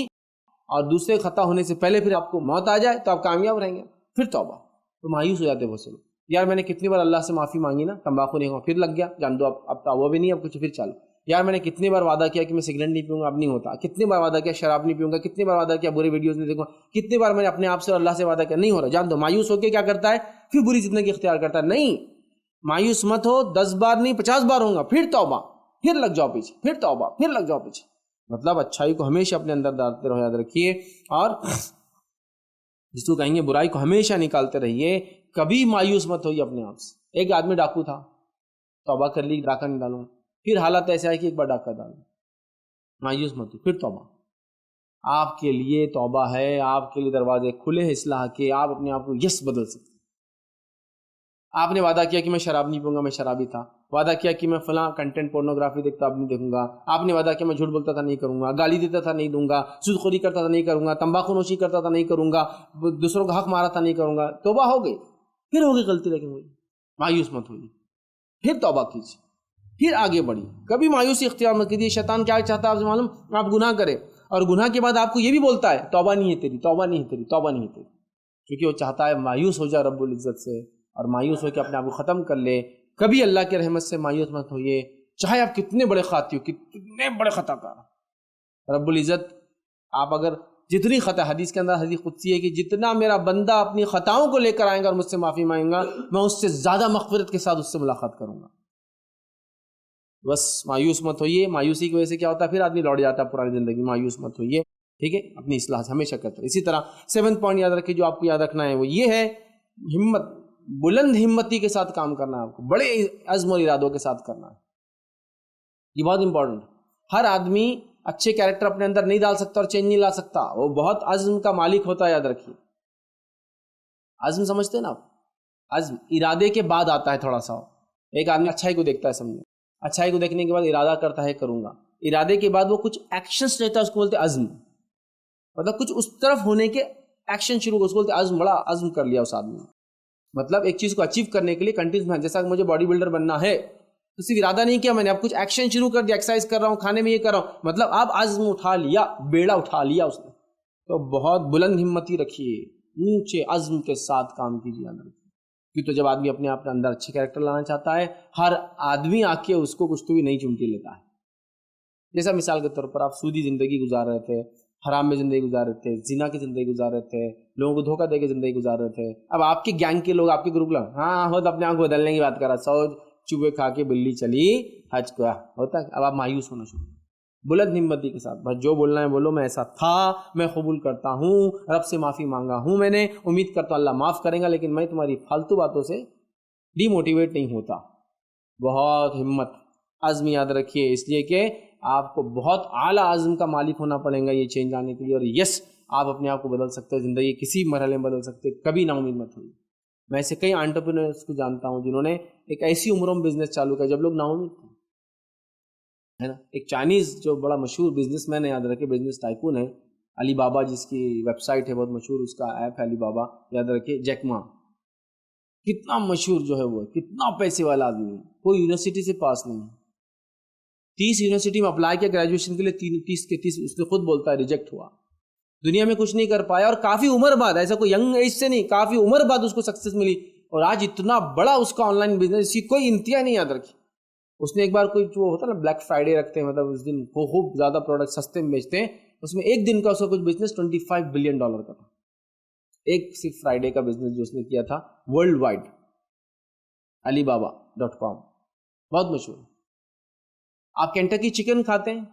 S1: اور دوسرے خطا ہونے سے پہلے پھر آپ کو موت آ جائے تو آپ کامیاب رہیں گے. پھر توبہ. تو مایوس ہو جاتے بہت سے لوگ، یار میں نے کتنی بار اللہ سے معافی مانگی نا، تمباکو نہیں ہوا، پھر لگ گیا، جان دو اب توبہ بھی نہیں، اب کچھ پھر چالو. یار میں نے کتنی بار وعدہ کیا کہ میں سگریٹ نہیں پیوں گا، اب نہیں ہوتا. کتنی بار وعدہ کیا شراب نہیں پیوں گا، کتنی بار وعدہ کیا برے ویڈیوز نہیں دیکھوں گا، کتنی بار میں نے اپنے آپ سے اور اللہ سے وعدہ کیا، نہیں ہو رہا. جان دو مایوس ہو کے کیا کرتا ہے، پھر بری زندگی اختیار کرتا ہے. نہیں، مایوس مت ہو، 10 بار نہیں 50 بار ہوں گا، پھر توبہ، پھر لگ جاؤ پیچھے، پھر توبہ، پھر لگ جاؤ پیچھے. مطلب اچھائی کو ہمیشہ اپنے اندر ڈالتے رہو، یاد رکھیے. اور جس کو کہیں گے برائی کو ہمیشہ نکالتے رہیے، کبھی مایوس مت ہوئیے اپنے آپ سے. ایک آدمی ڈاکو تھا، توبہ کر لی، ڈاکہ نہیں ڈالوں. پھر حالت ایسا ہے کہ ایک بار ڈاکہ ڈالوں، مایوس مت ہو، پھر توبہ. آپ کے لیے توبہ ہے، آپ کے لیے دروازے کھلے ہیں اصلاح کے، آپ اپنے آپ کو یس بدل سکتے. آپ نے وعدہ کیا کہ میں شراب نہیں پیوں گا، میں شرابی تھا. وعدہ کیا کہ میں فلاں کنٹینٹ پورنوگرافی دیکھتا اب نہیں دیکھوں گا. آپ نے وعدہ کیا میں جھوٹ بولتا تھا نہیں کروں گا، گالی دیتا تھا نہیں دوں گا، سود خوری کرتا تھا نہیں کروں گا، تمباکو نوشی کرتا تھا نہیں کروں گا، دوسروں کا حق مارا تھا نہیں کروں گا. توبہ ہو گئی، پھر ہوگی غلطی لیکن ہوئی. مایوس مت ہوئی، پھر توبہ کیجیے، پھر آگے بڑھی. کبھی مایوسی اختیار مت کیجیے. شیطان کیا چاہتا ہے آپ سے معلوم، آپ گناہ کرے اور گناہ کے بعد آپ کو یہ بھی بولتا ہے توبہ نہیں ہے تیری، توبہ نہیں ہے تیری، توبہ نہیں ہے تیری. کیونکہ وہ چاہتا ہے مایوس ہو جائے رب العزت سے اور مایوس ہو کے اپنے آپ کو ختم کر لے. کبھی اللہ کی رحمت سے مایوس مت ہوئیے، چاہے آپ کتنے بڑے خاطی ہو، کتنے بڑے خطا کار. رب العزت آپ اگر جتنی خطا، حدیث کے اندر حدیث قدسی ہے کہ جتنا میرا بندہ اپنی خطاؤں کو لے کر آئے گا اور مجھ سے معافی مانگے گا، میں اس سے زیادہ مغفرت کے ساتھ اس سے ملاقات کروں گا. بس مایوس مت ہوئیے. مایوسی کی وجہ سے کیا ہوتا ہے، پھر آدمی لوٹ جاتا ہے پرانی زندگی. مایوس مت ہوئیے، ٹھیک ہے، اپنی اصلاح ہمیشہ کرتے. اسی طرح 7 پوائنٹ یاد رکھیے جو آپ کو یاد رکھنا ہے، وہ یہ ہے ہمت. بلند ہمتی کے ساتھ کام کرنا ہے آپ کو، بڑے عزم اور ارادوں کے ساتھ کرنا ہے. یہ بہت امپورٹنٹ. ہر آدمی اچھے کیریکٹر اپنے اندر نہیں ڈال سکتا اور چینج نہیں لا سکتا. وہ بہت عزم کا مالک ہوتا ہے، یاد رکھیے. عزم سمجھتے ہیں نا آپ، عزم ارادے کے بعد آتا ہے تھوڑا سا. ایک آدمی اچھائی کو دیکھتا ہے، سمجھے، اچھائی کو دیکھنے کے بعد ارادہ کرتا ہے کروں گا. ارادے کے بعد وہ کچھ ایکشنز لیتا ہے، اس کو بولتے ہیں عزم. مطلب کچھ اس طرف ہونے کے ایکشن شروع، اس کو بولتے ہیں عزم. بڑا عزم کر لیا اس آدمی نے. مطلب ایک چیز کو اچیو کرنے کے لیے کنٹینیوس محنت. جیسا کہ مجھے باڈی بلڈر بننا ہے تو صرف ارادہ نہیں کیا میں نے، اب کچھ ایکشن شروع کر دیا، ایکسرسائز کر رہا ہوں، کھانے میں یہ کر رہا ہوں، مطلب آپ عزم اٹھا لیا، بیڑا اٹھا لیا اس نے. تو بہت بلند ہمتی رکھیے، اونچے عزم کے ساتھ کام کیجیے. کیوں تو جب آدمی اپنے آپ کے اندر اچھے کیریکٹر لانا چاہتا ہے، ہر آدمی آ کے اس کو کچھ تو بھی نہیں چمٹی لیتا ہے. جیسا مثال کے طور پر آپ سودی زندگی گزار رہے تھے، حرام میں زندگی گزار رہے تھے، زنا کی زندگی گزار رہے تھے، لوگوں کو دھوکہ دے کے زندگی گزار رہے تھے. اب آپ کی گینگ کے لوگ، آپ کے گروپ لوگ، ہاں ہو تو اپنے آپ کو بدلنے کی بات کر رہا، 100 چوہے کھا کے بلی چلی حج کو، ہوتا ہے. اب آپ مایوس ہونا شروع، بلند ہمتی کے ساتھ بس جو بولنا ہے بولو، میں ایسا تھا، میں قبول کرتا ہوں، رب سے معافی مانگا ہوں، میں نے امید کرتا ہوں اللہ معاف کرے گا، لیکن میں تمہاری فالتو باتوں سے ڈی موٹیویٹ نہیں ہوتا. بہت ہمت، عزم یاد رکھیے، اس لیے کہ آپ کو بہت اعلیٰ عزم کا مالک ہونا پڑے گا یہ چینج آنے کے لیے. اور یس، آپ اپنے آپ کو بدل سکتے ہو، زندگی کسی مرحلے میں بدل سکتے ہو، کبھی نا امید مت ہوئی. میں ایسے کئی انٹرپرینرس کو جانتا ہوں جنہوں نے ایک ایسی عمروں میں بزنس چالو کیا جب لوگ نا امید تھے، ہے نا. ایک چائنیز جو بڑا مشہور بزنس مین ہے، یاد رکھے، بزنس ٹائکون ہے، علی بابا، جس کی ویب سائٹ ہے بہت مشہور، اس کا ایپ ہے علی بابا، یاد رکھے، جیک ما. کتنا مشہور جو ہے وہ، کتنا پیسے والا آدمی ہے، کوئی یونیورسٹی سے پاس نہیں ہے، 30 یونیورسٹی میں اپلائی کیا گریجویشن کے لیے، 30 کے 30 اس نے خود بولتا ہے ریجیکٹ ہوا، دنیا میں کچھ نہیں کر پایا. اور کافی عمر بعد، ایسا کوئی ینگ ایج سے نہیں، کافی عمر بعد اس کو سکسیس ملی، اور آج اتنا بڑا اس کا آن لائن بزنس، اس کی کوئی انتہا نہیں. یاد رکھی، اس نے ایک بار کوئی جو ہوتا ہے نا بلیک فرائیڈے رکھتے ہیں، مطلب اس دن وہ خوب زیادہ پروڈکٹ سستے میں بیچتے ہیں، اس میں ایک دن کا اس کا کچھ بزنس $25 بلین کا تھا. ایک صرف فرائیڈے کا بزنس جو اس نے کیا تھا ورلڈ وائڈ، alibaba.com، بہت مشہور. آپ کینٹکی چکن کھاتے ہیں،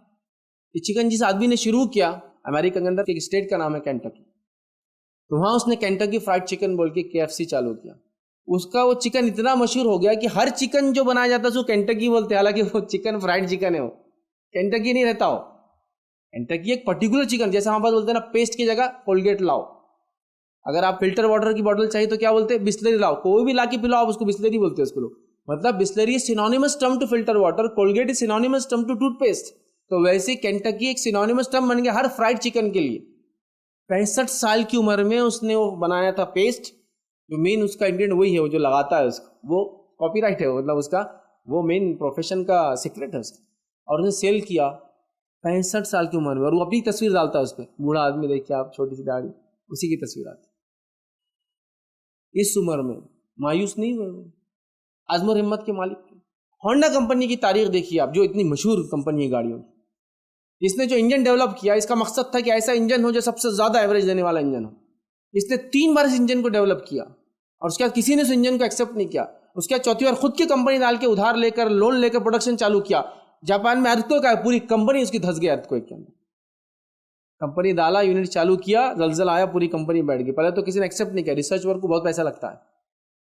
S1: یہ چکن جس آدمی نے شروع کیا، امریکہ کے اندر ایک اسٹیٹ کا نام ہے کینٹکی، تو وہاں اس نے کینٹکی فرائیڈ چکن بول کے KFC چالو کیا. اس کا وہ چکن اتنا مشہور ہو گیا کہ ہر چکن جو بنایا جاتا ہے اس کو کینٹکی بولتے ہیں، حالانکہ وہ چکن فرائیڈ چکن ہے، وہ کینٹکی نہیں رہتا. ہو کینٹکی ایک پرٹیکولر چکن، جیسے ہم بات بولتے ہیں نا پیسٹ کی جگہ کولگیٹ لاؤ، اگر آپ فلٹر واٹر کی بوٹل چاہیے تو کیا بولتے ہیں؟ بسلری لاؤ. کوئی بھی لا کے پلاؤ آپ اس کو بسلری بولتے ہیں اس کو لوگ. مطلب Bisleri is synonymous term to filter water, Colgate is synonymous term to toothpaste. تو ویسے کینٹکی ایک سینونیمس ٹرم بن گیا ہر فرائیڈ چکن کے لیے. 65 سال کی عمر میں اس نے وہ بنایا تھا پیسٹ، جو مین اس کا انگریڈینٹ وہی ہے، وہ جو لگاتا ہے اس کو، وہ کاپی رائٹ ہے، مطلب اس کا وہ مین پروفیشن کا سیکرٹ ہے اس کا. اور اس نے سیل کیا 65 سال کی عمر میں، اور وہ اپنی تصویر ڈالتا ہے اس پہ، بوڑھا آدمی دیکھ کے آپ، چھوٹی سی داڑھی، اسی کی تصویر آتی. اس عمر میں مایوس نہیں ہوئے، عزم اور ہمت کے مالک تھے. ہونڈا کمپنی کی تاریخ دیکھیے آپ، جو اتنی مشہور کمپنی ہے گاڑیوں کی، اس نے جو انجن ڈیولپ کیا، اس کا مقصد تھا کہ ایسا انجن ہو جو سب سے زیادہ ایوریج دینے والا انجن ہو. اس نے 3 بار اس انجن کو ڈیولپ کیا، اور اس کے بعد کسی نے اس انجن کو ایکسیپٹ نہیں کیا. اس کے بعد 4تھی بار خود کی کمپنی ڈال کے ادھار لے کر، لون لے کر پروڈکشن چالو کیا. جاپان میں ارتھکویک آیا، پوری کمپنی اس کی دھس گئی ارتھکویک کے اندر. کمپنی ڈالا، یونٹ چالو کیا، زلزلہ آیا، پوری کمپنی بیٹھ گئی. پہلے تو کسی نے ایکسیپٹ نہیں کیا، ریسرچ ورک کو بہت پیسہ لگتا ہے.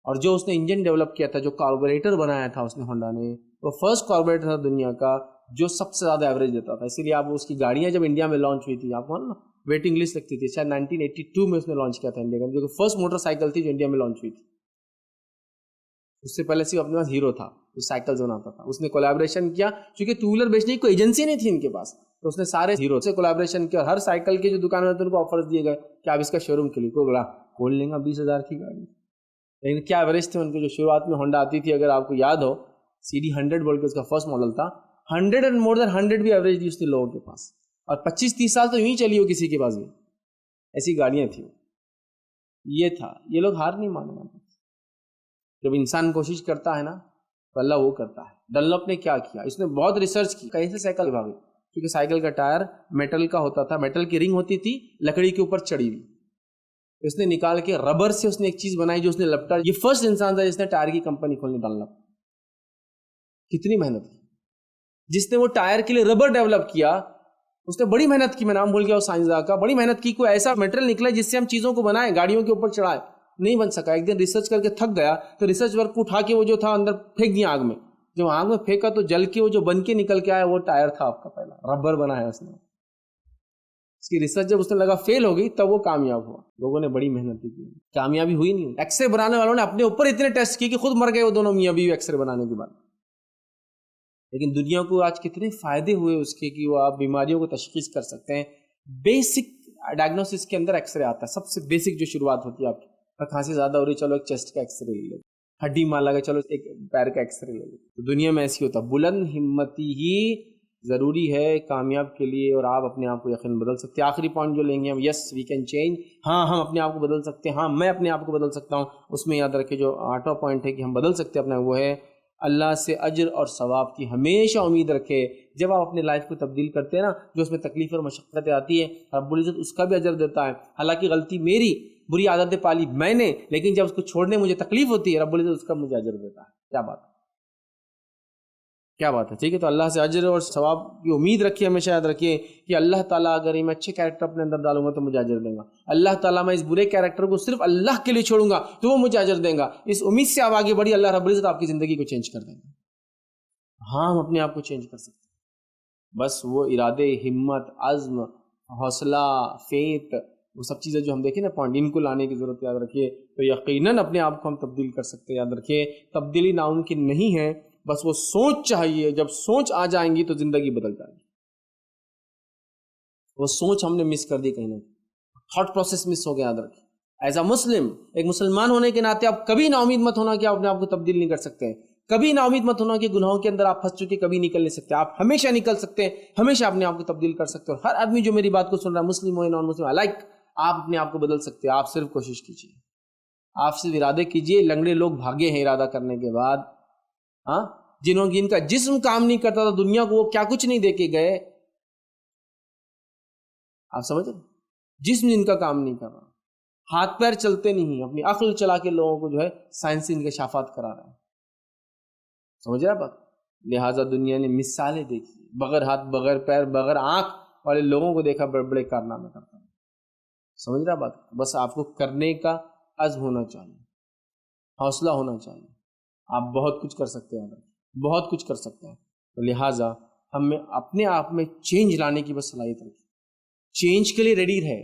S1: اور جو اس نے انجن ڈیولپ کیا تھا، جو کاربوریٹر بنایا تھا اس نے ہونڈا نے، وہ فرسٹ کاربوریٹر تھا دنیا کا جو سب سے زیادہ ایوریج دیتا تھا. اسی لیے آپ اس کی گاڑیاں جب انڈیا میں لانچ ہوئی تھی، آپ کو نا ویٹنگ لسٹ لگتی تھی. شاید 1982 میں اس نے لانچ کیا تھا انڈیا کا، جو کہ فرسٹ موٹر سائیکل تھی جو انڈیا میں لانچ ہوئی تھی. اس سے پہلے صرف اپنے پاس ہیرو تھا جو سائیکلز بناتا تھا. اس نے کولیبریشن کیا، چونکہ 2 ویلر بیچنے کی کوئی ایجنسی نہیں تھی ان کے پاس، تو اس نے سارے ہیرو سے کولیبریشن کیا. اور ہر سائیکل کے جو دکان ہوتے ہیں ان کو آفرز دیے گئے کہ آپ اس کا شو روم کے لیے کوئی بڑا کھول لیں گا 20,000 کی گاڑی. لیکن کیا ایوریج تھے ان کے؟ جو شروعات میں ہونڈا آتی تھی، اگر آپ کو یاد ہو، CD 100 بول کے اس کا فرسٹ ماڈل تھا، 100 اینڈ مور دین 100 بھی ایوریج دی اس نے لوگوں کے پاس. اور 25-30 سال تو یوں ہی چلی ہو کسی کے پاس بھی، ایسی گاڑیاں تھیں. یہ تھا، یہ لوگ ہار نہیں ماننا. جب انسان کوشش کرتا ہے نا تو اللہ وہ کرتا ہے. ڈنلپ نے کیا کیا؟ اس نے بہت ریسرچ کی کیسے سائیکل بھاگے، کیونکہ سائیکل کا ٹائر میٹل کا ہوتا تھا، میٹل کی رنگ ہوتی تھی لکڑی کے اوپر چڑھی ہوئی. اس نے نکال کے ربر سے اس نے ایک چیز بنائی جو اس نے لپٹا. یہ فرسٹ انسان تھا جس نے ٹائر کی کمپنی کھولنے. ڈنلپ کتنی محنت کی. جس نے وہ ٹائر کے لیے ربر ڈیولپ کیا، اس نے بڑی محنت کی. میں نام بھول گیا وہ سائنسداں کا. بڑی محنت کی، کوئی ایسا میٹل نکلا جس سے ہم چیزوں کو بنائیں، گاڑیوں کے اوپر چڑھائے. نہیں بن سکا. ایک دن ریسرچ کر کے تھک گیا تو ریسرچ ورک کو اٹھا کے وہ جو تھا اندر پھینک دیا آگ میں. جب آگ میں پھینکا تو جل کے وہ جو بن کے نکل کے آیا وہ ٹائر تھا آپ کا پہلا ربر بنایا اس نے. اس کی ریسرچ جب اس نے لگا فیل ہو گئی تب وہ کامیاب ہوا. لوگوں نے بڑی محنت کی، کامیابی ہوئی نہیں. ایکس رے بنانے والوں نے اپنے اوپر اتنے ٹیسٹ کیے کہ خود مر گئے وہ دونوں میاں بیوی ایکس رے بنانے کے بعد. لیکن دنیا کو آج کتنے فائدے ہوئے اس کے کہ وہ آپ بیماریوں کو تشخیص کر سکتے ہیں. بیسک ڈائگنوسس کے اندر ایکس رے آتا ہے. سب سے بیسک جو شروعات ہوتی ہے آپ کی، کھانسی زیادہ ہو رہی، چلو ایک چیسٹ کا ایکس رے لے لو. ہڈی مان لگا، چلو ایک پیر کا ایکس رے لے لو. تو دنیا میں ایسی ہوتا. بلند ہمتی ہی ضروری ہے کامیاب کے لیے، اور آپ اپنے آپ کو یقین بدل سکتے ہیں. آخری پوائنٹ جو لیں گے ہم، یس وی کین چینج. ہاں ہم اپنے آپ کو بدل سکتے ہیں. ہاں میں اپنے آپ کو بدل سکتا ہوں. اس میں یاد رکھے جو 8واں پوائنٹ ہے کہ ہم بدل سکتے ہیں اپنا، وہ ہے اللہ سے اجر اور ثواب کی ہمیشہ امید رکھے. جب آپ اپنے لائف کو تبدیل کرتے ہیں نا، جو اس میں تکلیف اور مشقتیں آتی ہیں، رب العزت اس کا بھی اجر دیتا ہے. حالانکہ غلطی میری، بری عادتیں پالی میں نے، لیکن جب اس کو چھوڑنے مجھے تکلیف ہوتی ہے، رب العزت اس کا مجھے اجر دیتا ہے. کیا بات ہے، کیا بات ہے. ٹھیک ہے، تو اللہ سے اجر اور ثواب کی امید رکھیے، ہمیشہ یاد رکھیے کہ اللہ تعالیٰ اگر میں اچھے کیریکٹر اپنے اندر ڈالوں گا تو مجھے اجر دیں گا. اللہ تعالیٰ میں اس برے کیریکٹر کو صرف اللہ کے لیے چھوڑوں گا تو وہ مجھے اجر دیں گا. اس امید سے آپ آگے بڑھی، اللہ رب العزت آپ کی زندگی کو چینج کر دیں گا. ہاں، ہم اپنے آپ کو چینج کر سکتے ہیں، بس وہ ارادے، ہمت، عزم، حوصلہ، فیت، وہ سب چیزیں جو ہم دیکھیں نا پوائنٹ، ان کو لانے کی ضرورت. یاد رکھیے تو یقیناً اپنے آپ کو ہم تبدیل کر سکتے ہیں. یاد رکھیے تبدیلی ناممکن نہیں ہے، بس وہ سوچ چاہیے. جب سوچ آ جائیں گی تو زندگی بدل جائے گی. وہ سوچ ہم نے مس کر دی کہیں نہ کہیں، تھاٹ پروسیس مس ہو گیا. یاد رکھیے ایز اے مسلم، ایک مسلمان ہونے کے ناطے آپ کبھی نا امید مت ہونا کہ آپ اپنے آپ کو تبدیل نہیں کر سکتے. کبھی نا امید مت ہونا کہ گناہوں کے اندر آپ پھنس چکے کبھی نکل نہیں سکتے. آپ ہمیشہ نکل سکتے ہیں، ہمیشہ اپنے آپ کو تبدیل کر سکتے. اور ہر آدمی جو میری بات کو سن رہا ہے، مسلم ہو یا نان مسلم، لائک آپ اپنے آپ کو بدل سکتے ہیں. آپ صرف کوشش کیجیے، آپ صرف ارادے کیجیے. لنگڑے لوگ بھاگے ہیں ارادہ کرنے کے بعد، ہاں، جن کا جسم کام نہیں کرتا تھا دنیا کو، وہ کیا کچھ نہیں دے کے گئے. آپ سمجھ رہے، جسم جن کا کام نہیں کر رہا، ہاتھ پیر چلتے نہیں، اپنی عقل چلا کے لوگوں کو جو ہے سائنسی انکشافات کرا رہا ہے. سمجھ رہا بات. لہٰذا دنیا نے مثالیں دیکھی، بغیر ہاتھ، بغیر پیر، بغیر آنکھ والے لوگوں کو دیکھا بڑے بڑے کارنامے کرتا ہے. سمجھ رہا بات. بس آپ کو کرنے کا عزم ہونا چاہیے، حوصلہ ہونا چاہیے. آپ بہت کچھ کر سکتے ہیں، بہت کچھ کر سکتے ہیں. تو لہٰذا ہمیں اپنے آپ میں چینج لانے کی بس صلاحیت رکھیں. چینج کے لیے ریڈی رہے،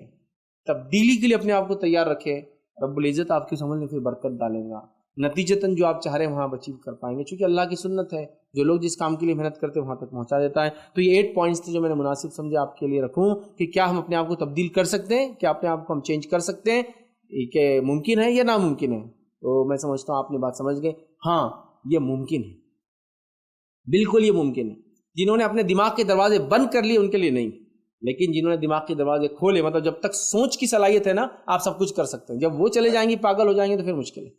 S1: تبدیلی کے لیے اپنے آپ کو تیار رکھے. رب العزت آپ کی سمجھ میں پھر برکت ڈالے گا. نتیجتاً جو آپ چاہ رہے ہیں وہاں اچیو کر پائیں گے، چونکہ اللہ کی سنت ہے، جو لوگ جس کام کے لیے محنت کرتے ہیں وہاں تک پہنچا دیتا ہے. تو یہ 8 پوائنٹس تھے جو میں نے مناسب سمجھے آپ کے لیے رکھوں کہ کیا ہم اپنے آپ کو تبدیل کر سکتے ہیں، کیا اپنے آپ کو ہم چینج کر سکتے ہیں، کہ ممکن ہے یا ناممکن ہے. تو میں سمجھتا ہوں آپ نے بات سمجھ گئے. ہاں، یہ ممکن ہے، بالکل یہ ممکن ہے. جنہوں نے اپنے دماغ کے دروازے بند کر لیے ان کے لیے نہیں، لیکن جنہوں نے دماغ کے دروازے کھولے، مطلب جب تک سوچ کی صلاحیت ہے نا، آپ سب کچھ کر سکتے ہیں. جب وہ چلے جائیں گی، پاگل ہو جائیں گے، تو پھر مشکل ہے.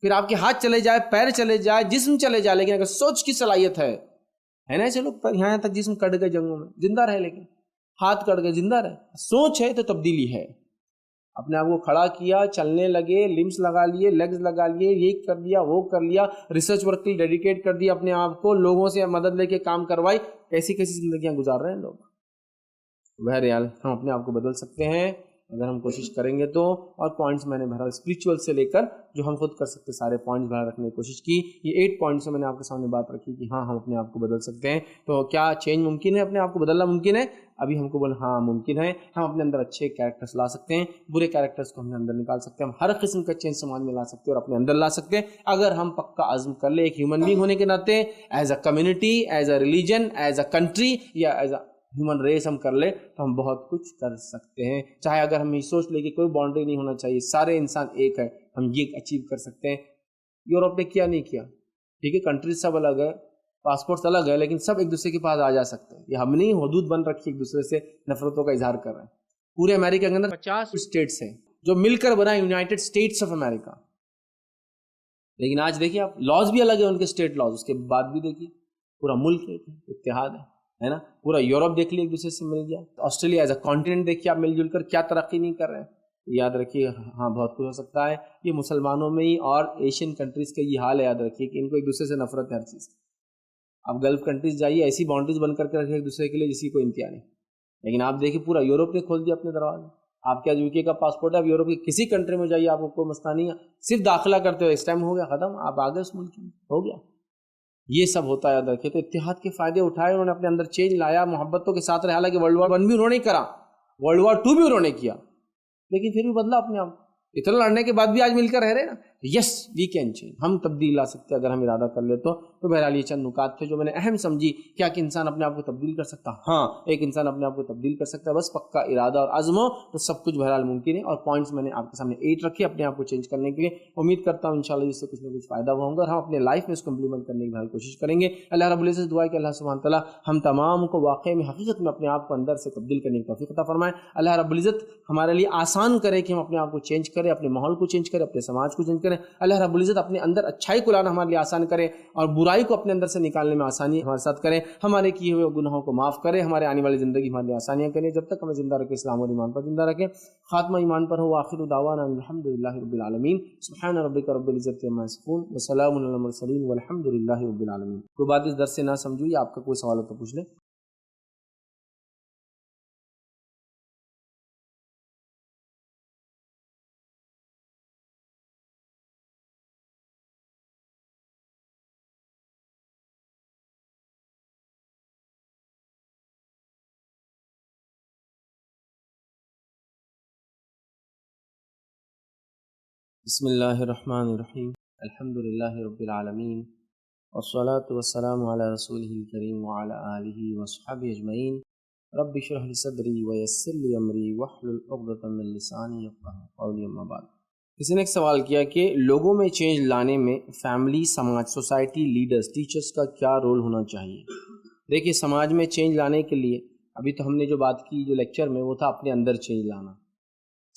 S1: پھر آپ کے ہاتھ چلے جائے، پیر چلے جائے، جسم چلے جائے، لیکن اگر سوچ کی صلاحیت ہے نا. ایسے لوگ یہاں تک جسم کٹ گئے جنگوں میں، زندہ رہے، لیکن ہاتھ کٹ گئے زندہ رہے. سوچ ہے تو تبدیلی ہے. اپنے آپ کو کھڑا کیا، چلنے لگے، لمس لگا لیے، لیگز لگا لیے، یہ کر لیا، وہ کر لیا، ریسرچ ورک کے لیے ڈیڈیکیٹ کر دیا اپنے آپ کو، لوگوں سے مدد لے کے کام کروائی. کیسی کیسی زندگیاں گزار رہے ہیں لوگ. بہرحال ہم اپنے آپ کو بدل سکتے ہیں اگر ہم کوشش کریں گے تو. اور پوائنٹس میں نے بہرحال اسپریچول سے لے کر جو ہم خود کر سکتے سارے پوائنٹس بہرحال رکھنے کی کوشش کی. یہ 8 پوائنٹس سے میں نے آپ کے سامنے بات رکھی کہ ہاں ہم اپنے آپ کو بدل سکتے ہیں. تو کیا چینج ممکن ہے، اپنے آپ کو بدلنا ممکن ہے؟ ابھی ہم کو بولے ہاں ممکن ہے. ہم اپنے اندر اچھے کیریکٹرس لا سکتے ہیں، برے کیریکٹرس کو ہم اندر نکال سکتے ہیں. ہم ہر قسم کا چینج سماج میں لا سکتے ہیں اور اپنے اندر لا سکتے ہیں اگر ہم پکا عزم کر لیں. ایک ہیومن بینگ ہونے کے ناطے، as a community, as a religion, as a country, یا ایز اے ہیومن ریس ہم کر لیں تو ہم بہت کچھ کر سکتے ہیں. چاہے اگر ہم یہ سوچ لیں کہ کوئی باؤنڈری نہیں ہونا چاہیے، سارے انسان ایک ہے، ہم یہ اچیو کر سکتے ہیں. یورپ نے کیا نہیں کیا، ٹھیک ہے، کنٹریز سب الگ ہے، پاسپورٹس الگ ہے، لیکن سب ایک دوسرے کے پاس آ جا سکتے ہیں. یہ ہم نے حدود بند رکھی، ایک دوسرے سے نفرتوں کا اظہار کر رہے ہیں. پورے امریکہ کے اندر 50 اسٹیٹس ہیں جو مل کر بنا یونائٹڈ اسٹیٹس آف امریکہ. لیکن آج دیکھیے آپ، لاز بھی الگ ہے ان کے اسٹیٹ لاز، اس کے بعد بھی دیکھیے پورا ملک اتحاد ہے نا. پورا یورپ دیکھ لیے ایک دوسرے سے مل گیا. آسٹریلیا ایز اے کانٹیننٹ دیکھیے آپ، مل جل کر کیا ترقی نہیں کر رہے ہیں. یاد رکھیے ہاں بہت کچھ ہو سکتا ہے. یہ مسلمانوں میں ہی اور ایشین کنٹریز کا یہ حال ہے. یاد رکھیے کہ ان کو ایک دوسرے سے نفرت ہے ہر چیز. آپ گلف کنٹریز جائیے، ایسی باؤنڈریز بن کر کے رکھیں ایک دوسرے کے لیے جس کی کوئی انتہا نہیں. لیکن آپ دیکھیے پورا یورپ نے کھول دیا اپنے دروازے. آپ کیا یو کے کا پاسپورٹ ہے، آپ یورپ کی کسی کنٹری میں جائیے، آپ کو کوئی مسئلہ نہیں ہے. صرف داخلہ کرتے ہوئے اس ٹائم ہو گیا ختم، آپ آگے اس ملک میں ہو گیا. یہ سب ہوتا ہے. یاد رکھیے تو اتحاد کے فائدے اٹھائے انہوں نے، اپنے اندر چینج لایا، محبتوں کے ساتھ رہا. حالانکہ ورلڈ وار 1 بھی انہوں نے کرا، ورلڈ وار 2 بھی انہوں نے کیا، لیکن پھر بھی بدلا اپنے آپ. اتنا لڑنے کے بعد بھی آج مل کر رہ رہے نا. یس وی کین چینج. ہم تبدیل لا سکتے اگر ہم ارادہ کر لے تو. بہرحال یہ چند نکات تھے جو میں نے اہم سمجھی. کیا کہ انسان اپنے آپ کو تبدیل کر سکتا؟ ہاں، ایک انسان اپنے آپ کو تبدیل کر سکتا ہے، بس پکا ارادہ اور عزم ہو تو سب کچھ بہرحال ممکن ہے. اور پوائنٹس میں نے آپ کے سامنے 8 رکھے اپنے آپ کو چینج کرنے کے لیے. امید کرتا ہوں انشاءاللہ اس سے کچھ نہ کچھ فائدہ ہوا ہوگا اور ہم اپنے لائف میں اس کو امپلیمنٹ کرنے کی بہرحال کوشش کریں گے. اللہ رب العزت دعا ہے کہ اللہ سبحانہ تعالیٰ ہم تمام کو واقعی میں حقیقت میں اپنے آپ کو اندر سے تبدیل کرنے کی توفیق عطا فرمائے. اللہ رب العزت ہمارے لیے آسان کرے کہ ہم اپنے آپ کو چینج کریں، اپنے ماحول کو چینج کریں، اپنے سماج کو چینج کریں، کریں. اللہ رب العزت اپنے اندر اچھائی کو لانا ہمارے لیے آسان کرے اور برائی کو اپنے اندر سے نکالنے میں آسانی ہمارے ساتھ کرے, ہمارے کیے ہوئے گناہوں کو معاف کرے, ہمارے آنے والی زندگی ہمارے لیے آسانیاں کرے. جب تک ہمیں زندہ رکھے اسلام اور ایمان پر زندہ رکھے, خاتمہ ایمان پر ہو. آخر دعوانا الحمدللہ رب العالمین. سبحان ربک رب العزت عما یصفون وسلام علی المرسلین والحمدللہ رب العالمین. کوئی بات اس درس سے نہ سمجھو یا آپ کا کوئی سوال ہو تو پوچھ لیں. بسم اللہ الرحمن الرحیم. الحمدللہ رب العالمین والصلاة والسلام علی رسولہ الکریم وعلی آلہ وصحبہ اجمعین. رب اشرح لی صدری ویسر لی امری واحلل عقدۃ من لسانی یفقہوا قولی. اما بعد, کسی نے ایک سوال کیا کہ لوگوں میں چینج لانے میں فیملی, سماج, سوسائٹی, لیڈرز, ٹیچرز کا کیا رول ہونا چاہیے. دیکھیے, سماج میں چینج لانے کے لیے ابھی تو ہم نے جو بات کی جو لیکچر میں, وہ تھا اپنے اندر چینج لانا.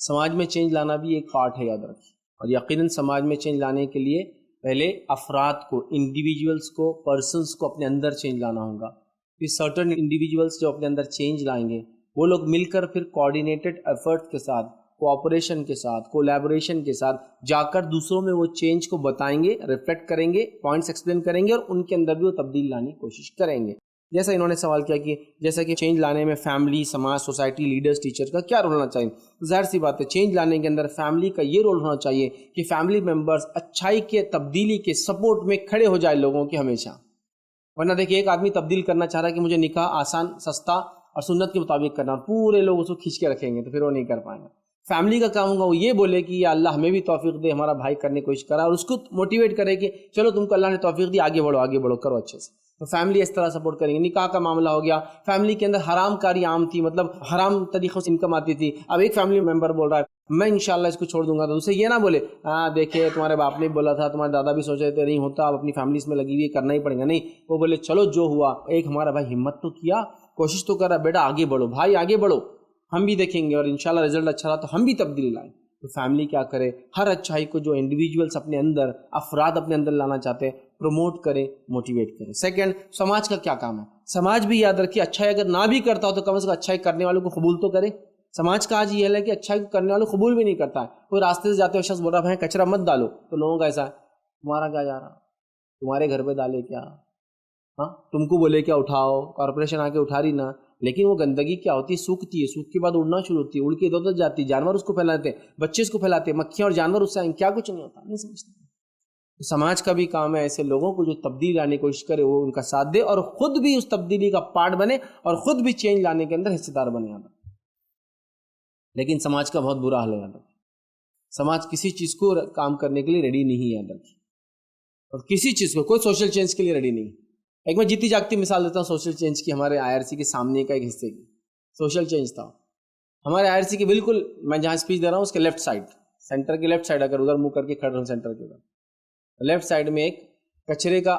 S1: سماج میں چینج لانا بھی ایک پارٹ ہے, یاد رکھیے. اور یقیناً سماج میں چینج لانے کے لیے پہلے افراد کو, انڈیویجولس کو, پرسنس کو اپنے اندر چینج لانا ہوگا. پھر سرٹن انڈیویجولس جو اپنے اندر چینج لائیں گے, وہ لوگ مل کر پھر کوآرڈینیٹڈ ایفرٹ کے ساتھ, کوآپریشن کے ساتھ, کولیبوریشن کے ساتھ جا کر دوسروں میں وہ چینج کو بتائیں گے, ریفلیکٹ کریں گے, پوائنٹس ایکسپلین کریں گے اور ان کے اندر بھی وہ تبدیل لانے کی کوشش کریں گے. جیسا انہوں نے سوال کیا کہ جیسا کہ چینج لانے میں فیملی, سماج, سوسائٹی, لیڈرز, ٹیچر کا کیا رول ہونا چاہیے. ظاہر سی بات ہے, چینج لانے کے اندر فیملی کا یہ رول ہونا چاہیے کہ فیملی ممبرز اچھائی کے, تبدیلی کے سپورٹ میں کھڑے ہو جائے لوگوں کے ہمیشہ. ورنہ دیکھیے, ایک آدمی تبدیل کرنا چاہ رہا ہے کہ مجھے نکاح آسان, سستا اور سنت کے مطابق کرنا, پورے لوگ اس کو کھینچ کے رکھیں گے تو پھر وہ نہیں کر پائیں گے. فیملی کا کام ہوگا وہ یہ بولے کہ یا اللہ ہمیں بھی توفیق دے, ہمارا بھائی کرنے کی کوشش کرا, اور اس کو موٹیویٹ کرے کہ چلو تم کو اللہ نے توفیق دی, آگے بڑھو, آگے بڑھو, کرو اچھے سے. تو فیملی اس طرح سپورٹ کریں گے. نکاح کا معاملہ ہو گیا, فیملی کے اندر حرام کاری عام تھی, مطلب حرام طریقوں سے انکم آتی تھی. اب ایک فیملی ممبر بول رہا ہے میں انشاءاللہ اس کو چھوڑ دوں گا, تو اسے یہ نہ بولے ہاں دیکھیں تمہارے باپ نے بولا تھا, تمہارے دادا بھی سوچ رہے تھے, نہیں ہوتا, اب اپنی فیملی اس میں لگی ہوئی ہے, کرنا ہی پڑے گا. نہیں, وہ بولے چلو جو ہوا. ایک ہمارا بھائی ہمت تو کیا, کوشش تو کر رہا, بیٹا آگے بڑھو, بھائی آگے بڑھو, ہم بھی دیکھیں گے اور انشاءاللہ رزلٹ اچھا رہا تو ہم بھی تبدیلی لائیں. تو فیملی کیا کرے, ہر اچھائی کو جو انڈیویجولس اپنے اندر, افراد اپنے اندر لانا چاہتے ہیں, پروموٹ کرے, موٹیویٹ کرے. سیکنڈ, سماج کا کیا کام ہے. سماج بھی یاد رکھیے, اچھائی اگر نہ بھی کرتا ہو تو کم از کم اچھائی کرنے والوں کو قبول تو کرے. سماج کا آج یہ ہے کہ اچھائی کرنے والوں کو قبول بھی نہیں کرتا ہے. کوئی راستے سے جاتے ہوئے شخص بول رہا ہے کچرا مت ڈالو, تو لوگوں کا ایسا ہے تمہارا کیا جا رہا, تمہارے گھر پہ ڈالے کیا, ہاں تم کو بولے کیا اٹھاؤ, کارپوریشن آ کے اٹھا رہی نا. لیکن وہ گندگی کیا ہوتی ہے, سوکھتی ہے, سوکھ کے بعد اڑنا شروع ہوتی ہے, اڑ کے ادھر ادھر جاتی ہے, جانور اس کو پھیلاتے ہیں, بچے اس کو پھیلاتے ہیں, مکھیاں اور جانور اس سے آئیں, کیا کچھ نہیں ہوتا, نہیں سمجھتے. سماج کا بھی کام ہے ایسے لوگوں کو جو تبدیلی لانے کی کوشش کرے وہ ان کا ساتھ دے اور خود بھی اس تبدیلی کا پارٹ بنے اور خود بھی چینج لانے کے اندر حصے دار بنے. لیکن سماج کا بہت برا حال ہے. سماج کسی چیز کو کام کرنے کے لیے ریڈی نہیں ہے, اور کسی چیز کو, کوئی سوشل چینج کے لیے ریڈی نہیں. ایک میں جیتی جاگتی مثال دیتا ہوں سوشل چینج کی. ہمارے IRC کے سامنے کا ایک حصے کی سوشل چینج تھا. ہمارے IRC کے بالکل, میں جہاں اسپیچ دے رہا ہوں اس کے لیفٹ سائڈ, سینٹر کے لیفٹ سائڈ, اگر ادھر منہ کر کے کھڑے رہوں سینٹر کے ادھر, لیفٹ سائڈ میں ایک کچرے کا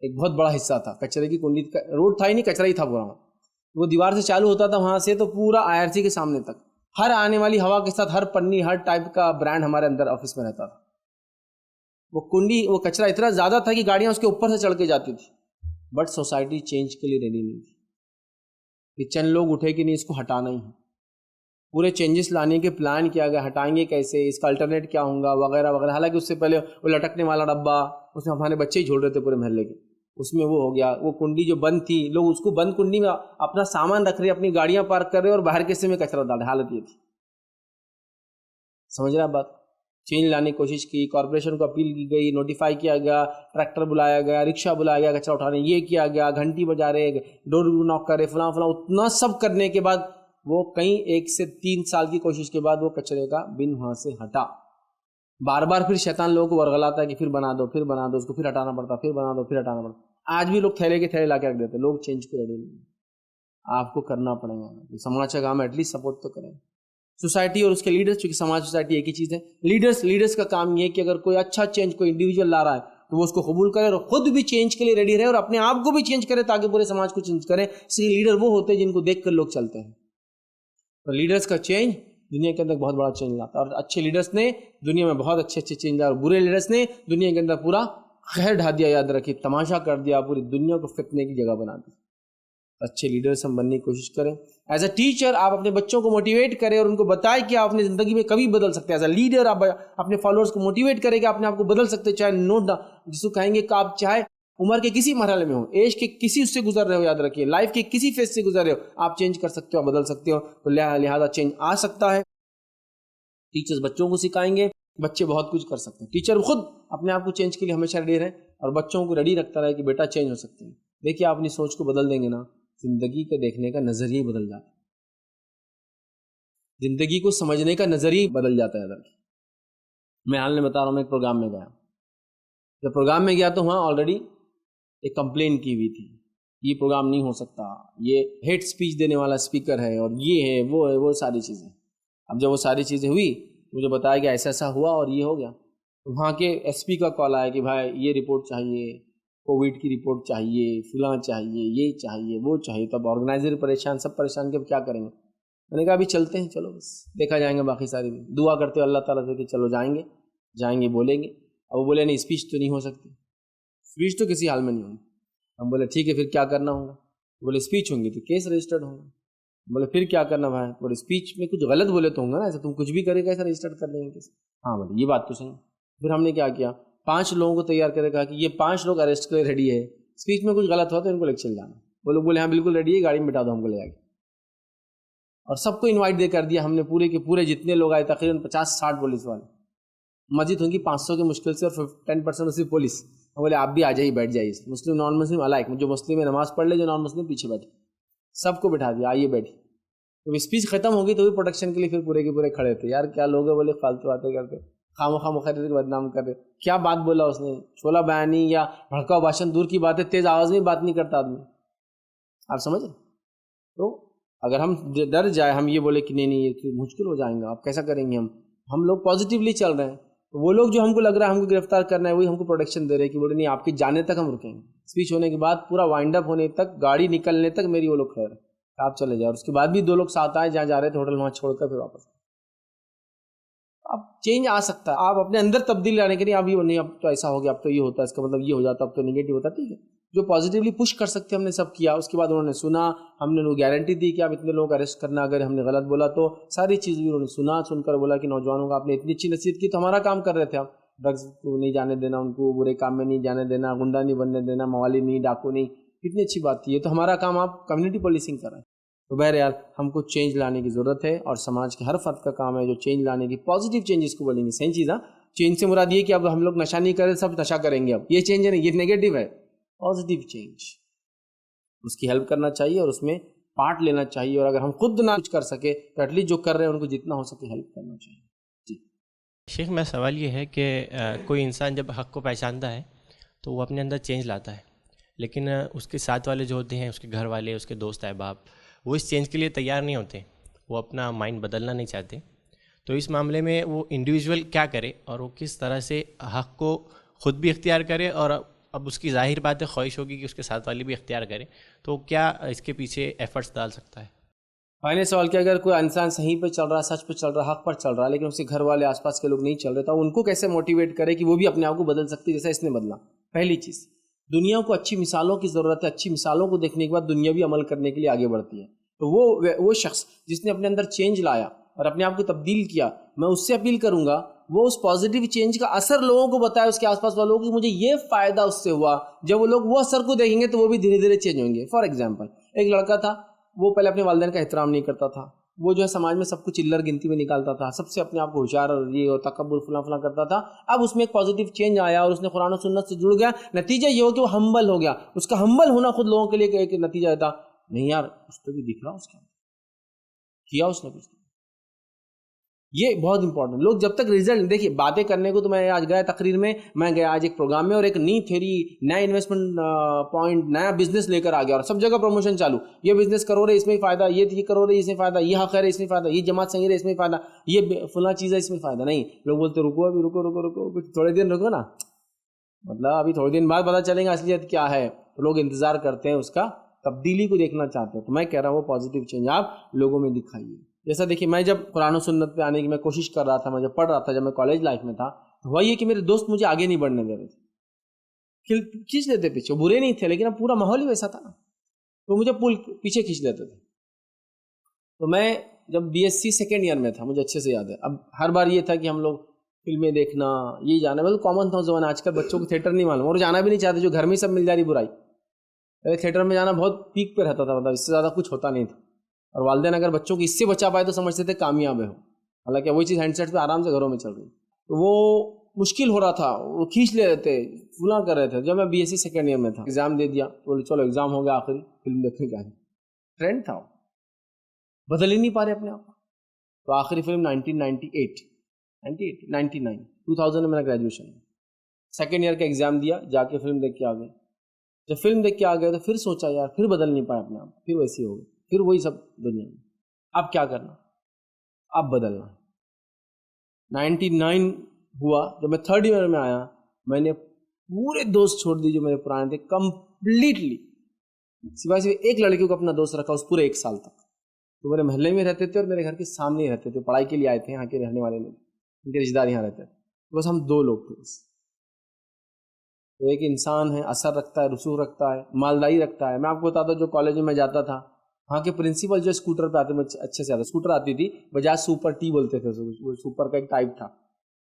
S1: ایک بہت بڑا حصہ تھا. کچرے کی کنڈی, روڈ تھا ہی نہیں, کچرا ہی تھا پورا. وہ دیوار سے چالو ہوتا تھا وہاں سے تو پورا IRC کے سامنے تک, ہر آنے والی ہوا کے ساتھ ہر پنی, ہر ٹائپ کا برانڈ ہمارے اندر آفس میں رہتا تھا. وہ کنڈی, وہ کچرا اتنا زیادہ تھا کہ گاڑیاں اس کے اوپر سے چڑھ کے جاتی تھی. بٹ سوسائٹی چینج کے لیے ریڈی نہیں تھی کہ چند لوگ اٹھے کہ نہیں اس کو ہٹانا ہی ہے. پورے چینجز لانے کے پلان کیا گیا, ہٹائیں گے کیسے, اس کا الٹرنیٹ کیا ہوگا وغیرہ وغیرہ. حالانکہ اس سے پہلے وہ لٹکنے والا ڈبہ, اس میں ہمارے بچے ہی جھول رہے تھے پورے محلے کے, اس میں وہ ہو گیا. وہ کنڈی جو بند تھی, لوگ اس کو بند کنڈی میں اپنا سامان رکھ رہے, اپنی گاڑیاں پارک کر رہے اور باہر کے حصے میں کچرا ڈال رہے. حالت یہ تھی, سمجھ رہے آپ بات. چینج لانے کی کوشش کی, کارپوریشن کو اپیل کی گئی, نوٹیفائی کیا گیا, ٹریکٹر بلایا گیا, رکشہ بلایا گیا کچرا اٹھانے, یہ کیا گیا, گھنٹی بجا رہے, ڈور ناک کر رہے, فلاں فلاں. اتنا سب کرنے کے بعد وہ کئی 1 سے 3 سال کی کوشش کے بعد وہ کچرے کا بن وہاں سے ہٹا. بار بار پھر شیطان لوگوں کو ورغلاتا ہے کہ پھر بنا دو, پھر بنا دو, اس کو پھر ہٹانا پڑتا, پھر بنا دو, پھر ہٹانا پڑتا. آج بھی لوگ تھیلے کے تھیلے لا کے رکھ دیتے. لوگ چینج کو ریڈی نہیں. آپ کو کرنا پڑے گا. سماج کا کام ایٹ لیسٹ سپورٹ تو کریں. سوسائٹی اور اس کے لیڈرز, چونکہ سماج سوسائٹی ایک ہی چیز ہے. لیڈرز کا کام یہ ہے کہ اگر کوئی اچھا چینج کوئی انڈیویجول لا رہا ہے تو وہ اس کو قبول کرے اور خود بھی چینج کے لیے ریڈی رہے اور اپنے آپ کو بھی چینج کرے تاکہ پورے سماج کو چینج کرے. اس لیے لیڈر وہ ہوتے ہیں جن کو دیکھ کر لوگ چلتے ہیں. تو لیڈرز کا چینج دنیا کے اندر بہت بڑا چینج لاتا ہے. اور اچھے لیڈرس نے دنیا میں بہت اچھے چینج لائے, اور برے لیڈرس نے دنیا کے اندر پورا خیر ڈھا دیا. یاد رکھیے, تماشا کر دیا, پوری دنیا کو فتنے کی جگہ بنا دی. اچھے لیڈرس ہم بننے کی کوشش کریں. ایز اے ٹیچر آپ اپنے بچوں کو موٹیویٹ کریں اور ان کو بتائیں کہ آپ اپنی زندگی میں کبھی بدل سکتے ہیں. ایز اے لیڈر آپ اپنے فالوورس کو موٹیویٹ کریں کہ اپنے آپ کو بدل سکتے ہیں, چاہے نوٹ جس کو کہیں گے کہ آپ چاہے عمر کے کسی مرحلے میں ہو, ایج کے کسی اس سے گزر رہے ہو, یاد رکھیے لائف کے کسی فیز سے گزر رہے ہو, آپ چینج کر سکتے ہو, بدل سکتے ہو. تو لہٰذا چینج آ سکتا ہے. ٹیچرز بچوں کو سکھائیں گے, بچے بہت کچھ کر سکتے ہیں. ٹیچر خود اپنے آپ کو چینج کے لیے ہمیشہ ریڈی رہے اور بچوں کو ریڈی رکھتا رہے کہ بیٹا چینج ہو سکتے ہیں. دیکھیے آپ اپنی سوچ کو بدل دیں گے نا, زندگی کے دیکھنے کا نظریہ ہی بدل جاتا ہے, زندگی کو سمجھنے کا نظریہ بدل جاتا ہے. میں حال میں بتا رہا ہوں, میں ایک پروگرام میں گیا. جب پروگرام میں گیا تو وہاں آلریڈی ایک کمپلین کی ہوئی تھی, یہ پروگرام نہیں ہو سکتا, یہ ہیٹ سپیچ دینے والا اسپیکر ہے, اور یہ ہے وہ ساری چیزیں. اب جب وہ ساری چیزیں ہوئی, مجھے بتایا کہ ایسا ایسا ہوا اور یہ ہو گیا. وہاں کے ایس پی کا کال آیا کہ بھائی یہ رپورٹ چاہیے, کووڈ کی رپورٹ چاہیے, فلاں چاہیے, یہ چاہیے, وہ چاہیے. تب آرگنائزر پریشان, سب پریشان کہ اب کیا کریں گے. میں نے کہا ابھی چلتے ہیں, چلو بس دیکھا جائیں گے. باقی ساری دعا کرتے ہو اللہ تعالیٰ سے کہ چلو جائیں گے بولیں گے. اب وہ بولے نہیں, اسپیچ تو نہیں ہو سکتی, اسپیچ تو کسی حال میں نہیں ہوگی. ہم بولے ٹھیک ہے, پھر کیا کرنا ہوگا. بولے اسپیچ ہوں گی تو کیس رجسٹرڈ ہوگا. بولے پھر کیا کرنا بھائی. بولے اسپیچ میں کچھ غلط بولے تو ہوں گا نا, ایسا تم کچھ بھی کرے گا ایسا رجسٹرڈ کر لیں گے کیسے. ہاں بولے یہ بات تو صحیح. پھر ہم نے کیا کیا, 5 لوگوں کو تیار کرے, کہا کہ یہ 5 لوگ اریسٹ کے لیے ریڈی ہے, اسپیچ میں کچھ غلط ہوا تو ان کو لے چل جانا. وہ لوگ بولے ہاں بالکل ریڈی ہے, گاڑی میں بٹھا دو ہم کو لے جا کے. اور سب کو انوائٹ دے کر دیا ہم نے, پورے کے پورے جتنے لوگ آئے تقریباً 50-60 پولیس والے. مسجد ہوں گی 500 کے مشکل سے, اور 10% اسی پولیس. بولے آپ بھی آ جائیے, بیٹھ جائیے, مسلم نان مسلم الائک, جو مسلم ہے نماز پڑھ لے, جو نان مسلم پیچھے بیٹھے. سب کو بٹھا دیا, آئیے بیٹھے. تو اسپیچ ختم ہوگی تو بھی پروٹیکشن کے لیے پھر پورے کے پورے کھڑے تھے. یار کیا لوگ ہیں, بولے فالتو باتیں کرتے, خواہ مختصر کے بدنام کر رہے. کیا بات بولا اس نے, چھولا بیانی یا بھڑکاؤ بھاشن دور کی بات ہے, تیز آواز میں بات نہیں کرتا آدمی. آپ سمجھ. تو اگر ہم ڈر جائے, ہم یہ بولے کہ نہیں یہ مشکل ہو جائیں گا, آپ کیسا کریں گے. ہم لوگ پازیٹیولی چل رہے ہیں. وہ لوگ جو ہم کو لگ رہا ہے ہم کو گرفتار کرنا ہے, وہی ہم کو پروٹیکشن دے رہے ہیں کہ بولے نہیں آپ کے جانے تک ہم رکیں گے, اسپیچ ہونے کے بعد پورا وائنڈ اپ ہونے تک, گاڑی نکلنے تک میری وہ لوگ خیر آپ چلے جاؤ. اور اس کے بعد بھی 2 لوگ ساتھ آئے جہاں جا رہے تھے ہوٹل, وہاں چھوڑ کر پھر واپس. اب چینج آ سکتا ہے, آپ اپنے اندر تبدیلی لانے کے لیے. اب یہ نہیں اب تو ایسا ہو گیا, اب تو یہ ہوتا ہے, اس کا مطلب یہ ہو جاتا, اب تو نگیٹو ہوتا. ٹھیک ہے, جو پازیٹیولی پش کر سکتے ہم نے سب کیا. اس کے بعد انہوں نے سنا, ہم نے وہ گارنٹی دی کہ آپ اتنے لوگ اریسٹ کرنا, اگر ہم نے غلط بولا تو ساری چیز بھی انہوں نے سن کر بولا کہ نوجوانوں کو آپ نے اتنی اچھی نصیحت کی, تو ہمارا کام کر رہے تھے. آپ ڈرگس کو نہیں جانے دینا, ان کو برے کام میں نہیں جانے دینا, گنڈا نہیں بننے دینا, موالی نہیں, ڈاکو نہیں, کتنی اچھی بات تھی. یہ تو ہمارا کام, آپ کمیونٹی پولیسنگ کر رہے ہیں. تو بہرحال ہم کو چینج لانے کی ضرورت ہے, اور سماج کے ہر فرد کا کام ہے جو چینج لانے کی, پازیٹیو چینجز کو بولیں گے. صحیح چیز. چینج سے مراد یہ کہ اب ہم لوگ نشہ نہیں کریں, سب نشہ کریں گے, اب یہ چینج ہے نہیں, یہ نیگیٹو ہے. پازیٹیو چینج, اس کی ہیلپ کرنا چاہیے اور اس میں پارٹ لینا چاہیے. اور اگر ہم خود نہ کچھ کر سکے تو ایٹ لیسٹ جو کر رہے ہیں ان کو جتنا ہو سکے ہیلپ کرنا چاہیے. جی
S2: شیخ, میرا سوال یہ ہے کہ کوئی انسان جب حق کو پہچانتا ہے تو وہ اپنے اندر چینج لاتا ہے, لیکن اس کے ساتھ والے جو ہوتے ہیں, اس کے گھر والے, اس کے دوست احباب, وہ اس چینج کے لیے تیار نہیں ہوتے, وہ اپنا مائنڈ بدلنا نہیں چاہتے. تو اس معاملے میں وہ انڈیویژول کیا کرے, اور وہ کس طرح سے حق کو خود بھی اختیار کرے, اور اب اس کی ظاہر بات ہے خواہش ہوگی کہ اس کے ساتھ والی بھی اختیار کرے, تو کیا اس کے پیچھے ایفرٹس ڈال سکتا ہے؟
S1: بھائی نے سوال کیا, اگر کوئی انسان صحیح پہ چل رہا ہے, سچ پہ چل رہا ہے, حق پر چل رہا ہے, لیکن اس کے گھر والے آس پاس کے لوگ نہیں چل رہے, تو ان کو کیسے موٹیویٹ کرے کہ وہ بھی اپنے آپ کو بدل سکتے جیسا اس نے بدلا. پہلی چیز, دنیا کو اچھی مثالوں کی ضرورت ہے. اچھی مثالوں کو دیکھنے کے بعد دنیا بھی عمل کرنے کے لیے آگے بڑھتی ہے. تو وہ شخص جس نے اپنے اندر چینج لایا اور اپنے آپ کو تبدیل کیا, میں اس سے اپیل کروں گا وہ اس پازیٹیو چینج کا اثر لوگوں کو بتائے, اس کے آس پاس والوں کو, مجھے یہ فائدہ اس سے ہوا. جب وہ لوگ وہ اثر کو دیکھیں گے تو وہ بھی دھیرے دھیرے چینج ہوں گے. فار ایگزامپل, ایک لڑکا تھا, وہ پہلے اپنے والدین کا احترام نہیں کرتا تھا, وہ جو ہے سماج میں سب کچھ چلر گنتی میں نکالتا تھا, سب سے اپنے آپ کو ہوشیار اور یہ اور تکبر فلاں فلاں کرتا تھا. اب اس میں ایک پازیٹیو چینج آیا اور اس نے قرآن و سنت سے جڑ گیا. نتیجہ یہ ہو کہ وہ ہمبل ہو گیا. اس کا ہمبل ہونا خود لوگوں کے لیے ایک نتیجہ تھا, نہیں یار اس کو بھی دکھ رہا, اس کا کیا اس نے کچھ. یہ بہت امپورٹنٹ. لوگ جب تک ریزلٹ دیکھیے, باتیں کرنے کو تو میں آج گیا تقریر میں, میں گیا آج ایک پروگرام میں, اور ایک نئی تھیوری, نیا انویسٹمنٹ پوائنٹ, نیا بزنس لے کر آ گیا, اور سب جگہ پروموشن چالو. یہ بزنس کرو رہے اس میں فائدہ, یہ کرو رہے اس میں فائدہ, یہ حق ہے اس میں فائدہ, یہ جماعت صحیح ہے اس میں فائدہ, یہ فلاں چیز ہے اس میں فائدہ. نہیں, لوگ بولتے رکو ابھی, رکو رکو رکو, کچھ تھوڑے دن رکو نا, مطلب ابھی تھوڑے دن بعد پتہ چلیں گا اصلیت کیا ہے. تو لوگ انتظار کرتے ہیں, اس کا تبدیلی کو دیکھنا چاہتے ہیں. تو میں کہہ رہا ہوں وہ پازیٹیو چینج آپ لوگوں میں دکھائیے. جیسا دیکھیے میں جب قرآن و سنت پہ آنے کی میں کوشش کر رہا تھا، میں جب پڑھ رہا تھا، جب میں کالج لائف میں تھا، تو ہوا یہ کہ میرے دوست مجھے آگے نہیں بڑھنے دے رہے تھے، کھینچ لیتے پیچھے، برے نہیں تھے لیکن اب پورا ماحول ہی ویسا تھا نا، تو مجھے پیچھے کھینچ لیتے تھے. تو میں جب BSc سیکنڈ ایئر میں تھا، مجھے اچھے سے یاد ہے، اب ہر بار یہ تھا کہ ہم لوگ فلمیں دیکھنا، یہ جانا بالکل کامن تھا اس زمانے. آج کل بچوں کو تھیٹر نہیں معلوم اور جانا بھی نہیں چاہتے، جو گھر میں سب مل جا رہی برائی. تھیٹر میں جانا بہت پیک پہ رہتا تھا، مطلب اس سے زیادہ کچھ ہوتا نہیں تھا، اور والدین اگر بچوں کو اس سے بچا پائے تو سمجھتے تھے کامیاب ہے. حالانکہ وہی چیز ہینڈ سیٹ پہ آرام سے گھروں میں چل رہی، تو وہ مشکل ہو رہا تھا، وہ کھینچ لے رہے تھے، فلاں کر رہے تھے. جب میں BSc سیکنڈ ایئر میں تھا، ایگزام دے دیا، تو بولے چلو ایگزام ہو گیا، آخری فلم دیکھنے کا ہے. ٹرینڈ تھا، بدل ہی نہیں پا رہے اپنے آپ کو. تو آخری فلم 2000 میں میرا گریجویشن ہے. سیکنڈ ایئر کا ایگزام دیا، جا کے فلم دیکھ کے آ گئے. جب فلم دیکھ کے آ گئے تو پھر سوچا یار پھر بدل نہیں پایا اپنے آپ، پھر ویسی ہو گئی، پھر وہی سب دنیا میں. اب کیا کرنا، اب بدلنا. 99 ہوا، جب میں تھرڈ ایئر میں آیا، میں نے پورے دوست چھوڑ دی جو میرے پرانے تھے کمپلیٹلی، سوائے ایک لڑکے کو اپنا دوست رکھا اس پورے 1 سال تک. تو میرے محلے میں رہتے تھے اور میرے گھر کے سامنے ہی رہتے تھے، پڑھائی کے لیے آئے تھے، یہاں کے رہنے والے لوگ، ان کے رشتے دار یہاں رہتے تھے، بس ہم 2 لوگ تھے بس. تو ایک انسان ہے، اثر رکھتا ہے، رسوخ رکھتا ہے، مالداری رکھتا ہے. میں آپ کو بتاتا ہوں جو کالج میں جاتا تھا، وہاں کے پرنسپل جو اسکوٹر پہ آتے، مجھے اچھے سے آتا، اسکوٹر آتی تھی، بجاج سپر ٹی بولتے تھے، وہ سپر کا ایک ٹائپ تھا،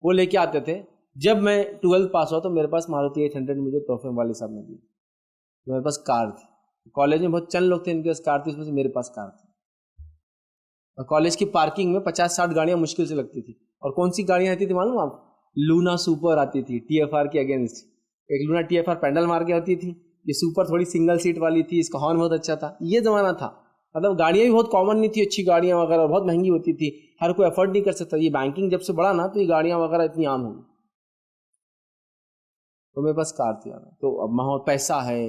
S1: وہ لے کے آتے تھے. جب میں 12 پاس ہوا تو میرے پاس ماروتی 800 مجھے تحفے والد صاحب نے دی، میرے پاس کار تھی. کالج میں بہت چند لوگ تھے ان کے پاس کار تھی، اس میں سے میرے پاس کار تھی. اور کالج کی پارکنگ میں 50-60 گاڑیاں مشکل سے لگتی تھی. اور کون سی گاڑیاں آتی تھی معلوم آپ؟ لونا سپر آتی تھی TFR کے اگینسٹ. ایک لونا TFR پینڈل مار کے آتی تھی، یہ سپر تھوڑی سنگل سیٹ والی تھی، اس کا ہارن بہت اچھا تھا. یہ زمانہ تھا، مطلب گاڑیاں بھی بہت کامن نہیں تھی، اچھی گاڑیاں وغیرہ بہت مہنگی ہوتی تھی، ہر کوئی افورڈ نہیں کر سکتا. یہ بینکنگ جب سے بڑھا نا تو یہ گاڑیاں وغیرہ اتنی عام ہوگی. تو میرے پاس کار تھی. تو اب ماحول، پیسہ ہے،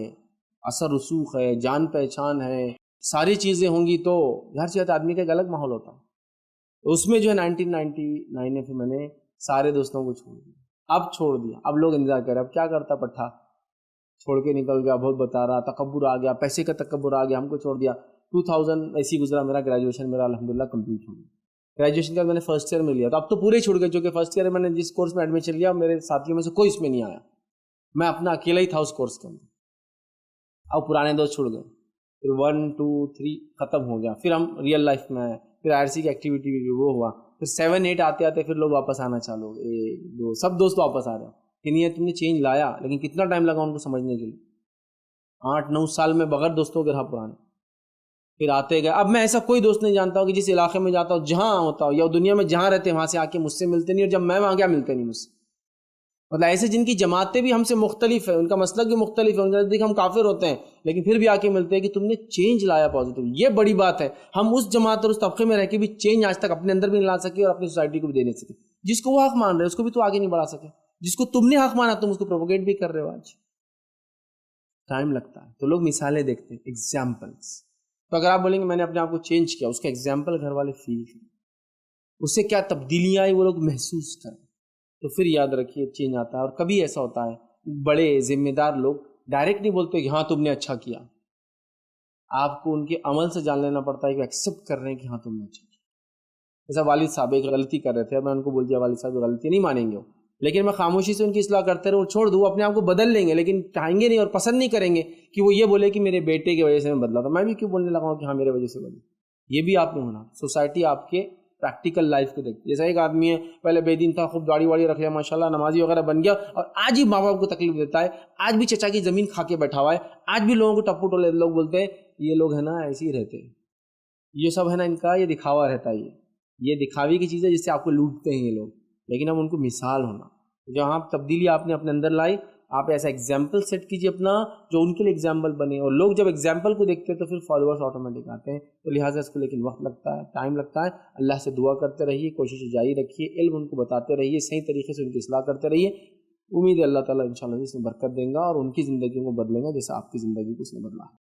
S1: اثر رسوخ ہے، جان پہچان ہے، ساری چیزیں ہوں گی تو ہر چیز آدمی کا ایک الگ ماحول ہوتا ہے. اس میں جو ہے 1999 میں پھر میں نے سارے دوستوں کو چھوڑ دیا. اب چھوڑ دیا، اب لوگ انتظار کر رہے، اب کیا کرتا پٹھا، چھوڑ کے نکل گیا، بہت بتا رہا، تکبر آ گیا، پیسے کا تکبر آ گیا، ہم کو چھوڑ دیا. 2000 ایسی گزرا میرا گریجویشن، میرا الحمدللہ کمپلیٹ ہو گیا. گریجویشن کا میں نے فرسٹ ایئر میں لیا، تو اب تو پورے چھوڑ گئے، چونکہ فرسٹ ایئر میں نے جس کورس میں ایڈمیشن لیا میرے ساتھیوں میں سے کوئی اس میں نہیں آیا، میں اپنا اکیلا ہی تھا اس کورس کے اندر. اب پرانے دوست چھوڑ گئے، پھر 1 2 3 ختم ہو گیا. پھر ہم ریئل لائف میں آئے، پھر IRC کی ایکٹیویٹی بھی وہ ہوا، پھر 7 8 آتے آتے پھر لوگ واپس آنا چالو ہو گئے. 1 2 سب دوست واپس آ رہے ہیں کہ نہیں تم نے چینج لایا، لیکن کتنا ٹائم لگا ان کو سمجھنے کے لیے. 8 9 سال میں بغیر دوستوں کے رہا پرانے، پھر آتے گئے. اب میں ایسا کوئی دوست نہیں جانتا ہوں کہ جس علاقے میں جاتا ہوں، جہاں ہوتا ہوں یا دنیا میں جہاں رہتے ہیں وہاں سے آ کے مجھ سے ملتے نہیں، اور جب میں وہاں گیا ملتے نہیں مجھ سے. مطلب ایسے جن کی جماعتیں بھی ہم سے مختلف ہیں، ان کا مسلک بھی مختلف ہے، ان کا نزدیک ہم کافر ہوتے ہیں، لیکن پھر بھی آ کے ملتے ہیں کہ تم نے چینج لایا پازیٹیو. یہ بڑی بات ہے. ہم اس جماعت اور اس طبقے میں رہ کے بھی چینج آج تک اپنے اندر بھی نہیں لا سکے اور اپنی سوسائٹی کو بھی دے نہیں سکے. جس کو وہ حق مان رہے اس کو بھی تو آگے نہیں بڑھا سکے، جس کو تم نے حق مانا تم اس کو پروپوگیٹ بھی کر رہے ہو. آج ٹائم لگتا ہے، تو لوگ مثالیں دیکھتے ہیں، ایگزامپلس. تو اگر آپ بولیں گے میں نے اپنے آپ کو چینج کیا، اس کا ایگزامپل گھر والے فیل کریں، اس سے کیا تبدیلیاں آئی وہ لوگ محسوس کریں، تو پھر یاد رکھیے چینج آتا ہے. اور کبھی ایسا ہوتا ہے بڑے ذمہ دار لوگ ڈائریکٹ نہیں بولتے کہ ہاں تم نے اچھا کیا، آپ کو ان کے عمل سے جان لینا پڑتا ہے کہ ایکسیپٹ کر رہے ہیں کہ ہاں تم نے اچھا کیا. جیسا والد صاحب ایک غلطی کر رہے تھے، میں ان کو بول دیا والد صاحب غلطی نہیں مانیں گے وہ، لیکن میں خاموشی سے ان کی اصلاح کرتے رہوں، چھوڑ دوں، اپنے آپ کو بدل لیں گے، لیکن چاہیں گے نہیں اور پسند نہیں کریں گے کہ وہ یہ بولے کہ میرے بیٹے کی وجہ سے میں بدلا. تو میں بھی کیوں بولنے لگا ہوں کہ ہاں میرے وجہ سے بدلا. یہ بھی آپ نے ہونا. سوسائٹی آپ کے پریکٹیکل لائف کو دیکھتی ہے. جیسا ایک آدمی ہے پہلے بے دین تھا، خوب داڑھی واڑی رکھ لیا، ماشاء اللہ نمازی وغیرہ بن گیا، اور آج ہی ماں باپ کو تکلیف دیتا ہے، آج بھی چچا کی زمین کھا کے بیٹھا ہوا ہے، آج بھی لوگوں کو ٹپو ٹولے لوگ بولتے ہیں یہ لوگ ہے نا ایسے ہی رہتے ہیں، یہ سب ہے نا ان کا یہ دکھاوا رہتا ہے، یہ دکھاوے کی چیز ہے جس سے آپ کو لوٹتے ہیں یہ لوگ. لیکن اب ان کو مثال ہونا، جہاں آپ تبدیلی آپ نے اپنے اندر لائی، آپ ایسا ایگزامپل سیٹ کیجیے اپنا جو ان کے لیے ایگزامپل بنے. اور لوگ جب ایگزامپل کو دیکھتے ہیں تو پھر فالوورس آٹومیٹک آتے ہیں. تو لہٰذا اس کو لیکن وقت لگتا ہے، ٹائم لگتا ہے. اللہ سے دعا کرتے رہیے، کوشش جاری رکھیے، علم ان کو بتاتے رہیے، صحیح طریقے سے ان کی اصلاح کرتے رہیے. امید ہے اللہ تعالیٰ انشاءاللہ اس میں برکت دیں گا اور ان کی زندگیوں کو بدلیں گا جیسا آپ کی زندگی کو اس نے بدلا ہے.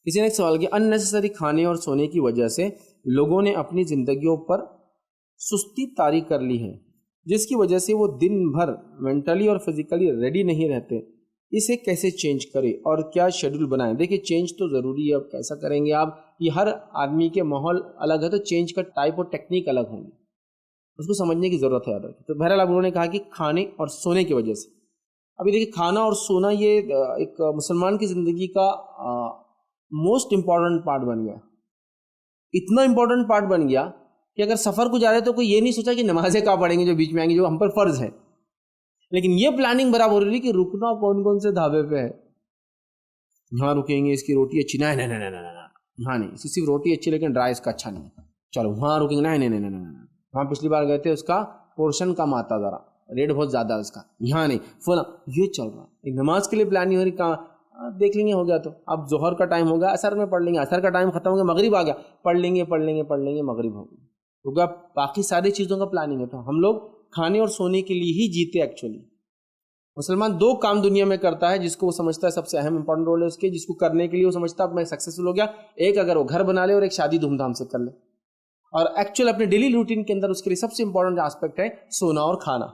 S1: کسی نے ایک سوال کیا، ان نیسیسری کھانے اور سونے کی وجہ سے لوگوں نے اپنی زندگیوں پر سستی طاری کر لی ہے، جس کی وجہ سے وہ دن بھر مینٹلی اور فزیکلی ریڈی نہیں رہتے. اسے کیسے چینج کریں اور کیا شیڈول بنائیں؟ دیکھیے چینج تو ضروری ہے، اب کیسا کریں گے آپ، یہ ہر آدمی کے ماحول الگ ہے تو چینج کا ٹائپ اور ٹیکنیک الگ ہوں گے، اس کو سمجھنے کی ضرورت ہے. تو بہرحال اب انہوں نے کہا کہ کھانے اور سونے کی وجہ سے. ابھی دیکھیے کھانا اور سونا یہ ایک مسلمان کی زندگی کا موسٹ امپورٹنٹ پارٹ بن گیا، اتنا امپورٹنٹ پارٹ بن گیا کہ اگر سفر کو جا رہے تو کوئی یہ نہیں سوچا کہ نمازیں کہاں پڑھیں گے جو بیچ میں آئیں گے جو ہم پر فرض ہے، لیکن یہ پلاننگ برابر ہو رہی ہے کہ رکنا کون کون سے ڈھابے پہ ہے. یہاں رکیں گے اس کی روٹی اچھی، نہیں نہیں نہیں نہیں، یہاں نہیں، اس کی صرف روٹی اچھی لیکن ڈرائی اس کا اچھا نہیں، چلو وہاں رکیں گے، نہیں نہیں نہیں نہیں، وہاں پچھلی بار گئے تھے اس کا پورشن کم آتا ذرا، ریٹ بہت زیادہ ہے اس کا، یہاں نہیں فلاں، یہ چل رہا ہے. نماز کے لیے پلان نہیں ہو رہی، کہاں دیکھ لیں گے ہو گیا تو اب ظہر کا ٹائم ہو گیا عصر میں پڑھ لیں گے، عصر کا ٹائم ختم ہو گیا مغرب آ گیا، پڑھ لیں گے مغرب ہو گیا، کیونکہ اب باقی ساری چیزوں کا پلاننگ ہے. تو ہم لوگ کھانے اور سونے کے لیے ہی جیتے. ایکچولی مسلمان دو کام دنیا میں کرتا ہے جس کو وہ سمجھتا ہے سب سے اہم امپورٹنٹ رول ہے اس کے، جس کو کرنے کے لیے وہ سمجھتا ہے میں سکسیسفل ہو گیا. ایک اگر وہ گھر بنا لے اور ایک شادی دھوم دھام سے کر لے، اور ایکچوئل اپنے ڈیلی روٹین کے اندر اس کے لیے سب سے امپورٹنٹ آسپیکٹ ہے سونا اور کھانا.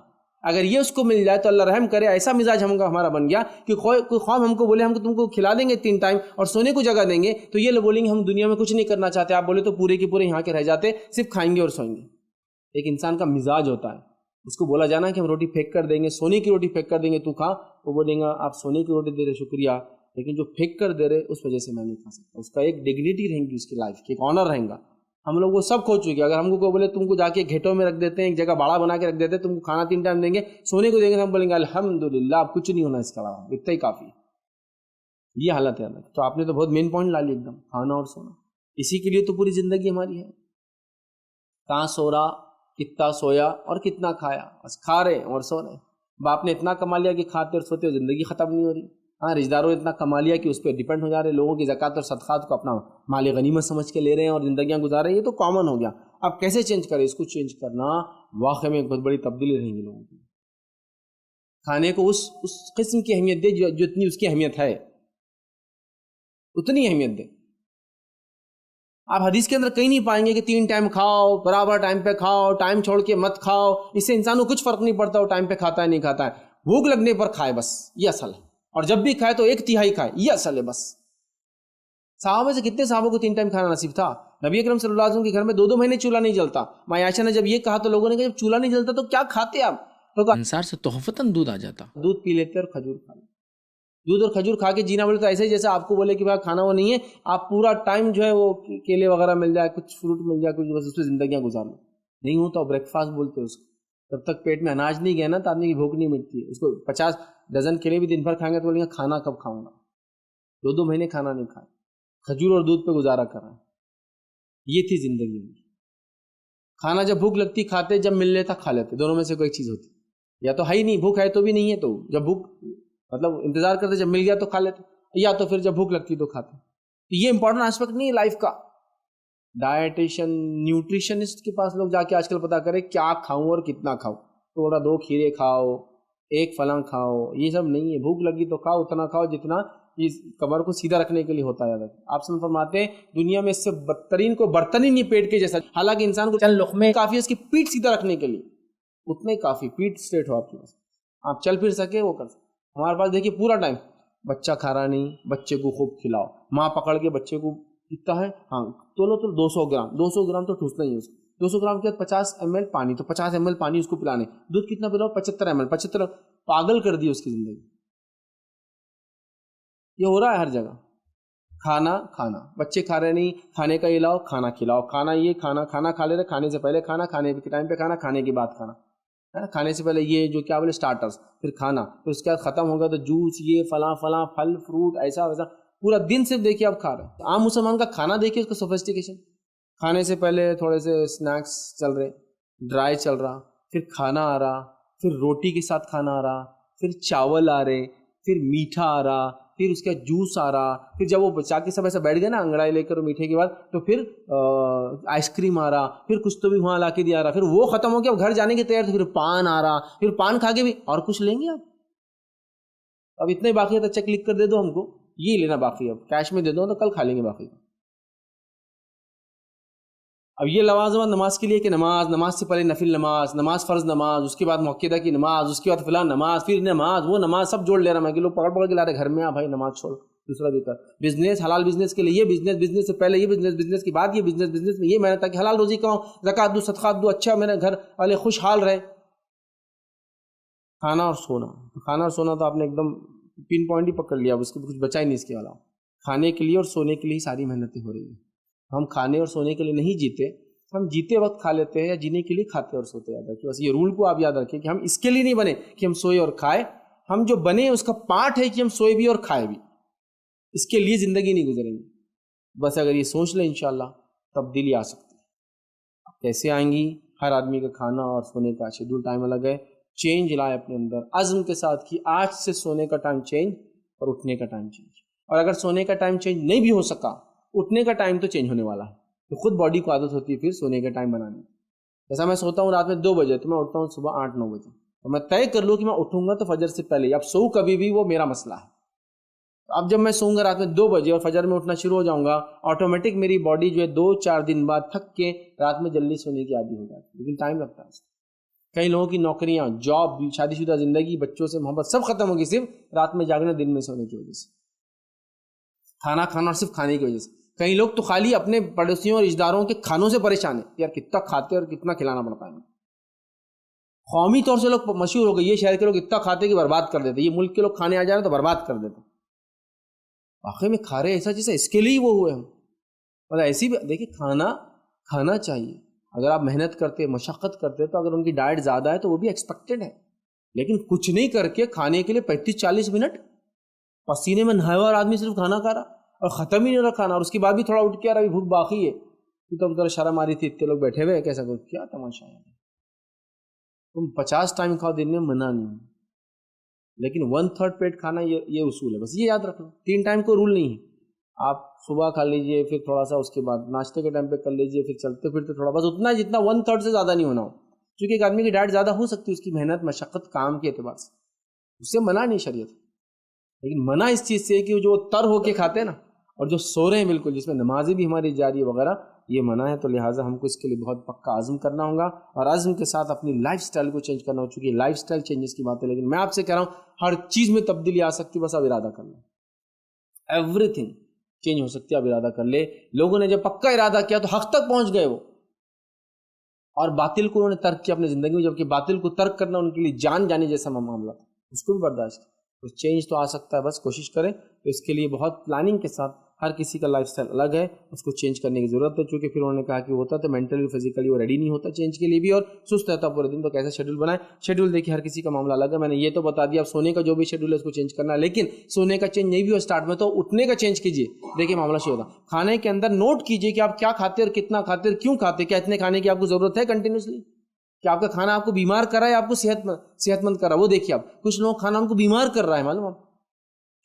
S1: اگر یہ اس کو مل جائے تو اللہ رحم کرے ایسا مزاج ہمارا بن گیا کہ کوئی خواب ہم کو بولے ہم کو تم کو کھلا دیں گے 3 ٹائم اور سونے کو جگہ دیں گے تو یہ لوگ بولیں گے ہم دنیا میں کچھ نہیں کرنا چاہتے. آپ بولے تو پورے کے پورے یہاں کے رہ جاتے، صرف کھائیں گے اور سوئیں گے. ایک انسان کا مزاج ہوتا ہے، اس کو بولا جانا کہ ہم روٹی پھینک کر دیں گے، سونے کی روٹی پھینک کر دیں گے تو کھا، وہ بولیں گا آپ سونے کی روٹی دے رہے شکریہ لیکن جو پھینک کر دے رہے اس وجہ سے میں نہیں کھا سکتا. اس کا ایک ڈگنیٹی رہیں گی، اس کی لائف کی ایک آنر رہیں گا. ہم لوگ وہ سب کھو چکے. اگر ہم کو کوئی بولے تم کو جا کے گھیٹوں میں رکھ دیتے ہیں، ایک جگہ باڑا بنا کے رکھ دیتے ہیں، تم کو کھانا 3 ٹائم دیں گے، سونے کو دیں گے، ہم بولیں گے الحمدللہ اب کچھ نہیں ہونا اس کا علاوہ، اتنا ہی کافی. یہ حالت ہے. تو آپ نے تو بہت مین پوائنٹ لا لی ایک دم، کھانا اور سونا. اسی کے لیے تو پوری زندگی ہماری ہے. کہاں سو رہا، کتنا سویا اور کتنا کھایا، بس کھا رہے اور سو رہے. باپ نے اتنا کما لیا کہ کھاتے اور سوتے اور زندگی ختم نہیں ہو رہی. ہاں رشتہ داروں نے اتنا کما لیا کہ اس پہ ڈیپینڈ ہو جا رہے، لوگوں کی زکوٰۃ اور صدقات کو اپنا مال غنیمت سمجھ کے لے رہے ہیں اور زندگیاں گزار رہے ہیں. یہ تو کامن ہو گیا. اب کیسے چینج کریں؟ اس کو چینج کرنا واقعی میں ایک بہت بڑی تبدیلی رہیں گی لوگوں کی. کھانے کو اس قسم کی اہمیت دے جو اتنی اس کی اہمیت ہے، اتنی اہمیت دے. آپ حدیث کے اندر کہیں نہیں پائیں گے کہ 3 ٹائم کھاؤ، برابر ٹائم پہ کھاؤ، ٹائم چھوڑ کے مت کھاؤ. اس سے انسان کو کچھ فرق نہیں پڑتا وہ ٹائم پہ کھاتا ہے نہیں کھاتا ہے. بھوک لگنے پر کھائے بس، یہ اصل ہے. اور جب بھی کھائے تو 1/3 کھائے، یہ اصل ہے بس. صحابہ سے کتنے صحابوں کو 3 ٹائم کھانا نصیب تھا؟ نبی اکرم صلی اللہ علیہ وسلم کے گھر میں 2 مہینے چولہا نہیں جلتا. ماں عائشہ نے جب یہ کہا تو لوگوں نے کہا جب چولہا نہیں جلتا تو کیا کھاتے آپ؟ تو کہا
S3: انصار سے تحفتاً دودھ آ جاتا.
S1: دودھ پی لیتے اور کھجور کھا لیتے. دودھ اور کھجور کھا کے جینا بولے تو ایسے ہی جیسے آپ کو بولے کہ بھائی کھانا وہ نہیں ہے، آپ پورا ٹائم جو ہے وہ کیلے وغیرہ مل جائے، کچھ فروٹ مل جائے، کچھ بس اس پہ زندگیاں گزار لو. نہیں ہوتا بریک فاسٹ بولتے اس کو. جب تک پیٹ میں اناج نہیں گیا نا تو آدمی کی بھوک نہیں مٹتی ہے. اس کو 50 ڈزن کیلے بھی دن بھر کھائیں گے تو بولیں گے کھانا کب کھاؤں گا. 2 مہینے کھانا نہیں کھایا، کھجور اور دودھ پہ گزارا کر رہا ہے. یہ تھی زندگی میں. کھانا جب بھوک لگتی کھاتے، جب مل لیتا کھا لیتے. دونوں میں سے کوئی چیز ہوتی. یا تو ہے ہی نہیں، بھوک ہے تو بھی نہیں ہے، تو جب بھوک مطلب انتظار کرتے جب مل گیا تو کھا لیتے، یا تو پھر جب بھوک لگتی تو کھاتے. یہ امپورٹنٹ آسپیکٹ نہیں ہے لائف کا. ڈائٹیشن نیوٹریشنسٹ کے پاس لوگ جا کے آج کل پتا کرے کیا کھاؤں اور کتنا کھاؤں. تھوڑا 2 کھیرے کھاؤ، 1 فلاں کھاؤ، یہ سب نہیں ہے. بھوک لگی تو کھاؤ، اتنا کھاؤ جتنا اس کمر کو سیدھا رکھنے کے لیے ہوتا ہے. آپ سے فرماتے ہیں دنیا میں اس سے بدترین کو برتن ہی نہیں پیٹ کے جیسا. حالانکہ انسان کو چند لقمے کافی ہے اس کی پیٹ سیدھا رکھنے کے لیے، اتنا ہی کافی. پیٹ اسٹریٹ ہو آپ کے پاس، آپ چل پھر سکے وہ کر سکے. ہمارے پاس دیکھیے پورا ٹائم بچہ کھا رہا نہیں، بچے کو خوب کھلاؤ. ماں پکڑ کے بچے کو کتنا ہے، ہاں تو 200 گرام تو ٹھوسنا ہی ہے اس کو. 200 گرام کے بعد 50 ml پانی، تو 50 ml پانی اس کو پلانے. دودھ کتنا پلاؤ؟ 75 ml. 75 پاگل کر دی اس کی زندگی. یہ ہو رہا ہے ہر جگہ. کھانا بچے کھا رہے نہیں، کھانے کا یہ لاؤ، کھانا کھلاؤ. کھانا یہ کھانا کھا لے رہے، کھانے سے پہلے کھانا، کھانے کے ٹائم پہ کھانا، کھانے کے بعد کھانا. کھانے سے پہلے یہ جو کیا بولے اسٹارٹرز، پھر کھانا، پھر اس کے بعد ختم ہوگا تو جوس، یہ فلاں پھل فروٹ، ایسا ویسا. پورا دن صرف دیکھیے آپ کھا رہے ہیں. عام مسلمان کا کھانا دیکھیے اس کا سوفسٹیکیشن. کھانے سے پہلے تھوڑے سے اسنیکس چل رہے، ڈرائی چل رہا، پھر کھانا آ رہا، پھر روٹی کے ساتھ کھانا آ رہا، پھر چاول آ رہے، پھر میٹھا آ رہا، پھر اس کا جوس آ رہا. پھر جب وہ بچا کے سب ایسا بیٹھ گئے نا انگڑائی لے کر میٹھے کے بعد، تو پھر آئس کریم آ رہا، پھر کچھ تو بھی وہاں لا کے دیا رہا. پھر وہ ختم ہو گیا، اب گھر جانے کی تیار، تو پھر پان آ رہا. پھر پان کھا کے بھی اور کچھ لیں گے آپ؟ اب اتنے باقی ہے تو چیک لکھ کر دے دو ہم کو، یہ لینا باقی ہے، اب کیش میں دے دو تو کل کھا لیں گے باقی. اب یہ لوازمات نماز کے لیے کہ نماز سے پہلے نفل نماز فرض نماز، اس کے بعد موقعہ کی نماز، اس کے بعد فلاں نماز، پھر نماز، وہ نماز سب جوڑ لے رہا میں کہ لوگ پکڑ کے لا رہے گھر میں، بھائی نماز چھوڑ دوسرا بھی کر، بزنس حلال بزنس کے لیے یہ بزنس سے پہلے یہ بزنس کے بعد یہ بزنس میں یہ محنت تاکہ حلال روزی کماؤں، زکوٰۃ دو صدقات دو، اچھا میرے گھر والے خوشحال رہے۔ کھانا اور سونا تو آپ نے ایک دم پن پوائنٹ ہی پکڑ لیا، اس کو کچھ بچا ہی نہیں اس کے علاوہ۔ کھانے کے لیے اور سونے کے لیے ساری محنتیں ہو رہی ہیں۔ ہم کھانے اور سونے کے لیے نہیں جیتے، ہم جیتے وقت کھا لیتے ہیں یا جینے کے لیے کھاتے اور سوتے۔ یاد رکھیں، بس یہ رول کو آپ یاد رکھیں کہ ہم اس کے لیے نہیں بنے کہ ہم سوئے اور کھائے، ہم جو بنے اس کا پارٹ ہے کہ ہم سوئے بھی اور کھائے بھی، اس کے لیے زندگی نہیں گزریں گے۔ بس اگر یہ سوچ لیں انشاءاللہ تبدیلی آ سکتی ہے۔ کیسے آئیں گی؟ ہر آدمی کا کھانا اور سونے کا شیڈول ٹائم الگ ہے، چینج لائے اپنے اندر، عزم کے ساتھ کہ آج سے سونے کا ٹائم چینج اور اٹھنے کا ٹائم چینج۔ اور اگر سونے کا ٹائم چینج نہیں بھی ہو سکا، اٹھنے کا ٹائم تو چینج ہونے والا ہے، تو خود باڈی کو عادت ہوتی ہے پھر سونے کا ٹائم بنانے۔ جیسا میں سوتا ہوں رات میں 2 بجے تو میں اٹھتا ہوں صبح 8-9 بجے، تو میں طے کر لوں کہ میں اٹھوں گا تو فجر سے پہلے، اب سو کبھی بھی وہ میرا مسئلہ ہے۔ اب جب میں سوؤں گا رات میں 2 بجے اور فجر میں اٹھنا شروع ہو جاؤں گا، آٹومیٹک میری باڈی جو ہے 2-4 دن بعد تھک کے رات میں جلدی سونے کی عادی ہو جاتی ہے، لیکن ٹائم لگتا ہے۔ کئی لوگوں کی نوکریاں، جاب، شادی شدہ زندگی، بچوں سے محبت سب ختم ہوگی صرف رات میں جاگنا، دن میں سونے کی وجہ سے، کھانا کھانا اور صرف کھانے کی وجہ سے۔ کئی لوگ تو خالی اپنے پڑوسیوں اور رشتہ داروں کے کھانوں سے پریشان ہیں، یار کتنا کھاتے اور کتنا کھلانا پڑتا ہے۔ قومی طور سے لوگ مشہور ہو گئے، یہ شہر کے لوگ اتنا کھاتے کہ برباد کر دیتے، یہ ملک کے لوگ کھانے آ جا رہے تو برباد کر دیتے۔ واقعی میں کھا رہے ایسا جیسے اس کے لیے وہ ہوئے ہم، اور ایسی بھی دیکھیں کھانا چاہیے۔ اگر آپ محنت کرتے، مشقت کرتے، تو اگر ان کی ڈائٹ زیادہ ہے تو وہ بھی ایکسپیکٹڈ ہے، لیکن کچھ نہیں کر کے کھانے کے لیے 35-40 منٹ پسینے میں نہایا ہوا اور آدمی صرف کھانا کھا رہا اور ختم ہی نہیں رہا کھانا، اور اس کے بعد بھی تھوڑا اٹھ کے ابھی بھوک باقی ہے، تو ذرا شرم آ رہی تھی، اتنے لوگ بیٹھے ہوئے کیسا کیا تماشا ہے۔ تم 50 ٹائم کھاؤ دن میں، منع نہیں ہے، لیکن 1/3 پیٹ کھانا یہ اصول ہے، بس یہ یاد رکھنا۔ 3 ٹائم کو رول نہیں ہے، آپ صبح کھا لیجئے، پھر تھوڑا سا اس کے بعد ناشتے کے ٹائم پہ کر لیجئے، پھر چلتے پھرتے تھوڑا، بس اتنا جتنا 1/3 سے زیادہ نہیں ہونا ہو، کیونکہ ایک آدمی کی ڈائٹ زیادہ ہو سکتی ہے اس کی محنت مشقت کام کے اعتبار سے، اس سے منع نہیں شریعت، لیکن منع اس چیز سے ہے کہ جو تر ہو کے کھاتے ہیں نا، اور جو سو رہے ہیں بالکل، جس میں نمازیں بھی ہماری جاری وغیرہ، یہ منع ہے۔ تو لہٰذا ہم کو اس کے لیے بہت پکا عزم کرنا ہوگا، اور عزم کے ساتھ اپنی لائف سٹائل کو چینج کرنا ہو، چونکہ لائف سٹائل چینجز کی بات ہے، لیکن میں آپ سے کہہ رہا ہوں ہر چیز میں تبدیلی آ سکتی ہے، بس اب ارادہ کر لیں، ایوری تھنگ چینج ہو سکتی ہے، اب ارادہ کر لے۔ لوگوں نے جب پکا ارادہ کیا تو حق تک پہنچ گئے وہ، اور باطل کو انہوں نے ترک کیا اپنی زندگی میں، جبکہ باطل کو ترک کرنا ان کے لیے جان جانے جیسا معاملہ تھا، اس کو بھی برداشت کیا۔ تو چینج تو آ سکتا ہے، بس کوشش کریں۔ تو اس کے لیے بہت پلاننگ کے ساتھ، ہر کسی کا لائف سٹائل الگ ہے، اس کو چینج کرنے کی ضرورت ہے، چونکہ پھر انہوں نے کہا کہ ہوتا تو مینٹلی فزیکلی وہ ریڈی نہیں ہوتا چینج کے لیے بھی، اور سست رہتا پورے دن، تو کیسے شیڈول بنائیں۔ شیڈول دیکھیے ہر کسی کا معاملہ الگ ہے، میں نے یہ تو بتا دیا، اب سونے کا جو بھی شیڈول ہے اس کو چینج کرنا ہے، لیکن سونے کا چینج نہیں بھی ہو اسٹارٹ میں تو اٹھنے کا چینج کیجیے۔ دیکھیے معاملہ شروع ہوتا، کھانے کے اندر نوٹ کیجیے کہ آپ کیا کھاتے اور کتنا کھاتے اور کیوں کھاتے، کیا اتنے کھانے کی آپ کو ضرورت ہے کنٹینیوسلی، کہ آپ کا کھانا آپ کو بیمار کر رہا ہے یا آپ کو صحت مند کر رہا ہے، وہ دیکھیے۔ آپ کچھ لوگ کھانا ان کو بیمار کر رہا ہے، معلوم آپ،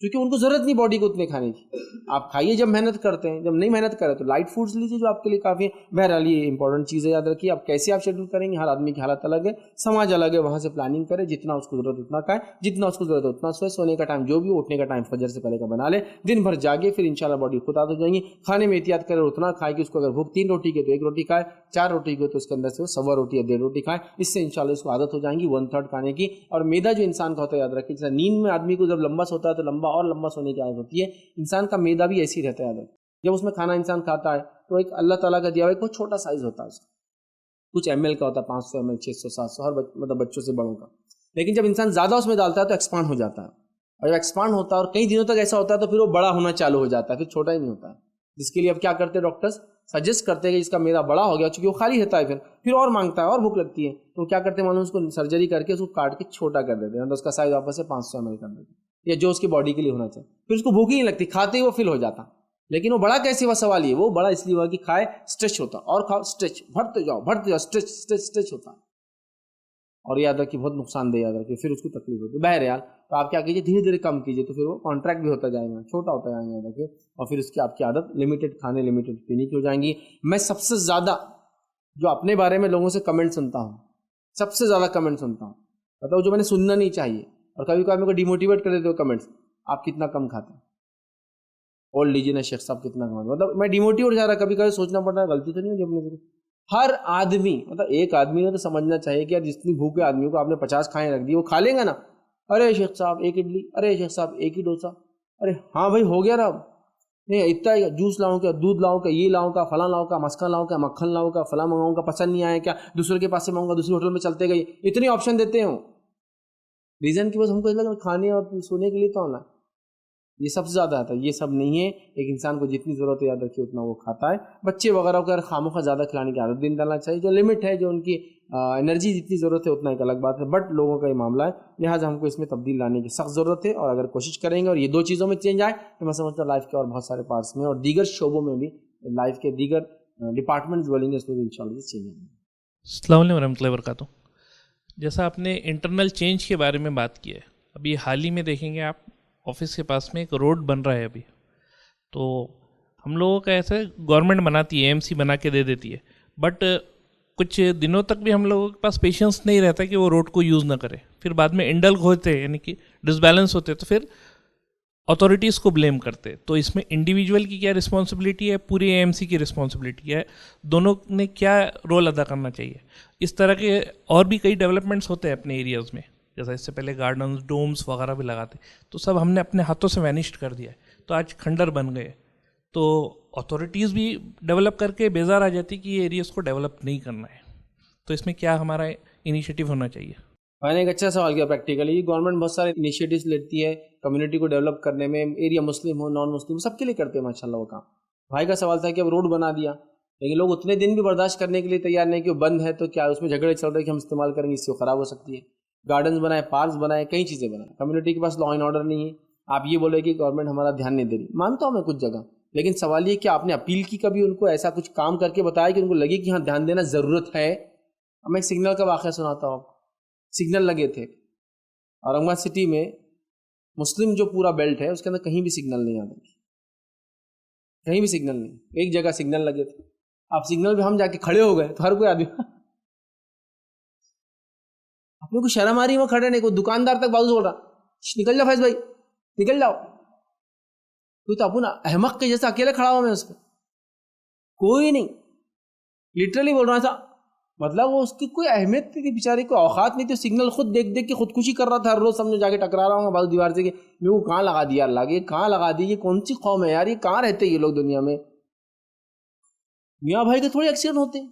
S1: کیونکہ ان کو ضرورت نہیں باڈی کو اتنے کھانے کی۔ آپ کھائیے جب محنت کرتے ہیں، جب نہیں محنت کریں تو لائٹ فوڈز لیجیے جو آپ کے لیے کافی ہے۔ بہرحال یہ امپورٹنٹ چیز ہے، یاد رکھیے۔ آپ کیسے آپ شیڈول کریں گے، ہر آدمی کی حالت الگ ہے، سماج الگ ہے، وہاں سے پلاننگ کریں، جتنا اس کو ضرورت اتنا کھائیں، جتنا اس کو ضرورت اتنا سوئے، سونے کا ٹائم جو بھی ہو، اٹھنے کا ٹائم فجر سے پہلے کا بنا لیں، دن بھر جاگے، پھر انشاءاللہ باڈی خود عادت ہو جائیں گی۔ کھانے میں احتیاط کریں، اتنا کھائے کہ اس کو اگر بھوک 3 روٹی کی تو 1 روٹی کھائے، 4 روٹی کی تو اس کے اندر سے 1.25 روٹی یا 1.5 روٹی کھائیں، اس سے انشاءاللہ اس کو عادت ہو جائیں گی 1/3 کھانے کی۔ اور میدا جو انسان کا ہوتا ہے، یاد رکھیے، جیسے نیند میں آدمی کو جب لمبا سوتا ہے تو لمبا اور لمبا سونے کی عادت ہوتی ہے، انسان کا میدا بھی ایسی رہتا ہے، یاد رکھیں۔ جب اس میں کھانا انسان کھاتا ہے تو ایک اللہ تعالیٰ کا دیا ہوا ایک بہت چھوٹا سائز ہوتا ہے، اس کا کچھ ml کا ہوتا ہے، 500 ml 600 700 ہر مطلب بچوں سے بڑوں کا، لیکن جب انسان زیادہ اس میں ڈالتا ہے تو ایکسپانڈ ہو جاتا ہے، اور جب ایکسپانڈ ہوتا ہے اور کئی دنوں تک ایسا ہوتا ہے تو پھر وہ بڑا ہونا چالو ہو جاتا ہے، پھر چھوٹا ہی نہیں ہوتا ہے، جس کے لیے اب کیا کرتے ہیں ڈاکٹرز، سجیسٹ کرتے ہیں کہ اس کا میدا بڑا ہو گیا، چونکہ وہ خالی رہتا ہے، پھر اور مانگتا ہے اور بھوک لگتی ہے، تو کیا کرتے ہیں معلوم، اس کو سرجری کر کے اس کو کاٹ کے چھوٹا کر دیتے ہیں، تو اس کا سائز واپس سے 500 ml کر دیتے ہیں، یا جو اس کی باڈی کے لیے ہونا چاہیے، پھر اس کو بھوک ہی نہیں لگتی، کھاتے ہی وہ فل ہو جاتا۔ لیکن وہ بڑا کیسے ہوا سوال یہ، وہ بڑا اس لیے ہوا کہ کھائے اسٹریچ ہوتا، اور کھاؤ اسٹریچ، بڑھتے جاؤ اسٹریچ ہوتا، اور یاد رکھیے بہت نقصان دہ، یاد رکھیے پھر اس کو تکلیف ہوتی ہے۔ بہرحال تو آپ کیا کیجیے، دھیرے دھیرے کم کیجیے، تو پھر وہ کانٹریکٹ بھی ہوتا جائے گا، چھوٹا ہوتا جائے گا، یاد رکھیے، اور پھر اس کی آپ کی عادت لمیٹڈ کھانے لمیٹڈ پینے کی ہو جائیں گی۔ میں سب سے زیادہ جو اپنے بارے میں لوگوں سے کمنٹ سنتا ہوں، سب سے زیادہ کمنٹ سنتا ہوں، بتاؤ جو میں نے سننا نہیں چاہیے، اور کبھی کبھی میرے کو ڈیموٹیویٹ کر دیتے ہو کمنٹس، آپ کتنا کم کھاتے ہیں، اور لیجیے نا شیخ صاحب کتنا کھاتے ہیں، مطلب میں ڈیموٹیویٹ ہو جا رہا ہے، کبھی کبھی سوچنا پڑتا ہے غلطی تو نہیں ہوگی اپنے سے، ہر آدمی مطلب ایک آدمی نے تو سمجھنا چاہیے کہ یار جتنی بھوک ہے آدمیوں کو آپ نے 50 کھائیں رکھ دی وہ کھا لیں گا نا. ارے شیخ صاحب ایک اڈلی, ارے شیخ صاحب ایک ہی ڈوسا, ارے ہاں بھائی ہو گیا نا, اب نہیں اتنا ہی جوس لاؤں کیا, دودھ لاؤں کیا, یہ لاؤں کا, فلاں لاؤں کا, مسکن لاؤں کا, مکھن لاؤں کا, فلاں منگاؤں کا, پسند نہیں آیا کیا, دوسرے کے پاس سے منگاؤں گا, دوسری ہوٹل میں چلتے گئے, اتنے آپشن دیتے ہوں. ریزن کی بس ہم کو لگا کھانے اور سونے کے لیے تو ہونا, یہ سب سے زیادہ آتا ہے. یہ سب نہیں ہے. ایک انسان کو جتنی ضرورت ہے یاد رکھیے اتنا وہ کھاتا ہے. بچے وغیرہ کو اگر خاموخواہ زیادہ کھلانے کی عادت بھی ڈالنا چاہیے, جو لمٹ ہے, جو ان کی انرجی جتنی ضرورت ہے اتنا ایک الگ بات ہے, بٹ لوگوں کا یہ معاملہ ہے, لہٰذا ہم کو اس میں تبدیل لانے کی سخت ضرورت ہے. اور اگر کوشش کریں گے اور یہ دو چیزوں میں چینج آئے تو میں سمجھتا ہوں لائف کے اور بہت سارے پارٹس میں اور دیگر شعبوں میں بھی, لائف کے دیگر ڈپارٹمنٹس بولیں گے اس میں بھی انشاءاللہ چینج آئیں گے.
S4: السلام علیکم ورحمۃ اللہ وبرکاتہ. جیسا آپ نے انٹرنل چینج کے بارے میں بات کی ہے, ابھی حال ہی میں دیکھیں گے آپ آفس کے پاس میں ایک روڈ بن رہا ہے ابھی, تو ہم لوگوں کا ایسے گورنمنٹ بناتی ہے, MC بنا کے دے دیتی ہے, بٹ کچھ دنوں تک بھی ہم لوگوں کے پاس پیشنس نہیں رہتا کہ وہ روڈ کو یوز نہ کرے. پھر بعد میں انڈلگ ہوتے یعنی کہ ڈس بیلنس ہوتے تو پھر اتھارٹیز کو بلیم کرتے. تو اس میں انڈیویجول کی کیا رسپانسبلٹی ہے, پوری AMC کی رسپانسبلٹی ہے, دونوں نے کیا رول ادا کرنا چاہیے. اس طرح کے اور بھی کئی ڈیولپمنٹس ہوتے ہیں اپنے ایریاز میں, جیسا اس سے پہلے گارڈنز, ڈومز وغیرہ بھی لگاتے, تو سب ہم نے اپنے ہاتھوں سے مینیج کر دیا ہے, تو آج کھنڈر بن گئے. تو اتھارٹیز بھی ڈیولپ کر کے بیزار آ جاتی کہ یہ ایریاز کو ڈیولپ نہیں کرنا ہے. تو اس میں کیا ہمارا انیشیٹو ہونا چاہیے؟
S1: میں نے ایک اچھا سوال کیا. پریکٹیکلی گورنمنٹ بہت سارے انیشیٹوز لیتی ہے کمیونٹی کو ڈیولپ کرنے میں, ایریا مسلم ہو نان مسلم سب کے لیے کرتے ہیں ماشاء اللہ وہ کام. بھائی کا سوال تھا کہ اب روڈ بنا دیا, لیکن لوگ اتنے دن بھی برداشت کرنے کے لیے تیار نہیں کہ وہ بند ہے, تو کیا اس میں جھگڑے چل رہے کہ ہم استعمال کریں گے اس سے خراب ہو سکتی ہے. گارڈنز بنائے, پارکس بنائے, کئی چیزیں بنائیں, کمیونٹی کے پاس لا اینڈ آرڈر نہیں ہے. آپ یہ بولے کہ گورنمنٹ ہمارا دھیان نہیں دے رہی, مانتا ہوں میں کچھ جگہ, لیکن سوال یہ کہ آپ نے اپیل کی کبھی ان کو ایسا کچھ کام کر کے بتایا کہ ان کو لگے کہ ہاں دھیان دینا ضرورت ہے. میں ایک سگنل کا واقعہ سناتا ہوں. سگنل لگے تھے اورنگ آباد سٹی میں, مسلم جو پورا بیلٹ ہے اس کے اندر کہیں بھی سگنل نہیں آتے, کہیں بھی سگنل نہیں, ایک جگہ سگنل لگے تھے. آپ سگنل پہ ہم جا کے کھڑے ہو گئے تو ہر کوئی آدمی اپنے کو شرم آ رہی ہے, وہ کھڑے نہیں, کوئی دکاندار تک بازو بول رہا نکل جاؤ فیض بھائی نکل جاؤ, کوئی تو اپنا احمق کے جیسا اکیلے کھڑا ہوا میں اس پہ, کوئی نہیں, لٹرلی بول رہا تھا. مطلب وہ اس کی کوئی اہمیت نہیں تھی, بیچارے کوئی اوقات نہیں تھی. سگنل خود دیکھ دیکھ کے خودکشی کر رہا تھا ہر روز, سمجھو جا کے ٹکرا رہا ہوں گا بازو دیوار سے کہ میرے کو کہاں لگا دیا اللہ کے, کہاں لگا دی, یہ کون سی قوم ہے یار, یہ کہاں رہتے یہ لوگ دنیا میں. میاں بھائی کے تھوڑے ایکسیڈنٹ ہوتے ہیں,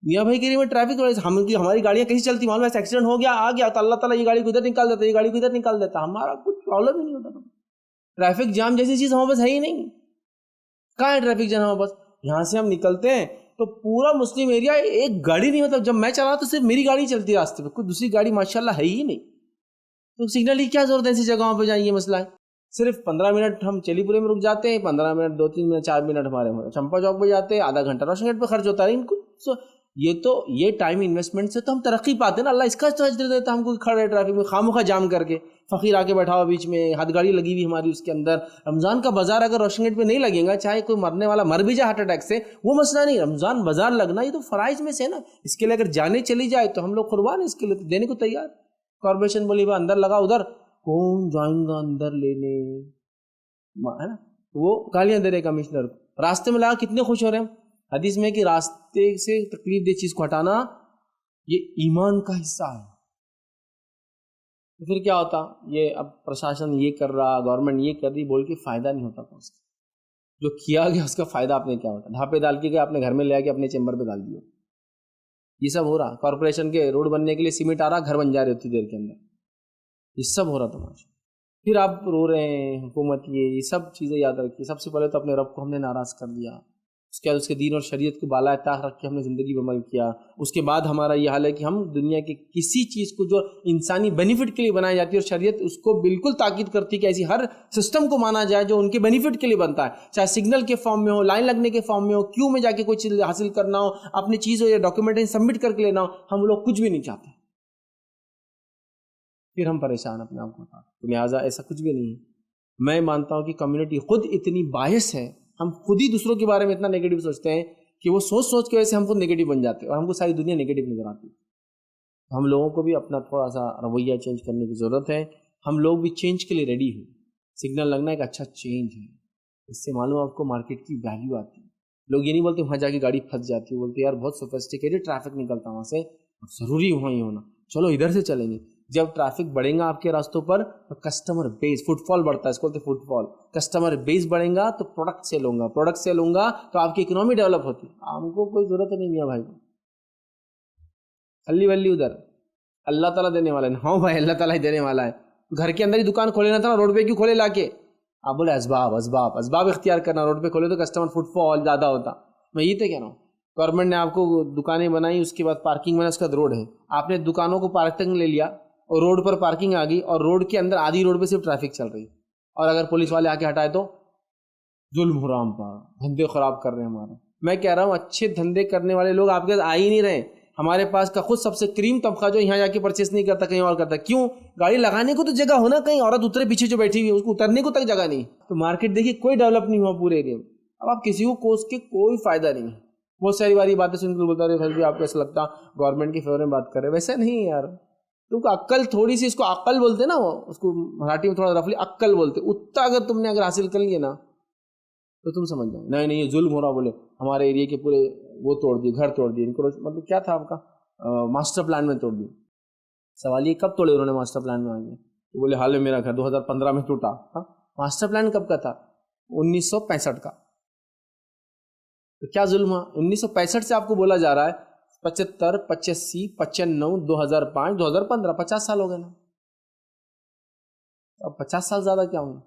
S1: میاں بھائی کے لیے میں ٹریفک ہماری گاڑیاں کیسی چلتی, معلوم ہے ایکسیڈنٹ ہو گیا آ گیا تو اللہ تعالیٰ یہ گاڑی کو ادھر نکال دیتا, یہ گاڑی کو ادھر نکال دیتا, ہمارا کچھ پرابلم ہی نہیں ہوتا. ٹریفک جام جیسی چیز ہمارے پاس ہے ہی نہیں. کہاں ہے ٹریفک جام ہمارے پاس؟ یہاں سے ہم نکلتے ہیں تو پورا مسلم ایریا ایک گاڑی نہیں, مطلب جب میں چلا تو صرف میری گاڑی چلتی ہے راستے پہ, کوئی دوسری گاڑی ماشاءاللہ ہے ہی نہیں. تو سگنل کی کیا ضرورت ہے ایسی جگہوں پہ جائیں, یہ مسئلہ ہے. صرف 15 منٹ ہم چلی پورے میں رک جاتے ہیں, 15 منٹ 2-3 منٹ 4 منٹ ہمارے چمپا چوک پہ جاتے ہیں, آدھا گھنٹہ روشن گیٹ پہ خرچ ہوتا ہے. ان کو یہ ٹائم انویسٹمنٹ سے تو ہم ترقی پاتے ہیں نا, اللہ اس کا تو اجر دیتا ہم کو کھڑے ٹریفک میں خاموخواہ جام کر کے, فقیر آ کے بیٹھا ہوا بیچ میں, ہاتھ گاڑی لگی ہوئی ہماری اس کے اندر. رمضان کا بازار اگر روشن گیٹ پہ نہیں لگے گا, چاہے کوئی مرنے والا مر بھی جائے ہارٹ اٹیک سے, وہ مسئلہ نہیں. رمضان بازار لگنا یہ تو فرائض میں سے ہے نا, اس کے لیے اگر جانے چلی جائے تو ہم لوگ قربان ہیں, اس کے لیے دینے کو تیار. کارپوریشن بولی بھائی اندر لگا, ادھر کون جائیں گا اندر لینے, ہے نا, وہ گالیاں دے رہے کمشنر کو. راستے میں لگا کتنے خوش ہو رہے ہیں. حدیث میں کہ راستے سے تکلیف دہ چیز کو ہٹانا یہ ایمان کا حصہ ہے. تو پھر کیا ہوتا, یہ اب پرشاسن یہ کر رہا, گورنمنٹ یہ کر رہی بول کے فائدہ نہیں ہوتا. اس کا جو کیا گیا اس کا فائدہ آپ نے کیا ہوتا, ڈھاپے ڈال کے گیا اپنے گھر میں لے آ کے اپنے چیمبر پہ ڈال دیا. یہ سب ہو رہا. کارپوریشن کے روڈ بننے کے لیے سیمنٹ آ رہا, گھر بن جا رہی اتنی دیر کے اندر. یہ سب ہو رہا تماشا. پھر آپ رو رہے ہیں حکومت, یہ سب چیزیں یاد رکھیے. سب سے پہلے تو اپنے رب کو ہم نے ناراض کر دیا, اس کے بعد اس کے دین اور شریعت کو بالائے طاق رکھ کے ہم نے زندگی میں عمل کیا. اس کے بعد ہمارا یہ حال ہے کہ ہم دنیا کی کسی چیز کو جو انسانی بینیفٹ کے لیے بنائی جاتی ہے اور شریعت اس کو بالکل تاکید کرتی ہے کہ ایسی ہر سسٹم کو مانا جائے جو ان کے بینیفٹ کے لیے بنتا ہے, چاہے سگنل کے فارم میں ہو, لائن لگنے کے فارم میں ہو, کیوں میں جا کے کوئی چیز حاصل کرنا ہو, اپنی چیز ہو یا ڈاکیومنٹ سبمٹ کر کے لینا ہو, ہم لوگ کچھ بھی نہیں چاہتے. پھر ہم پریشان اپنے آپ کو. تو لہٰذا ایسا کچھ بھی نہیں ہے. میں مانتا ہوں کہ کمیونٹی خود اتنی باعث ہے, ہم خود ہی دوسروں کے بارے میں اتنا نیگیٹو سوچتے ہیں کہ وہ سوچ کے وجہ سے ہم خود نیگیٹو بن جاتے ہیں اور ہم کو ساری دنیا نیگیٹو نظر آتی ہے. ہم لوگوں کو بھی اپنا تھوڑا سا رویہ چینج کرنے کی ضرورت ہے. ہم لوگ بھی چینج کے لیے ریڈی ہیں. سگنل لگنا ایک اچھا چینج ہے, اس سے معلوم آپ کو مارکیٹ کی ویلیو آتی ہے, لوگ یہ نہیں بولتے وہاں جا کے گاڑی پھنس جاتی ہے، بولتے یار بہت سوفسٹیکیٹڈ ٹریفک نکلتا وہاں سے، ضروری وہاں ہی ہونا، چلو ادھر سے چلیں گے. جب ٹریفک بڑھے گا آپ کے راستوں پر تو کسٹمر بیس، فٹ فال بڑھتا ہے، اس کو بولتے فٹ فال، کسٹمر بیس بڑھے گا تو پروڈکٹ سیل ہوں گا، پروڈکٹ سیل ہوں گا تو آپ کی اکنامی ڈیولپ ہوتی ہے. ہم کو کوئی ضرورت نہیں میاں بھائی کو، کھلی ولی ادھر اللہ تعالیٰ دینے والا ہے. ہاں بھائی اللہ تعالیٰ ہی دینے والا ہے. گھر کے اندر ہی دکان کھولے نہ تھا، روڈ پہ کیوں کھولے لا کے؟ آپ بولے اسباب اختیار کرنا، روڈ پہ کھولے تو کسٹمر فٹ فال زیادہ ہوتا. میں یہ تو کہہ رہا ہوں گورنمنٹ نے آپ کو دکانیں بنائی، اس کے بعد پارکنگ بنا، اس کا روڈ ہے، آپ نے دکانوں کو پارکنگ لے لیا اور روڈ پر پارکنگ آ گئی اور روڈ کے اندر آدھی روڈ پہ صرف ٹریفک چل رہی، اور اگر پولیس والے آ کے ہٹائے تو ظلم حرام پر دھندے خراب کر رہے ہیں ہمارے. میں کہہ رہا ہوں اچھے دھندے کرنے والے لوگ آپ کے پاس آ ہی نہیں رہے. ہمارے پاس کا خود سب سے کریم طبقہ جو یہاں جا کے پرچیز نہیں کرتا، کہیں اور کرتا. کیوں؟ گاڑی لگانے کو تو جگہ ہونا، کہیں عورت اترے پیچھے جو بیٹھی ہوئی ہے اس کو اترنے کو تک جگہ نہیں. تو مارکیٹ دیکھیے کوئی ڈیولپ نہیں ہوا پورے ایریا میں. اب آپ کسی کو کوس کے کوئی فائدہ نہیں ہے. بہت ساری باری باتیں سن کر بولتا رہے پھر بھی آپ کو ایسا لگتا گورنمنٹ کے فیور میں بات کر رہے. ویسا نہیں یار، کیونکہ عقل تھوڑی سی، اس کو عقل بولتے نا، وہ اس کو مراٹھی میں تھوڑا رفلی عقل بولتے، اتنا اگر تم نے اگر حاصل کر لیے نا تو تم سمجھ جاؤ نہیں یہ ظلم ہو رہا. بولے ہمارے ایریا کے پورے وہ توڑ دیے، گھر توڑ دیے، ان کو مطلب کیا تھا آپ کا ماسٹر پلان میں توڑ دیے. سوال یہ کب توڑے انہوں نے ماسٹر پلان میں آگے؟ تو بولے حال میں میرا گھر 2015 میں ٹوٹا. ہاں ماسٹر پلان کب کا تھا؟ 1965 کا. تو کیا ظلم ہوا؟ 1965 سے آپ کو بولا جا رہا ہے 75 85 95 2005 2015 50 سال ہو گئے نا. اب 50 سال زیادہ کیا ہوں.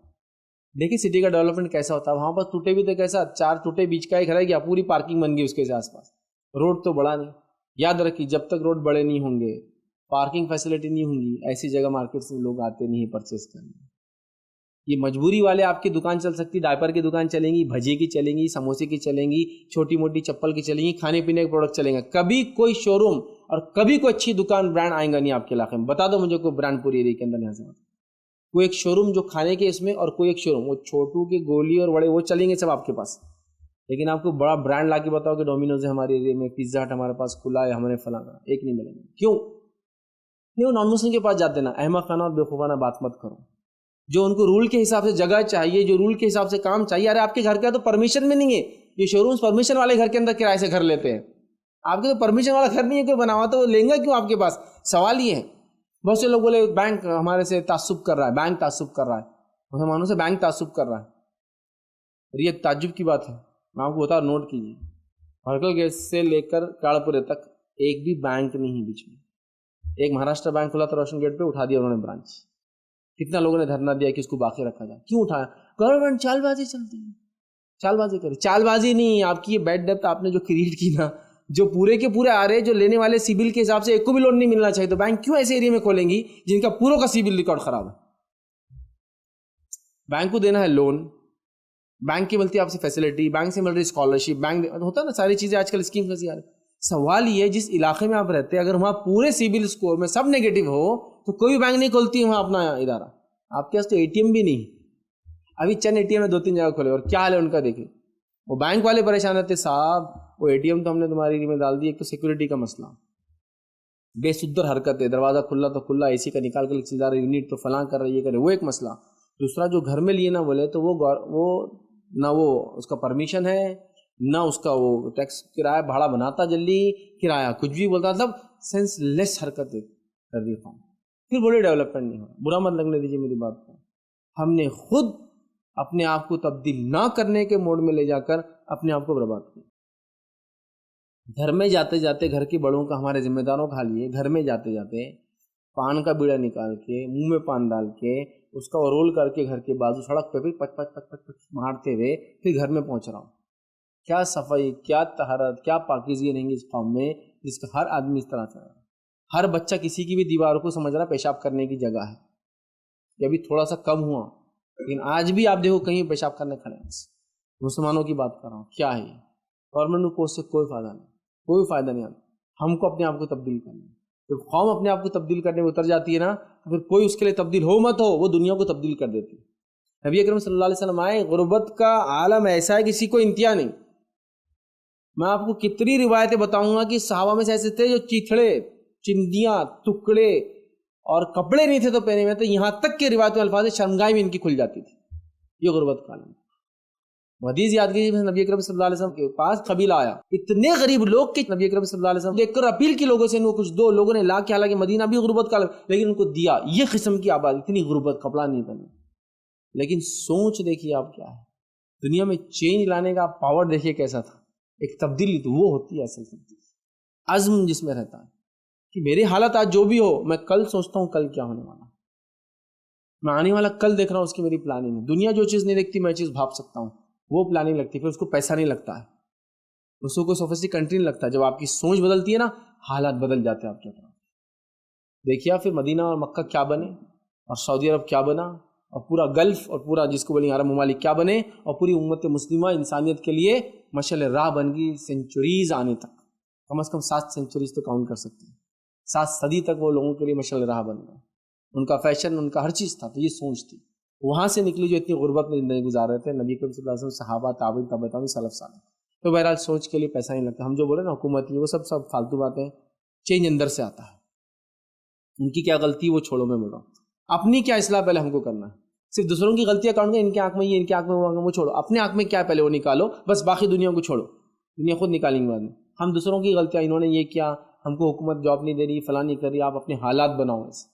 S1: دیکھیے سٹی کا ڈیولپمنٹ کیسا ہوتا ہے. وہاں پر ٹوٹے بھی تو کیسا، 4 ٹوٹے بیچ کا ایک رہ گیا، پوری پارکنگ بن گئی اس کے آس پاس. روڈ تو بڑا نہیں. یاد رکھیے جب تک روڈ بڑے نہیں ہوں گے، پارکنگ فیسلٹی نہیں ہوں گی، ایسی جگہ مارکیٹ سے لوگ آتے نہیں پرچیز کرنے. یہ مجبوری والے آپ کی دکان چل سکتی، ڈائپر کی دکان چلیں گی، بھجی کی چلیں گی، سموسے کی چلیں گی، چھوٹی موٹی چپل کی چلیں گی، کھانے پینے کے پروڈکٹ چلیں گے. کبھی کوئی شو روم اور کبھی کوئی اچھی دکان برانڈ آئیں گا نہیں آپ کے علاقے میں. بتا دو مجھے کوئی برانڈ پوری ایریا کے اندر یہاں سے کوئی ایک شو روم جو کھانے کے اس میں، اور کوئی ایک شو روم وہ چھوٹو کے گولی اور بڑے وہ چلیں گے سب آپ کے پاس. لیکن آپ کو بڑا برانڈ لا کے بتاؤ کہ ڈومینوز ہے ہمارے ایریا میں، پیزا ہٹ ہمارے پاس کھلا ہے، ہمارے فلاں ایک نہیں ملے گا. کیوں نہیں؟ وہ نان مسلم کے پاس جاتے نا. احمد خانہ اور بیوقوفانہ بات مت کرو. جو ان کو رول کے حساب سے جگہ چاہیے، جو رول کے حساب سے کام چاہیے. ارے آپ کے گھر کا تو پرمیشن میں نہیں ہے. یہ شو رومس پرمیشن والے گھر کے اندر کرائے سے گھر لیتے ہیں. آپ کے تو پرمیشن والا گھر نہیں ہے کوئی بنا ہوا، تو وہ لیں گا کیوں آپ کے پاس؟ سوال یہ ہے. بہت سے لوگ بولے بینک ہمارے سے تعصب کر رہا ہے، بینک تعصب کر رہا ہے، مسلمانوں سے بینک تعصب کر رہا ہے. اور یہ تعجب کی بات ہے. میں آپ کو بتا نوٹ کیجیے، ہرکل گیٹ سے لے کر کاڑپورے تک ایک بھی بینک نہیں ہے بیچ میں. ایک مہاراشٹر بینک کھلا تھا روشن گیٹ پہ، اٹھا دیا انہوں نے برانچ. کتنا لوگوں نے دھرنا دیا کہ اس کو باقی رکھا جائے. کیوں اٹھایا؟ گورنمنٹ چال بازی چلتی ہے، چال بازی کرے. چال بازی نہیں، آپ کی یہ بیڈ ڈیپتھ آپ نے جو کریٹ کی نا، جو پورے کے پورے آ رہے، جو لینے والے سیبل کے حساب سے ایک کو بھی لون نہیں ملنا چاہیے. تو بینک کیوں ایسے ایریا میں کھولیں گی جن کا پوروں کا سیبل ریکارڈ خراب ہے؟ بینک کو دینا ہے لون، بینک کی ملتی ہے آپ سے فیسلٹی، بینک سے مل رہی اسکالرشپ، بینک ہوتا ہے نا ساری چیزیں آج کل اسکیم کیسی آ رہی. سوال یہ ہے جس علاقے میں آپ رہتے ہیں اگر وہاں پورے سیبل اسکور میں سب نیگیٹو ہو تو کوئی بینک نہیں کھولتی وہاں اپنا ادارہ. آپ کے پاس تو اے ٹی ایم بھی نہیں. ابھی چند اے ٹی ایم ہے 2-3 جگہ کھولے، اور کیا حال ہے ان کا دیکھیں. وہ بینک والے پریشان رہتے، صاحب وہ اے ٹی ایم تو ہم نے تمہاری ایریا میں ڈال دی. ایک تو سیکورٹی کا مسئلہ، بے سدر حرکت ہے، دروازہ کھلا تو کھلا، اے سی کا نکال کے چیزیں یونٹ تو فلاں کر رہی ہے کرے، وہ ایک مسئلہ. دوسرا جو گھر میں لیے نا بولے تو وہ نہ وہ اس کا پرمیشن ہے، نہ اس کا وہ ٹیکس کرایہ بھاڑا بناتا جلدی، کرایہ کچھ بھی بولتا، مطلب سینس لیس حرکت کر دی قوم. پھر بولے ڈیولپمنٹ نہیں ہو رہا. برا مت لگنے دیجیے میری بات کو. ہم نے خود اپنے آپ کو تبدیل نہ کرنے کے موڈ میں لے جا کر اپنے آپ کو برباد کیا. گھر میں جاتے جاتے گھر کے بڑوں کا، ہمارے ذمہ داروں کا حال یہ، گھر میں جاتے جاتے پان کا بیڑا نکال کے منہ میں پان ڈال کے اس کا رول کر کے گھر کے بازو سڑک پہ پھر pitch pitch pitch pitch pitch مارتے ہوئے پھر گھر میں پہنچ رہا ہوں. کیا صفائی، کیا طہارت، کیا پاکیزگی رہیں گی اس قوم میں جس کا ہر آدمی اس طرح سے رہا. ہر بچہ کسی کی بھی دیواروں کو سمجھ رہا پیشاب کرنے کی جگہ ہے. یہ ابھی تھوڑا سا کم ہوا، لیکن آج بھی آپ دیکھو کہیں پیشاب کرنے کھڑے ہیں. مسلمانوں کی بات کر رہا ہوں. کیا ہے یہ؟ گورنمنٹ کو اس سے کوئی فائدہ نہیں، کوئی فائدہ نہیں آتا. ہم کو اپنے آپ کو تبدیل کرنا ہے. جب قوم اپنے آپ کو تبدیل کرنے میں اتر جاتی ہے نا، تو پھر کوئی اس کے لیے تبدیل ہو مت ہو، وہ دنیا کو تبدیل کر دیتی ہے. نبی اکرم صلی اللہ علیہ وسلم آئے، غربت کا عالم ایسا ہے کسی کو انتہا نہیں. میں آپ کو کتنی روایتیں بتاؤں گا کہ صحابہ میں سے ایسے تھے جو چیتھڑے، چندیاں، ٹکڑے اور کپڑے نہیں تھے تو پہنے ہوئے تھے. یہاں تک کہ روایت میں الفاظ شرمگاہ بھی ان کی کھل جاتی تھی. یہ غربت کا عالم. حدیث یاد کیجیے، نبی اکرم صلی اللہ علیہ وسلم کے پاس قبیلہ آیا، اتنے غریب لوگ کہ نبی اکرم صلی اللہ علیہ وسلم دیکھ کر اپیل کی لوگوں سے، کچھ دو لوگوں نے لا کے، حالانکہ مدینہ بھی غربت کا لیکن ان کو دیا. یہ قسم کی آبادی، اتنی غربت، کپڑا نہیں پہنے. لیکن سوچ دیکھیے آپ کیا ہے، دنیا میں چینج لانے کا پاور دیکھیے کیسا تھا. ایک تبدیلی تو وہ ہوتی ہے اصل تبدیلی، عزم جس میں رہتا ہے کہ میری حالت آج جو بھی ہو، میں کل سوچتا ہوں کل کیا ہونے والا، میں آنے والا کل دیکھ رہا ہوں، اس کی میری پلاننگ ہے. دنیا جو چیز نہیں دیکھتی میں چیز بھاپ سکتا ہوں، وہ پلاننگ لگتی ہے. پھر اس کو پیسہ نہیں لگتا ہے، اس کو کوئی سوفسٹی کنٹری نہیں لگتا. جب آپ کی سوچ بدلتی ہے نا، حالات بدل جاتے ہیں آپ کے طرف. دیکھیے آپ پھر مدینہ اور مکہ کیا بنے، اور سعودی عرب کیا بنا، اور پورا گلف اور پورا جس کو بولیں عرب ممالک کیا بنے، اور پوری امت مسلمہ انسانیت کے لیے مشعل راہ بن گئی سینچوریز آنے تک. کم از کم 7 سینچوریز تو کاؤنٹ کر سکتے ہیں، 7 صدی تک وہ لوگوں کے لیے مشعل راہ بن گئے. ان کا فیشن، ان کا ہر چیز تھا. تو یہ سوچ تھی، وہاں سے نکلی جو اتنی غربت میں زندگی گزار رہے تھے نبی کریم صلی اللہ علیہ وسلم، صحابہ، تابعین، تبع تابعین، سلف صالح. تو بہرحال سوچ کے لیے پیسہ نہیں لگتا. ہم جو بولے نا حکومت یہ وہ سب فالتو باتیں. چینج اندر سے آتا ہے. ان کی کیا غلطی وہ چھوڑو، میں بول رہا ہوں اپنی کیا اصلاح پہلے ہم کو کرنا ہے. صرف دوسروں کی غلطیاں کاٹوں گے، ان کے آنکھ میں یہ، ان کے آنکھ میں وہ چھوڑو. اپنے آنکھ میں کیا پہلے وہ نکالو، بس باقی دنیا کو چھوڑو. دنیا خود نکالیں گے بعد میں. ہم دوسروں کی غلطیاں، انہوں نے یہ کیا، ہم کو حکومت جاب نہیں دے رہی، فلاں نہیں کر رہی. آپ اپنے حالات بناؤ، ایسے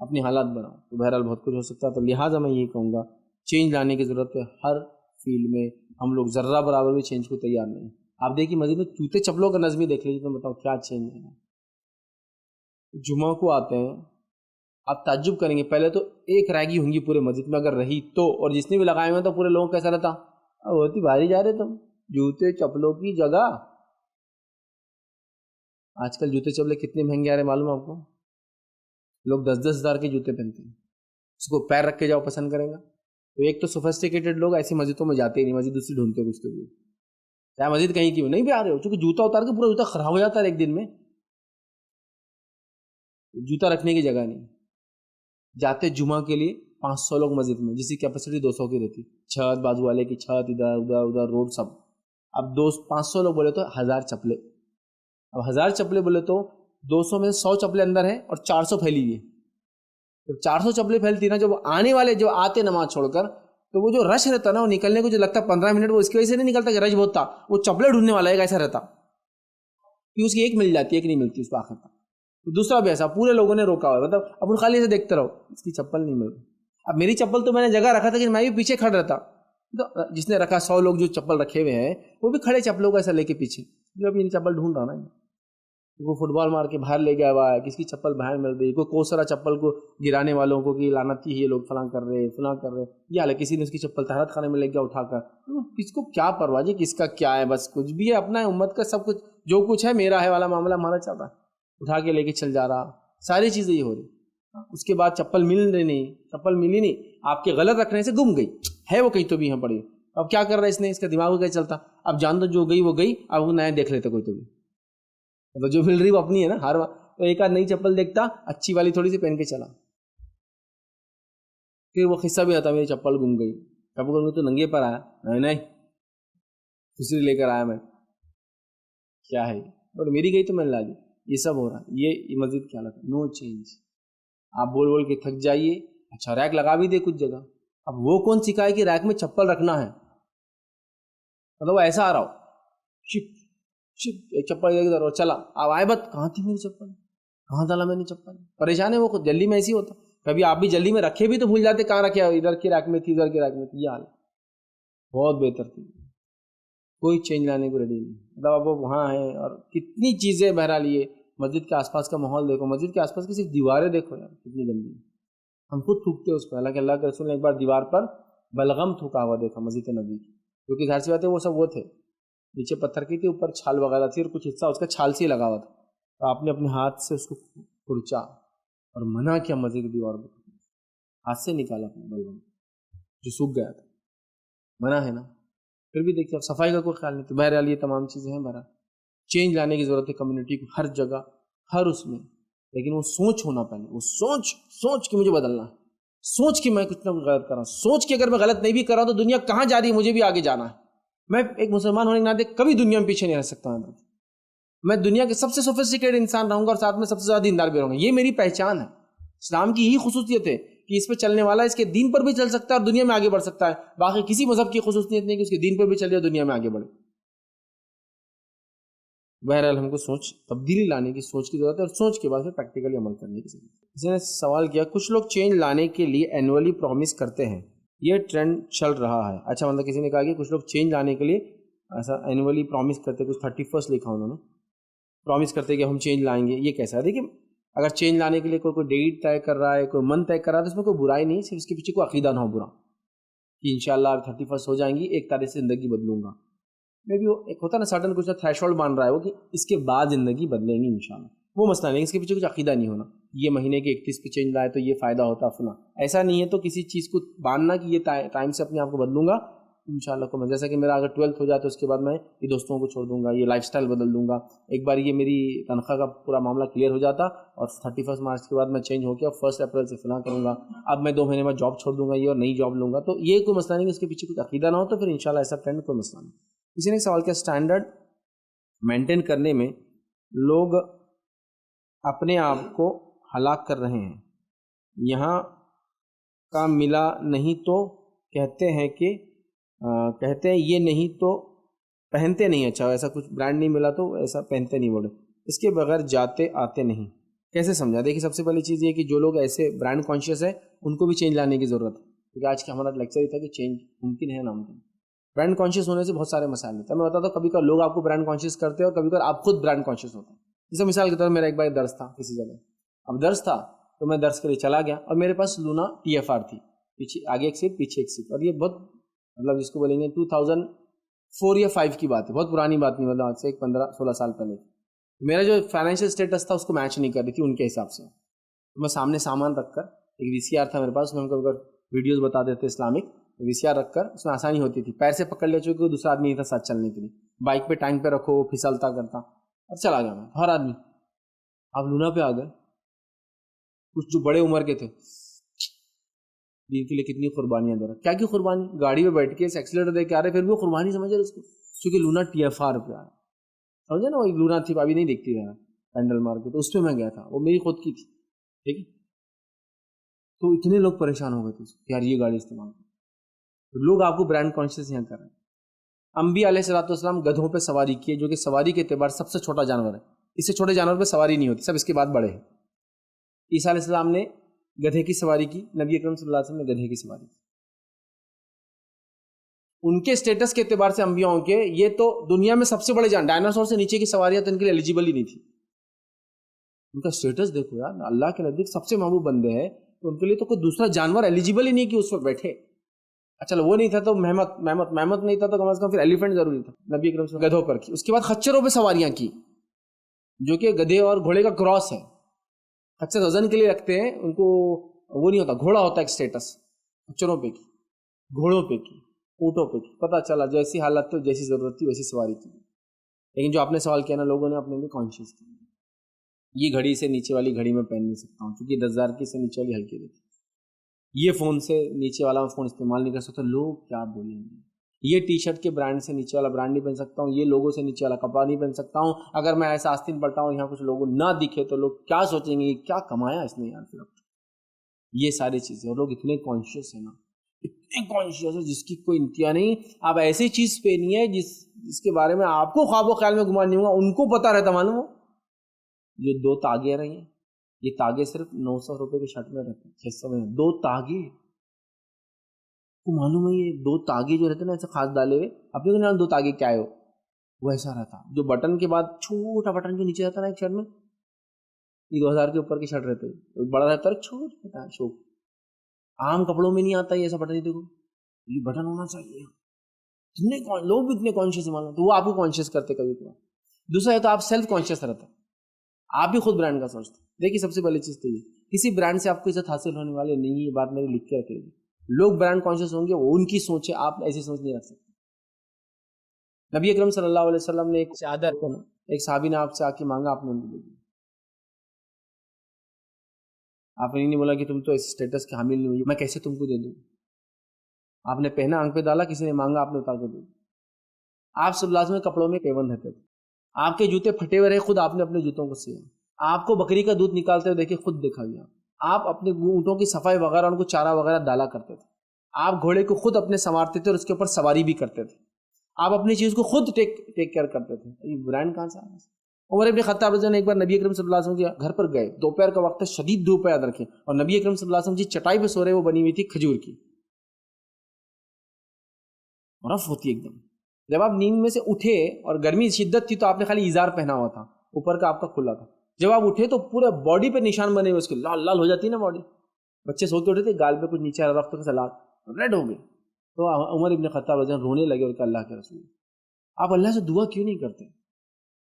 S1: اپنے حالات بناؤ. تو بہرحال بہت کچھ ہو سکتا ہے. تو لہٰذا میں یہ کہوں گا چینج لانے کی ضرورت ہے ہر فیلڈ میں. ہم لوگ ذرہ برابر بھی چینج کو تیار نہیں. آپ دیکھیے مسجد میں جوتے چپلوں کا نظم ہی دیکھ لیجیے، تو بتاؤ کیا چینج ہے. جمعہ کو آتے ہیں، آپ تعجب کریں گے، پہلے تو ایک ریگی ہوں گی پورے مسجد میں اگر رہی تو، اور جس نے بھی لگائے ہوئے تو پورے لوگوں کیسا رہتا، ہوتی بھاری جا رہے تم، جوتے چپلوں کی جگہ. آج کل جوتے چپلے کتنے مہنگے آ رہے معلوم آپ کو. لوگ 10-10 ہزار کے جوتے پہنتے ہیں. اس کو پیر رکھ کے جاؤ پسند کریں گا. تو ایک تو سوفسٹیکیٹڈ لوگ ایسی مسجدوں میں جاتے ہی نہیں، مسجد دوسری ڈھونڈتے کچھ تو بھی، چاہے مسجد کہیں کی نہیں بھی آ رہے ہو، چونکہ جوتا اتار کے پورا جوتا خراب ہو جاتا ہے ایک دن میں. جوتا رکھنے کی جگہ نہیں. جاتے جمعہ کے لیے 500 لوگ مسجد میں، جس کی کیپیسٹی 200 کی رہتی، چھت بازو والے کی چھت، ادھر ادھر ادھر روڈ سب. اب 500 لوگ بولے تو 1000 چپلے. اب 1000 چپلے بولے تو 200 میں 100 چپلے اندر ہیں اور 400 پھیلی ہوئی. جب 400 چپلے پھیلتی نا، جب آنے والے جو آتے نماز چھوڑ کر، تو وہ جو رش رہتا نا، وہ نکلنے کو جو لگتا 15 منٹ، وہ اس کی وجہ سے نہیں نکلتا کہ رش بہت تھا، وہ چپلے ڈھونڈنے والا ایک ایسا رہتا کہ اس کی ایک مل جاتی، ایک نہیں ملتی اس کو آخر تک. دوسرا بھی ایسا، پورے لوگوں نے روکا ہوا ہے، مطلب اب ان خالی ایسے دیکھتے رہو، اس کی چپل نہیں مل رہی. اب میری چپل تو میں نے جگہ رکھا تھا کہ میں بھی پیچھے کھڑا رہتا. تو جس نے رکھا 100 لوگ جو چپل رکھے ہوئے ہیں وہ بھی کھڑے چپلوں کو ایسا لے کے پیچھے، اب یہ چپل ڈھونڈ رہا نا. کوئی فٹ بال مار کے باہر لے گیا ہوا ہے، کس کی چپل باہر مل رہی، کوئی کوسرا چپل کو گرانے والوں کو کہ لعنتی ہے یہ لوگ، فلاں کر رہے فلاں کر رہے. یہ حال ہے کسی نے اس کی چپل طہارت خانے میں لے گیا اٹھا کر. کس کو کیا پرواہ جی کس کا کیا ہے، بس کچھ بھی ہے اپنا ہے، امت کا سب کچھ جو کچھ ہے میرا ہے والا معاملہ ہمارا چل رہا ہے، اٹھا کے لے کے چل جا رہا. ساری چیزیں یہ ہو رہی. اس کے بعد چپل مل رہی نہیں، چپل ملی نہیں، آپ کے غلط رکھنے سے گم گئی ہے، وہ کہیں تو بھی یہاں پڑی. اب کیا کر رہا ہے اس نے، اس کا دماغ کیا چلتا. اب جان دو جو گئی وہ گئی، اب وہ نیا دیکھ لیتے کوئی تو بھی، مطلب جو مل رہی وہ اپنی ہے نا. ہر تو ایک آدھ نئی چپل دیکھتا، اچھی والی تھوڑی سی پہن کے چلا. پھر وہ قصہ بھی آتا میری چپل گم گئی، چپل گم گئی تو ننگے پر آیا، نہیں دوسری لے کر آیا میں، کیا ہے اور میری گئی تو میں لا دی. یہ سب ہو رہا ہے. یہ مسجد کی حالت ہے. نو چینج. آپ بول بول کے تھک جائیے. اچھا ریک لگا بھی دے کچھ جگہ، اب وہ کون سکھائے کہ ریک میں چپل رکھنا ہے، مطلب وہ ایسا آ رہا ہو شپ ایک چپل ادھر اور چلا. اب آئے بات کہاں تھی میری چپل، کہاں ڈالا میں نے چپل. پریشان ہے وہ خود، جلدی میں ایسی ہوتا. کبھی آپ بھی جلدی میں رکھے بھی تو بھول جاتے کہاں رکھے، ادھر کی ریک میں تھی ادھر کی ریک میں تھی. یہ حال بہت بہتر تھی. کوئی چینج لانے کو ریڈی نہیں. مطلب اب وہ وہاں ہیں اور کتنی چیزیں. بہرحال یہ مسجد کے آس پاس کا ماحول دیکھو، مسجد کے آس پاس کی صرف دیواریں دیکھو یار کتنی گندی. ہم خود تھوکتے اس پہ، حالانکہ اللہ کے رسول نے ایک بار دیوار پر بلغم تھوکا ہوا دیکھا مسجد نبی کی، کیونکہ ظاہر سی بات ہے وہ سب وہ تھے، نیچے پتھر کی تھی، اوپر چھال وغیرہ تھی اور کچھ حصہ اس کا چھال سے ہی لگا ہوا تھا. تو آپ نے اپنے ہاتھ سے اس کو کھرچا اور منع کیا مسجد کی دیوار کو، ہاتھ سے نکالا اپنا بلغم جو سوکھ گیا تھا. منع ہے نا. پھر بھی دیکھیے اب صفائی کا کوئی خیال نہیں. تو بہرحال یہ تمام چیزیں ہیں. بہرحال چینج لانے کی ضرورت ہے کمیونٹی کو، ہر جگہ ہر اس میں. لیکن وہ سوچ ہونا پہلے، وہ سوچ کہ مجھے بدلنا ہے، سوچ کہ میں کچھ نہ کچھ غلط کر رہا ہوں، سوچ کہ اگر میں غلط نہیں بھی کر رہا ہوں تو دنیا کہاں جا رہی ہے، مجھے بھی آگے جانا ہے. میں ایک مسلمان ہونے کے ناطے کبھی دنیا میں پیچھے نہیں رہ سکتا. میں دنیا کے سب سے سوفسٹیکیٹڈ انسان رہوں گا اور ساتھ میں سب سے زیادہ دیندار بھی رہوں گا. یہ میری پہچان ہے. اسلام کی یہی خصوصیت ہے کہ اس پہ چلنے والا اس کے دین پر بھی چل سکتا ہے اور دنیا میں آگے بڑھ سکتا ہے. باقی کسی مذہب کی خصوصیت نہیں کہ اس کے دین پر بھی چلے اور دنیا میں آگے بڑھے. بہرحال ہم کو تبدیلی لانے کی سوچ کی ضرورت ہے اور سوچ کے بعد پھر پریکٹیکلی عمل کرنے کی ضرورت ہے. کسی نے سوال کیا کچھ لوگ چینج لانے کے لیے اینولی پرومس کرتے ہیں, یہ ٹرینڈ چل رہا ہے. اچھا مطلب کسی نے کہا کہ کچھ لوگ چینج لانے کے لیے ایسا اینولی پرومس کرتے, کچھ 31 لکھا انہوں نے, پرومس کرتے کہ ہم چینج لائیں گے. یہ کیسا ہے؟ دیکھیے اگر چینج لانے کے لیے کوئی ڈیٹ طے کر رہا ہے, کوئی منتھ طے کر رہا ہے, تو اس میں کوئی برائی نہیں, صرف اس کے پیچھے کوئی عقیدہ نہ ہو برا کہ انشاءاللہ اب 31 ہو جائیں گی, 1 تاریخ سے زندگی بدلوں گا. میں بھی ایک ہوتا ہے نا سڈن کچھ تھریش ہولڈ مان رہا ہے وہ کہ اس کے بعد زندگی بدلیں گی انشاءاللہ, وہ مسئلہ نہیں, اس کے پیچھے کچھ عقیدہ نہیں ہونا. یہ مہینے کے 31 پہ چینج لائے تو یہ فائدہ ہوتا اپنا, ایسا نہیں ہے. تو کسی چیز کو باندھنا کہ یہ ٹائم سے اپنے آپ کو بدلوں گا انشاءاللہ کو, جیسا کہ میرا اگر 12th ہو جائے تو اس کے بعد میں یہ دوستوں کو چھوڑ دوں گا, یہ لائف سٹائل بدل دوں گا. ایک بار یہ میری تنخواہ کا پورا معاملہ کلیئر ہو جاتا اور 31 مارچ کے بعد میں چینج ہو کے 1 اپریل سے فلاں کروں گا, اب میں 2 مہینے میں جاب چھوڑ دوں گا یہ اور نئی جاب لوں گا. تو یہ کوئی مسئلہ نہیں کہ اس کے پیچھے کچھ عقیدہ نہ ہو, تو پھر انشاءاللہ ایسا ٹرینڈ کوئی مسئلہ نہیں. کسی نے سوال کیا اسٹینڈرڈ مینٹین کرنے میں لوگ اپنے آپ کو ہلاک کر رہے ہیں, یہاں کا ملا نہیں تو کہتے ہیں یہ نہیں تو پہنتے نہیں. اچھا ایسا کچھ برانڈ نہیں ملا تو ایسا پہنتے نہیں, بولے اس کے بغیر جاتے آتے نہیں. کیسے سمجھا؟ دیکھیے سب سے پہلی چیز یہ کہ جو لوگ ایسے برانڈ کانشیس ہے ان کو بھی چینج لانے کی ضرورت ہے, کیونکہ آج کا ہمارا لیکچر یہ تھا کہ چینج ممکن ہے ناممکن. برانڈ کانشیس ہونے سے بہت سارے مسائل ہوتے ہیں. میں بتاتا ہوں کبھی کبھی لوگ آپ کو برانڈ کانشیس کرتے ہیں اور کبھی کبھی آپ خود برانڈ کانشیس ہوتے ہیں. جیسے مثال کے طور پر میرا ایک بار درس تھا کسی جگہ, اب درس تھا تو میں درس کے لیے چلا گیا اور میرے پاس لونا TFR تھی, پیچھے آگے ایک سیٹ پیچھے ایک سیٹ, اور یہ بہت مطلب جس کو بولیں گے 2004 یا 5 کی بات ہے, بہت پرانی بات نہیں, مطلب آج سے 15-16 سال پہلے. میرا جو فائنینشیل اسٹیٹس تھا اس کو میچ نہیں کر رہی تھی ان کے حساب سے. تو میں سامنے سامان رکھ کر, ایک VCR تھا میرے پاس, اس میں ہم کبھی ویڈیوز بتا دیتے اسلامک, VCR رکھ کر اس میں آسانی ہوتی تھی, پیر سے پکڑ لے چونکہ دوسرا آدمی نہیں تھا ساتھ چلنے کے لیے, بائک پہ ٹائم پہ رکھو پھسلتا کرتا, اور چلا گیا میں ہر آدمی. آپ لونا پہ آ گئے, کچھ جو بڑے عمر کے تھے, دین کے لیے کتنی قربانیاں دے رہا. کیا کی قربانی؟ گاڑی پہ بیٹھ کے ایکسیلیٹر دے کے آ رہے, پھر بھی وہ قربانی سمجھ رہے اس کو, کیونکہ لونا TFR پہ آ رہا, سمجھے نا, وہ ایک لونا تھی ابھی نہیں دیکھتی رہا پینڈل مار کے, تو اس پہ میں گیا تھا, وہ میری خود کی تھی, ٹھیک ہے. تو اتنے لوگ پریشان ہو گئے تھے یار یہ گاڑی استعمال کر. لوگ آپ کو برانڈ کانشیس یہاں کر رہے ہیں. انبیاء علیہ الصلوۃ والسلام گدھوں پہ سواری کیے, جو کہ سواری کے اعتبار سب سے چھوٹا جانور ہے, اس سے چھوٹے جانور پہ سواری نہیں ہوتی, سب اس کے بعد بڑے ہیں. عیسیٰ علیہ السلام نے گدھے کی سواری کی, نبی اکرم صلی اللہ علیہ وسلم نے گدھے کی سواری کی. ان کے اسٹیٹس کے اعتبار سے انبیاءوں کے, یہ تو دنیا میں سب سے بڑے ڈائناسور سے نیچے کی سواریاں تو ان کے لیے ایلیجیبل ہی نہیں تھی. ان کا اسٹیٹس دیکھو یار, اللہ کے نزدیک سب سے محبوب بندے ہیں, تو ان کے لیے تو کوئی دوسرا جانور ایلیجیبل ہی نہیں کہ اس پر بیٹھے. چلو وہ نہیں تھا تو محمد نہیں تھا تو کم از کم پھر ایلیفنٹ ضروری تھا. نبی اکرم صلی اللہ علیہ وسلم گدھوں پر کی, اس کے بعد خچروں پہ سواریاں کی, جو کہ گدھے اور گھوڑے کا کراس ہے. خچر وزن کے لیے رکھتے ہیں, ان کو وہ نہیں ہوتا, گھوڑا ہوتا ہے ایک اسٹیٹس. خچروں پہ کی, گھوڑوں پہ کی, اونٹوں پہ کی, پتہ چلا جیسی حالت تھی جیسی ضرورت تھی ویسی سواری کی. لیکن جو آپ نے سوال کیا نا, لوگوں نے اپنے لیے کانشیس کیا, یہ گھڑی سے نیچے والی گھڑی میں پہن نہیں سکتا ہوں کیونکہ 10,000 کی سے نیچے والی ہلکی رہتی, یہ فون سے نیچے والا فون استعمال نہیں کر سکتا. لوگ کیا بولیں گے؟ یہ ٹی شرٹ کے برانڈ سے نیچے والا برانڈ نہیں پہن سکتا ہوں, یہ لوگوں سے نیچے والا کپڑا نہیں پہن سکتا ہوں. اگر میں ایسا آستین پڑھتا ہوں یہاں کچھ لوگوں نہ دکھے تو لوگ کیا سوچیں گے, کیا کمایا اس نے یار. پھر یہ ساری چیزیں, اور لوگ اتنے کانشیس ہیں نا, اتنے کانشیس ہے جس کی کوئی انتہا نہیں. آپ ایسی چیز پہنی ہے جس کے بارے میں آپ کو خواب و خیال میں گمان نہیں ہوگا, ان کو پتہ رہتا. معلوم ہو جو 2 تاگے رہی ہیں, یہ تاگے صرف 900 روپے کے شرٹ میں رہتے ہیں, 600 میں 2 تاگے. کو معلوم ہے یہ 2 تاگے جو رہتے ہیں نا ایسے خاص ڈالے ہوئے, اپنے کو نام 2 تاگے کیا ہے وہ ایسا رہتا. جو بٹن کے بعد چھوٹا بٹن جو نیچے رہتا نا ایک شرٹ میں, یہ 2000 کے اوپر کی شرٹ رہتے ہیں, بڑا رہتا ہے چھوٹا رہتا ہے. شوق عام کپڑوں میں نہیں آتا یہ ایسا بٹن. دیکھو یہ بٹن ہونا چاہیے. اتنے لوگ بھی اتنے کانشیس معلوم, تو وہ آپ کو کانشیس کرتے کبھی کبھار. دوسرا ہے تو آپ سیلف کانشیس رہتے, آپ بھی خود برانڈ کا سوچتے. دیکھیے سب سے پہلی چیز تو یہ, کسی برانڈ سے آپ کو عزت حاصل ہونے والی نہیں, یہ بات میری لکھ کے رکھ لیجیے. لوگ برانڈ کانشیس ہوں گے, وہ ان کی سوچ ہے, آپ ایسی سوچ نہیں رکھ سکتے. نبی اکرم صلی اللہ علیہ وسلم نے ایک چادر, ایک صحابی نے آپ سے آ کے مانگا, آپ نے ان کو دے دیا. آپ نے نہیں بولا کہ تم تو اس اسٹیٹس کے حامل نہیں ہوئی, میں کیسے تم کو دے دوں. آپ نے پہنا, آنکھ پہ ڈالا, کسی نے مانگا, آپ نے اتار کے دے دیا. آپ صلی اللہ علیہ وسلم کپڑوں میں پیون رہتے تھے, آپ کے جوتے پھٹے ہوئے رہے, خود آپ نے اپنے جوتوں کو سیا. آپ کو بکری کا دودھ نکالتے ہوئے دیکھے, خود دیکھا گیا. آپ اپنے اونٹوں کی صفائی وغیرہ ان کو چارہ وغیرہ ڈالا کرتے تھے, آپ گھوڑے کو خود اپنے سنوارتے تھے اور اس کے اوپر سواری بھی کرتے تھے, آپ اپنی چیز کو خود ٹیک کیئر کرتے تھے. یہ برانڈ کہاں سے آیا؟ عمر ابن خطاب رضی اللہ عنہ ایک بار نبی اکرم صلی اللہ علیہ وسلم کے گھر پر گئے, دوپہر کا وقت ہے, شدید دھوپ ہے, یاد رکھیں, اور نبی اکرم صلی اللہ علیہ وسلم جس چٹائی پہ سو رہے وہ بنی ہوئی تھی کھجور کی, برف ہوتی ایک دم. جب آپ نیند میں سے اٹھے اور گرمی شدت تھی تو آپ نے خالی ازار پہنا ہوا تھا, اوپر کا آپ کا کھلا تھا. جب آپ اٹھے تو پورے باڈی پہ نشان بنے ہوئے, اس کے لال لال ہو جاتی نا باڈی. بچے سو کے اٹھے تھے, گال پہ کچھ نیچے رفتوں سے لال ریڈ ہو گئے. تو عمر ابن خطاب رضی اللہ عنہ رونے لگے اور کہا اللہ کے رسول آپ اللہ سے دعا کیوں نہیں کرتے؟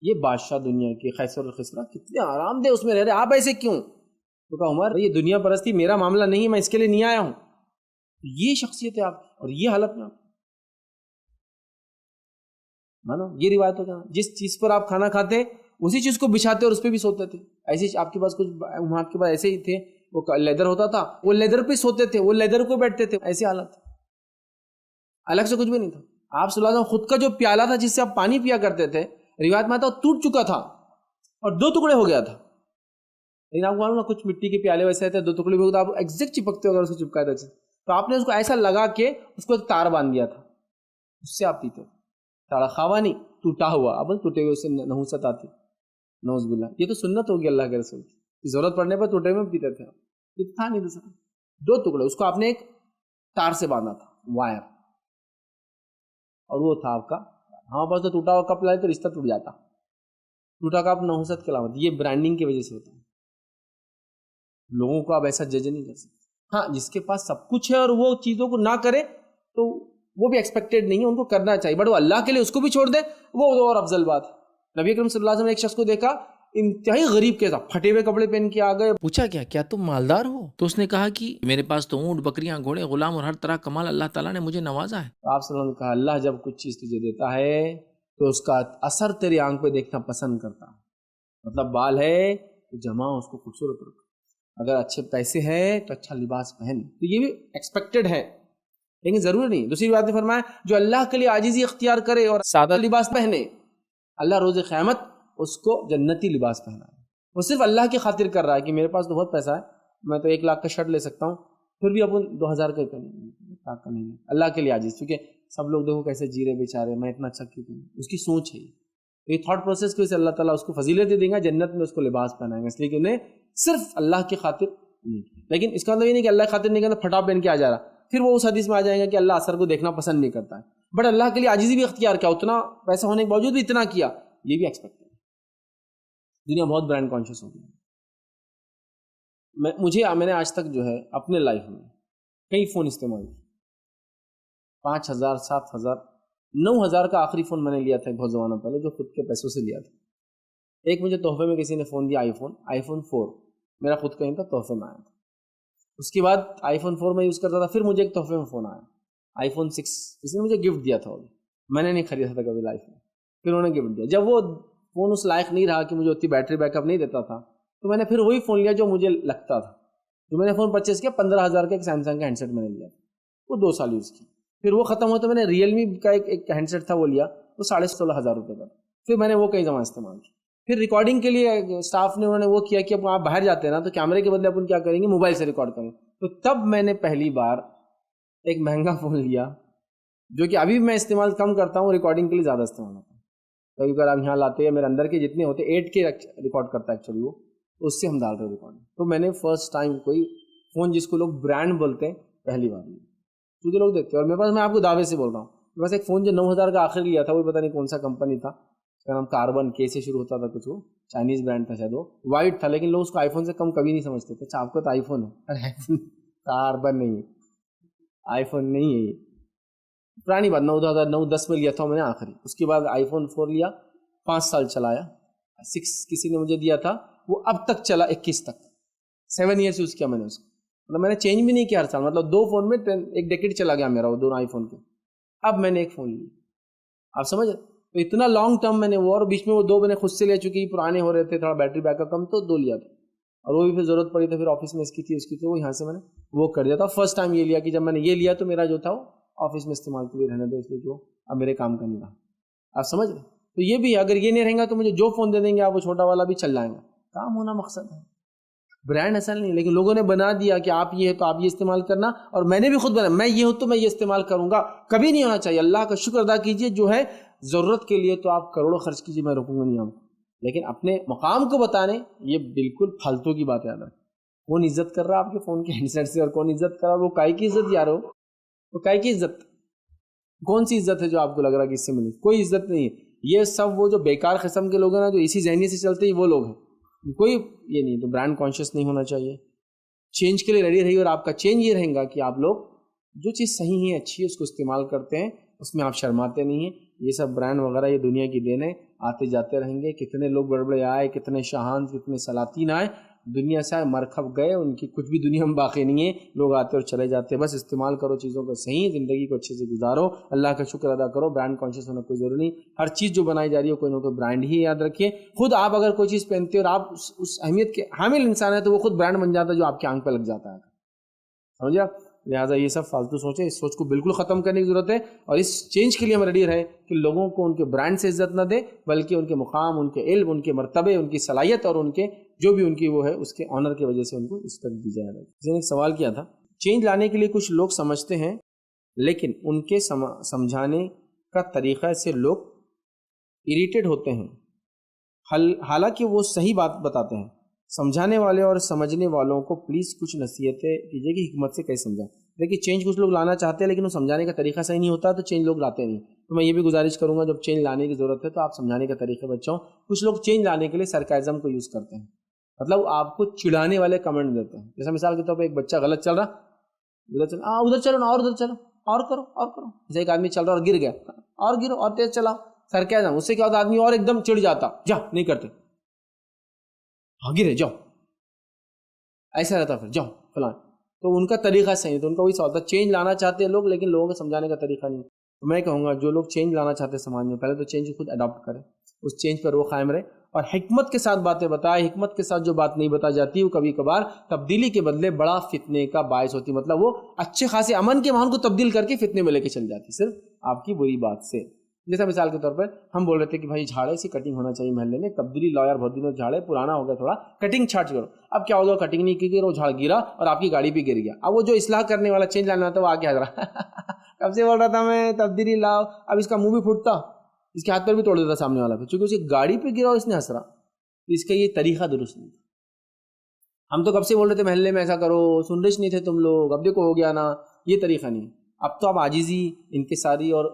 S1: یہ بادشاہ دنیا کے خیسر اور خسرا کتنے آرام دہ اس میں رہ رہے, آپ ایسے کیوں؟ تو کہا عمر یہ دنیا پرستی میرا معاملہ نہیں ہے, میں اس کے لیے نہیں آیا ہوں. یہ شخصیت ہے آپ کی اور یہ حالت میں آپ مانو یہ روایت ہو جانا, جس چیز پر آپ کھانا کھاتے اسی چیز کو بچھاتے اور اس پہ بھی سوتے تھے. ایسے آپ کے پاس کچھ آپ کے پاس ایسے ہی تھے, وہ لیدر ہوتا تھا, وہ لیدر پہ سوتے تھے, وہ لیدر کو بیٹھتے تھے, ایسی حالت, الگ سے کچھ بھی نہیں تھا. آپ صلی اللہ علیہ وسلم خود کا جو پیالہ تھا جس سے آپ پانی پیا کرتے تھے, روایت میں آتا وہ ٹوٹ چکا تھا اور 2 ٹکڑے ہو گیا تھا. لیکن آپ کو معلوم نا کچھ مٹی کے پیالے ویسے تھے 2 ٹکڑے بھی ہوتا, آپ ایگزیکٹ چپکتے ہو اگر اس کو چپکاتے تھے تو آپ نے اس کو ایسا لگا کے اس کو ایک تار باندھ دیا تھا, اس سے آپ پیتے. تاڑا خواہ نہیں, ٹوٹا ہوا, اب ٹوٹے ہوئے اس سے نحوست آتی, نعوذ باللہ. یہ تو سنت ہوگی اللہ کے رسول کی, ضرورت پڑنے پر ٹوٹے میں پیتے تھے آپ. یہ تھا نہیں دوسرا, 2 ٹکڑے, اس کو آپ نے ایک تار سے باندھا تھا, وائر, اور وہ تھا آپ کا. ہمارے پاس تو ٹوٹا ہوا کپ لائے تو رشتہ ٹوٹ جاتا, ٹوٹا کپ نحوست کی علامت. یہ برانڈنگ کی وجہ سے ہوتا ہے, لوگوں کو آپ ایسا جج نہیں کر سکتے. ہاں جس کے پاس سب کچھ ہے اور وہ چیزوں کو نہ کرے تو وہ بھی ایکسپیکٹڈ نہیں ہے, ان کو کرنا چاہیے, بٹ وہ اللہ کے لیے اس کو بھی چھوڑ دے وہ اور افضل بات ہے. نبی اکرم صلی اللہ علیہ وسلم نے ایک شخص کو دیکھا انتہائی غریب کے ساتھ پھٹے ہوئے کپڑے پہن کے آ گئے,
S3: پوچھا کیا تم مالدار ہو؟ تو اس نے کہا کہ میرے پاس تو اونٹ, بکریاں, گھوڑے, غلام اور ہر طرح کا مال اللہ تعالیٰ نے مجھے نوازا ہے.
S1: آپ صلی اللہ علیہ وسلم نے کہا اللہ جب کچھ چیز تجھے دیتا ہے تو اس کا اثر تیری آنکھ پہ دیکھنا پسند کرتا ہے. مطلب بال ہے تو جمع اس کو خوبصورت رکھ, اگر اچھے پیسے ہیں تو اچھا لباس پہن, تو یہ بھی ایکسپیکٹڈ ہے لیکن ضروری نہیں. دوسری بات نے فرمایا جو اللہ کے لیے عاجزی اختیار کرے اور سادہ لباس پہنے, اللہ روز قیامت اس کو جنتی لباس پہنائے. وہ صرف اللہ کی خاطر کر رہا ہے کہ میرے پاس تو بہت پیسہ ہے, میں تو 1 لاکھ کا شرٹ لے سکتا ہوں, پھر بھی اپن 2000 کا نہیں, اللہ کے لیے عاجز, کیونکہ سب لوگ دیکھو کیسے جی رہے بیچارے, میں اتنا اچھا کیوں کروں, اس کی سوچ ہے یہ تھاٹ پروسیس کی وجہ سے اللہ تعالیٰ اس کو فضیلت دے گا, جنت میں اس کو لباس پہنائیں گے, اس لیے کہ انہیں صرف اللہ کی خاطر نہیں. لیکن اس کا مطلب یہ نہیں کہ اللہ کی خاطر نہیں کرنا پھٹا پہن کے آ جا رہا, پھر وہ اس حدیث میں آ جائیں گا کہ اللہ اثر کو دیکھنا پسند نہیں کرتا ہے, بٹ اللہ کے لیے عاجزی بھی اختیار کیا, اتنا پیسہ ہونے کے باوجود بھی اتنا کیا, یہ بھی ایکسپیکٹ ہے. دنیا بہت برانڈ کانشیس ہو گئی. میں نے آج تک جو ہے اپنے لائف میں کئی فون استعمال کیے, 5000 7000 9000 کا آخری فون میں نے لیا تھا بہت زمانہ پہلے, جو خود کے پیسوں سے لیا تھا. ایک مجھے تحفے میں کسی نے فون دیا, آئی فون 4 میرا خود کا ہی تھا, تحفے میں آیا تھا. اس کے بعد آئی فون 4 میں یوز کرتا تھا, پھر مجھے ایک تحفے میں فون آیا, آئی فون 6, کسی نے مجھے گفٹ دیا تھا, میں نے نہیں خریدا تھا کبھی لائف میں, پھر انہوں نے گفٹ دیا. جب وہ فون اس لائق نہیں رہا کہ مجھے اتنی بیٹری بیک اپ نہیں دیتا تھا, تو میں نے پھر وہی فون لیا جو مجھے لگتا تھا. جو میں نے فون پرچیز کیا 15000 کا ایک سیمسنگ کا ہینڈ سیٹ میں نے لیا, وہ 2 سال یوز کیا, پھر وہ ختم ہوا تو میں نے ریئل می کا ایک ہینڈ سیٹ تھا وہ لیا, وہ 16500 روپے کا, پھر میں نے وہ کئی زمان استعمال کیا. پھر ریکارڈنگ کے لیے اسٹاف نے انہوں نے وہ کیا کہ اب آپ باہر جاتے ہیں نا تو کیمرے کے بدلے اپن کیا کریں گے, موبائل سے ریکارڈ کریں. تو تب میں نے پہلی بار ایک مہنگا فون لیا, جو کہ ابھی میں استعمال کم کرتا ہوں, ریکارڈنگ کے لیے زیادہ استعمال ہوتا ہے. کبھی کبھار آپ یہاں لاتے ہیں, میرے اندر کے جتنے ہوتے 8K ریکارڈ کرتا ہے ایکچولی وہ, اس سے ہم ڈال رہے ہیں ریکارڈنگ. تو میں نے فرسٹ ٹائم کوئی فون جس کو لوگ برانڈ بولتے ہیں پہلی بار لیا, کیونکہ لوگ دیکھتے ہیں. اور میرے پاس, میں آپ کو دعوے سے بول رہا ہوں, میرے پاس ایک فون جو 9000 کا آخر لیا تھا, وہ پتہ نہیں کون سا کمپنی تھا, اس کا نام کاربن, کے سے شروع ہوتا تھا کچھ, وہ چائنیز برانڈ تھا شاید, وہ وائٹ تھا, لیکن لوگ اس کو آئی فون سے کم کبھی نہیں سمجھتے تھے. اچھا آپ کو تو آئی فون ہے, ارے آئی فون کاربن نہیں ہے, آئی فون نہیں ہے, یہ پرانی بات, 2009-10 میں لیا تھا میں نے آخری. اس کے بعد آئی فون 4 لیا, 5 سال چلایا. 6 کسی نے مجھے دیا تھا, وہ اب تک چلا 21 تک, 7 ایئرس یوز کیا میں نے اس کو, مطلب میں نے چینج بھی نہیں کیا ہر سال, مطلب 2 فون میں 1 ڈیکیڈ چلا گیا میرا, وہ دونوں آئی فون کے. اب میں نے ایک فون لیا, آپ سمجھ, تو اتنا لانگ ٹرم میں نے وہ, اور بیچ میں وہ 2 میں نے خود سے لے چکی, پرانے ہو رہے تھے, تھوڑا بیٹری بیک اپ کم, تو 2 لیا تھا, اور وہ بھی پھر ضرورت پڑی تو پھر آفس میں اس کی تھی, وہ یہاں سے میں نے وہ کر دیا تھا. فرسٹ ٹائم یہ لیا کہ جب میں نے یہ لیا تو میرا جو تھا وہ آفس میں استعمال کے لیے رہنے دو, اس لیے جو اب میرے کام کا نہیں رہا. آپ سمجھ رہے, تو یہ بھی اگر یہ نہیں رہیں گا تو مجھے جو فون دے دیں گے آپ, وہ چھوٹا والا بھی چل جائیں گا. کام ہونا مقصد ہے. برانڈ ایسا نہیں، لیکن لوگوں نے بنا دیا کہ آپ یہ ہے تو آپ یہ استعمال کرنا، اور میں نے بھی خود بنا، میں یہ ہوں تو میں یہ استعمال کروں گا. کبھی نہیں ہونا چاہیے. اللہ کا شکر ادا کیجئے، جو ہے ضرورت کے لیے تو آپ کروڑوں خرچ کیجئے، میں روکوں گا نہیں آپ کو، لیکن اپنے مقام کو بتانے یہ بالکل پھالتو کی بات ہے. یاد رکھیں، کون عزت کر رہا ہے آپ کے فون کے ہینڈ سیٹ سے، اور کون عزت کر رہا ہے، وہ کائی کی عزت یارو، وہ کائی کی عزت، کون سی عزت ہے جو آپ کو لگ رہا ہے کہ اس سے ملی؟ کوئی عزت نہیں ہے. یہ سب وہ جو بیکار قسم کے لوگ ہیں نا، جو اسی ذہنی سے چلتے ہیں، وہ لوگ ہیں، کوئی یہ نہیں. تو برانڈ کانشیس نہیں ہونا چاہیے. چینج کے لیے ریڈی رہیے، اور آپ کا چینج یہ رہے گا کہ آپ لوگ جو چیز صحیح ہے، اچھی ہے، اس کو استعمال کرتے ہیں، اس میں آپ شرماتے نہیں ہیں. یہ سب برانڈ وغیرہ یہ دنیا کی دین ہے، آتے جاتے رہیں گے. کتنے لوگ بڑے بڑے آئے، کتنے شاہان، کتنے سلاطین آئے، دنیا سے آئے، مرکب گئے، ان کی کچھ بھی دنیا میں باقی نہیں ہے. لوگ آتے اور چلے جاتے. بس استعمال کرو چیزوں کو صحیح، زندگی کو اچھے سے گزارو، اللہ کا شکر ادا کرو. برانڈ کانشیس ہونا کوئی ضروری نہیں. ہر چیز جو بنائی جا رہی ہے کوئی نہ کوئی برانڈ ہی. یاد رکھیے، خود آپ اگر کوئی چیز پہنتے ہو اور آپ اس اہمیت کے حامل انسان ہیں، تو وہ خود برانڈ بن جاتا ہے جو آپ کی آنکھ پہ لگ جاتا ہے. سمجھا؟ لہٰذا یہ سب فالتو سوچیں، اس سوچ کو بالکل ختم کرنے کی ضرورت ہے. اور اس چینج کے لیے ہم ریڈی رہیں کہ لوگوں کو ان کے برانڈ سے عزت نہ دے، بلکہ ان کے مقام، ان کے علم، ان کے مرتبے، ان کی صلاحیت، اور ان کے جو بھی ان کی وہ ہے اس کے آنر کی وجہ سے ان کو رسپیکٹ دی جائے. کسی نے ایک سوال کیا تھا، چینج لانے کے لیے کچھ لوگ سمجھتے ہیں لیکن ان کے سمجھانے کا طریقہ سے لوگ اریٹیٹ ہوتے ہیں، حالانکہ وہ صحیح بات بتاتے ہیں. سمجھانے والے اور سمجھنے والوں کو پلیز کچھ نصیحتیں کیجیے کہ حکمت سے کیسے سمجھائیں. دیکھیے، چینج کچھ لوگ لانا چاہتے ہیں لیکن وہ سمجھانے کا طریقہ صحیح نہیں ہوتا، تو چینج لوگ لاتے نہیں. تو میں یہ بھی گزارش کروں گا، جب چینج لانے کی ضرورت ہے تو آپ سمجھانے کا طریقہ بچاؤ. کچھ لوگ چینج لانے کے لیے سرکائزم کو یوز کرتے ہیں، مطلب آپ کو چڑھانے والے کمنٹ دیتے ہیں. جیسے مثال کے طور پہ ایک بچہ غلط چل رہا، ادھر چلو نا، اور ادھر چلو، اور کرو اور کرو. جیسے ایک آدمی چل رہا اور گر گیا، اور گرو، اور تیز چلاؤ. سرکائزم، اس سے کیا ہوتا ہے، آدمی اور ایک دم چڑھ جاتا، جا نہیں کرتے، ہاں گرے جاؤ، ایسا رہتا، پھر جاؤ فلاں. تو ان کا طریقہ صحیح ہے. تو ان کا وہی سوال تھا، چینج لانا چاہتے ہیں لوگ لیکن لوگوں کو سمجھانے کا طریقہ نہیں. تو میں کہوں گا جو لوگ چینج لانا چاہتے ہیں سماج میں، پہلے تو چینج خود اڈاپٹ کریں، اس چینج پر وہ قائم رہے، اور حکمت کے ساتھ باتیں بتائے. حکمت کے ساتھ جو بات نہیں بتا جاتی وہ کبھی کبھار تبدیلی کے بدلے بڑا فتنے کا باعث ہوتی. مطلب وہ اچھے خاصے امن کے ماحول کو تبدیل کر کے فتنے میں لے کے چل جاتی، صرف آپ کی بری بات سے. جیسا مثال کے طور پر ہم بول رہے تھے کہ بھائی جھاڑے سے کٹنگ ہونا چاہیے محلے میں، تبدیلی لاؤ یار، بہت دنوں جھاڑے پرانا ہو گیا، تھوڑا کٹنگ چھاٹ کرو. اب کیا ہوگا، کٹنگ نہیں کی گئی، وہ جھاڑ گرا اور آپ کی گاڑی پہ گر گیا. اب وہ جو اصلاح کرنے والا، چینج لانا تھا، وہ آگے آ رہا کب سے بول رہا تھا میں تبدیلی لاؤ، اب اس کا منہ بھی پھوٹتا، اس کے ہاتھ پر بھی توڑ دیتا سامنے والا پہ، چونکہ اس کی گاڑی پہ گرا اور اس نے ہنس رہا. اس کا یہ طریقہ درست نہیں تھا. ہم تو کب سے بول رہے تھے محلے میں ایسا کرو، سن رہے نہیں تھے تم لوگ، اب دیکھو ہو گیا نا. یہ طریقہ نہیں. اب تو آپ عاجزی، انکساری اور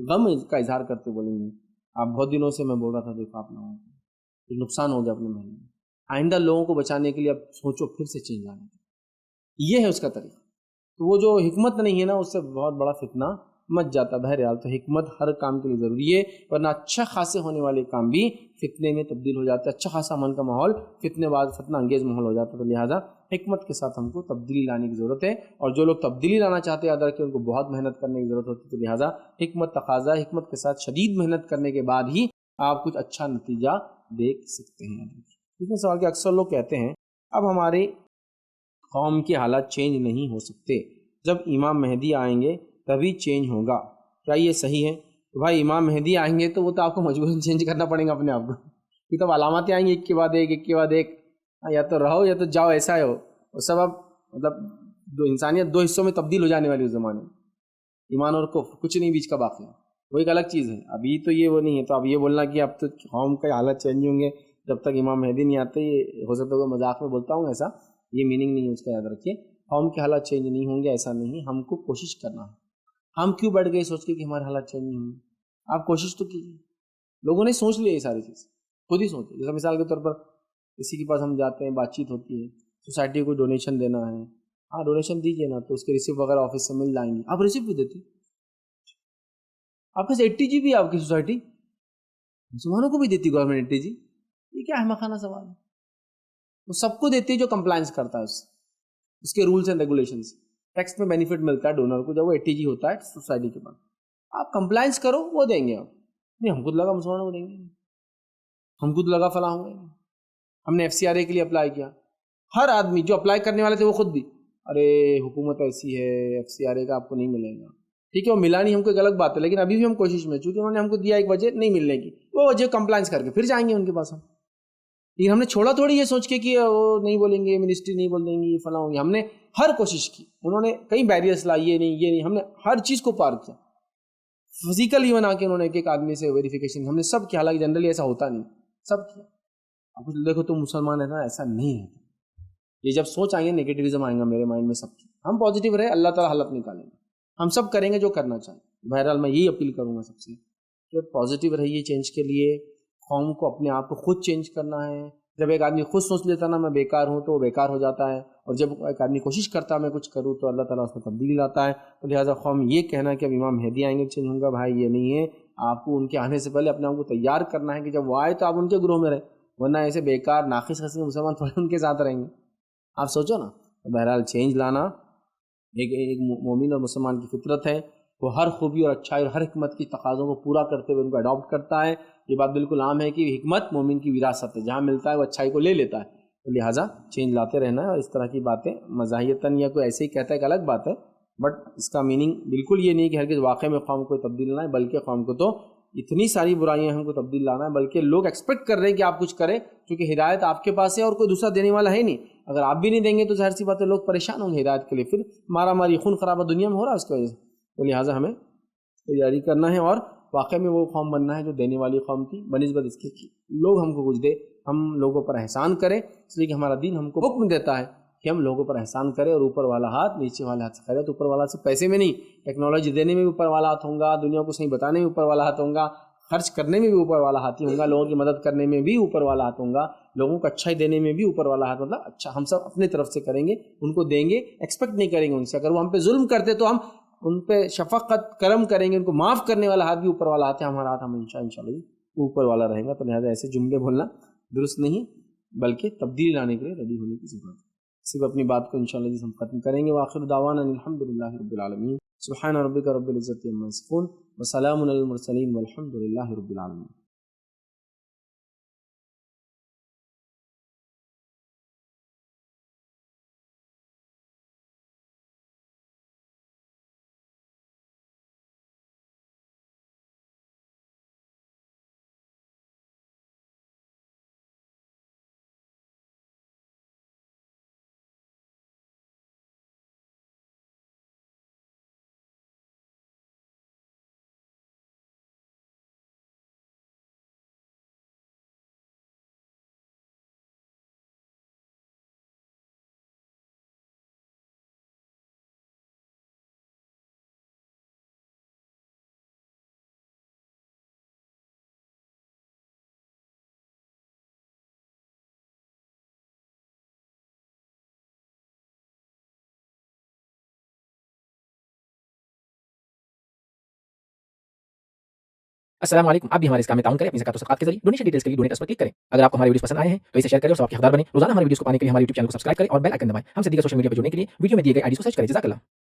S1: غم کا اظہار کرتے بولیں گے. آپ بہت دنوں سے میں بول رہا تھا، دیکھو آپ لوگوں کو نقصان ہو گیا اپنے محلے میں، آئندہ لوگوں کو بچانے کے لیے اب سوچو پھر سے چینج لانے کا. یہ ہے اس کا طریقہ. تو وہ جو حکمت نہیں ہے نا، اس سے بہت بڑا فتنہ مچ جاتا. بہرحال تو حکمت ہر کام کے لیے ضروری ہے، ورنہ اچھا خاصے ہونے والے کام بھی فتنے میں تبدیل ہو جاتے ہیں. اچھا خاصا من کا ماحول فتنے بعد فتنہ انگیز ماحول ہو جاتا ہے. تو لہٰذا حکمت کے ساتھ ہم کو تبدیلی لانے کی ضرورت ہے، اور جو لوگ تبدیلی لانا چاہتے ہیں یاد رکھیں ان کو بہت محنت کرنے کی ضرورت ہوتی ہے. تو لہٰذا حکمت تقاضا، حکمت کے ساتھ شدید محنت کرنے کے بعد ہی آپ کچھ اچھا نتیجہ دیکھ سکتے ہیں. اس میں سوال کہ اکثر لوگ کہتے ہیں اب ہماری قوم کے حالات چینج نہیں ہو سکتے، جب امام مہدی آئیں گے تبھی چینج ہوگا، کیا یہ صحیح ہے؟ تو بھائی امام مہدی آئیں گے تو وہ تو آپ کو مجبوراً چینج کرنا پڑے گا اپنے آپ کو، یہ تو علاماتیں آئیں گی ایک کے بعد ایک، ایک کے بعد ایک، یا تو رہو یا تو جاؤ، ایسا ہے وہ سب. اب مطلب انسانیت دو حصوں میں تبدیل ہو جانے والی اس زمانے میں، ایمان اور کفر، کچھ نہیں بیچ کا باقی ہے، وہ ایک الگ چیز ہے. ابھی تو یہ وہ نہیں ہے. تو اب یہ بولنا کہ اب تو قوم کے حالات چینج ہوں گے جب تک امام مہدی نہیں آتے، یہ ہو سکتا ہے مذاق میں بولتا ہوں ایسا، یہ میننگ نہیں ہے اس کا، یاد رکھیے. قوم کے حالات چینج نہیں ہوں گے ایسا نہیں، ہم کو کوشش کرنا ہے. ہم کیوں بیٹھ گئے سوچ کے کہ ہمارے حالات چینج نہیں ہوں گے؟ آپ کوشش تو کیجیے. لوگوں نے سوچ لیا یہ ساری چیز، خود ہی سوچے. جیسا مثال کے طور پر کسی کے پاس ہم جاتے ہیں، بات چیت ہوتی ہے، سوسائٹی کو ڈونیشن دینا ہے، ہاں ڈونیشن دیجیے نا، تو اس کے ریسیپٹ وغیرہ آفس سے مل جائیں گے. آپ ریسیپٹ بھی دیتے، آپ کے 80 جی بھی آپ کی سوسائٹی مسلمانوں کو بھی دیتی گورنمنٹ 80 جی. یہ کیا احمقانہ سوال ہے؟ وہ سب کو دیتی ہے جو کمپلائنس کرتا ہے اس کے رولس اینڈ ریگولیشنس. ٹیکس میں بینیفٹ ملتا ہے ڈونر کو جب وہ 80 جی ہوتا ہے سوسائٹی کے پاس. آپ کمپلائنس کرو وہ دیں گے. آپ نہیں، ہم خود لگا مسلمانوں کو دیں گے، ہم خود لگا فلاں ہوں گے. ہم نے FCRA کے لیے اپلائی کیا، ہر آدمی جو اپلائی کرنے والے تھے وہ خود بھی، ارے حکومت ایسی ہے FCRA کا آپ کو نہیں ملے گا. ٹھیک ہے، وہ ملا نہیں، ہم کو ایک الگ بات ہے، لیکن ابھی بھی ہم کوشش میں، چونکہ انہوں نے ہم کو دیا ایک وجہ نہیں ملنے کی، وہ وجہ کمپلائنس کر کے پھر جائیں گے ان کے پاس. ہم لیکن ہم نے چھوڑا تھوڑی یہ سوچ کے کہ وہ نہیں بولیں گے، منسٹری نہیں بول دیں گی، فلاں ہوں گے. ہم نے ہر کوشش کی. انہوں نے کئی بیریئرس لائے، یہ نہیں، ہم نے ہر چیز کو پار کیا. فزیکل ایون آ کے انہوں نے ایک آدمی سے ویریفیکیشن ہم نے سب کیا، حالانکہ جنرلی ایسا ہوتا نہیں، سب کیا. اب کچھ دیکھو تم مسلمان ہے نا، ایسا نہیں ہے. یہ جب سوچ آئیں گے نیگیٹیوزم آئیں گا میرے مائنڈ میں سب کی. ہم پازیٹیو رہے، اللہ تعالیٰ حالت نکالیں گے. ہم سب کریں گے جو کرنا چاہیں. بہرحال میں یہی اپیل کروں گا سب سے کہ پازیٹیو رہیے چینج کے لیے. قوم کو اپنے آپ کو خود چینج کرنا ہے. جب ایک آدمی خود سوچ لیتا نا میں بیکار ہوں تو وہ بیکار ہو جاتا ہے، اور جب ایک آدمی کوشش کرتا ہے میں کچھ کروں تو اللہ تعالیٰ اس میں تبدیلی لاتا ہے. تو لہٰذا قوم یہ کہنا کہ اب امام مہدی آئیں گے چینج ہوں گا، بھائی یہ نہیں ہے. آپ کو ان کے آنے سے پہلے اپنے آپ کو تیار کرنا ہے کہ جب وہ آئے تو آپ ان کے گروہ میں رہیں، ورنہ ایسے بیکار ناقص قسم کے مسلمان تھوڑے ان کے ساتھ رہیں گے. آپ سوچو نا. بہرحال چینج لانا ایک مومن اور مسلمان کی فطرت ہے. وہ ہر خوبی اور اچھائی اور ہر حکمت کی تقاضوں کو پورا کرتے ہوئے ان کو اڈاپٹ کرتا ہے. یہ بات بالکل عام ہے کہ حکمت مومن کی وراثت ہے، جہاں ملتا ہے وہ اچھائی کو لے لیتا ہے. تو لہٰذا چینج لاتے رہنا ہے. اور اس طرح کی باتیں مزاحیتاً یا کوئی ایسے ہی کہتا ہے ایک الگ بات ہے، بٹ اس کا میننگ بالکل یہ نہیں کہ ہرگز واقع میں قوم کو تبدیل لانا ہے، بلکہ قوم کو تو اتنی ساری برائیاں ہم کو تبدیل لانا ہے. بلکہ لوگ ایکسپیکٹ کر رہے ہیں کہ آپ کچھ کریں، کیونکہ ہدایت آپ کے پاس ہے اور کوئی دوسرا دینے والا ہے نہیں. اگر آپ بھی نہیں دیں گے تو ظاہر سی بات ہے لوگ پریشان ہوں گے ہدایت کے لیے. پھر مارا ماری خون خرابہ دنیا میں ہو رہا ہے اس کی وجہ سے. تو لہٰذا ہمیں تیاری کرنا ہے اور واقع میں وہ قوم بننا ہے جو دینے والی قوم تھی، بنسبت اس کے کہ لوگ ہم کو کچھ دے، ہم لوگوں پر احسان کریں. اس لیے کہ ہمارا دین ہم کو حکم دیتا ہے کہ ہم لوگوں پر احسان کریں، اور اوپر والا ہاتھ نیچے والے ہاتھ سے خیرت. اوپر والا سے پیسے میں نہیں، ٹیکنالوجی دینے میں بھی اوپر والا ہاتھ ہوگا، دنیا کو صحیح بتانے میں اوپر والا ہاتھ ہوگا، خرچ کرنے میں بھی اوپر والا ہاتھ ہی ہوگا، لوگوں کی مدد کرنے میں بھی اوپر والا ہاتھ ہوگا، لوگوں کو اچھائی دینے میں بھی اوپر والا ہاتھ. مطلب اچھا ہم سب اپنے طرف سے کریں گے، ان کو دیں گے، ایکسپیکٹ نہیں کریں گے ان سے. اگر وہ ہم پہ ظلم کرتے تو ہم ان پہ شفقت کرم کریں گے، ان کو معاف کرنے والا ہاتھ بھی اوپر والا ہاتھ ہے. ہمارا ہاتھ ہم انشاءاللہ اوپر والا رہے گا. تو لہٰذا ایسے جملے بولنا درست نہیں، بلکہ تبدیلی لانے کے لیے ریڈی ہونے کی ضرورت ہے. صرف اپنی بات کو انشاءاللہ ہم ختم کریں گے. وآخر دعوانا الحمدللہ رب العالمین. سبحان ربک رب العزت عما یصفون وسلام علی المرسلین والحمدللہ رب العالمین.
S3: السلام علیکم. آپ بھی ہمارے اس کام میں تعاون کریں اپنی زکات و صدقات کے ذریعے. ڈونیشن ڈیٹیلز کے لیے ڈونیٹ پر کلک کریں. اگر آپ کو ہمارے ویڈیوز پسند آئے ہیں تو اسے شیئر کریں اور سب کے حقدار بنیں. روزانہ ہمارے ویڈیوز کو پانے کے لیے ہمارے یوٹیوب چینل کو سبسکرائب کریں اور بیل آئکن دبائیں. ہم سے دیگر سوشل میڈیا پر جڑنے کے لیے ویڈیو میں دیے گئے آئی ڈی کو سرچ کریں. جزاک اللہ.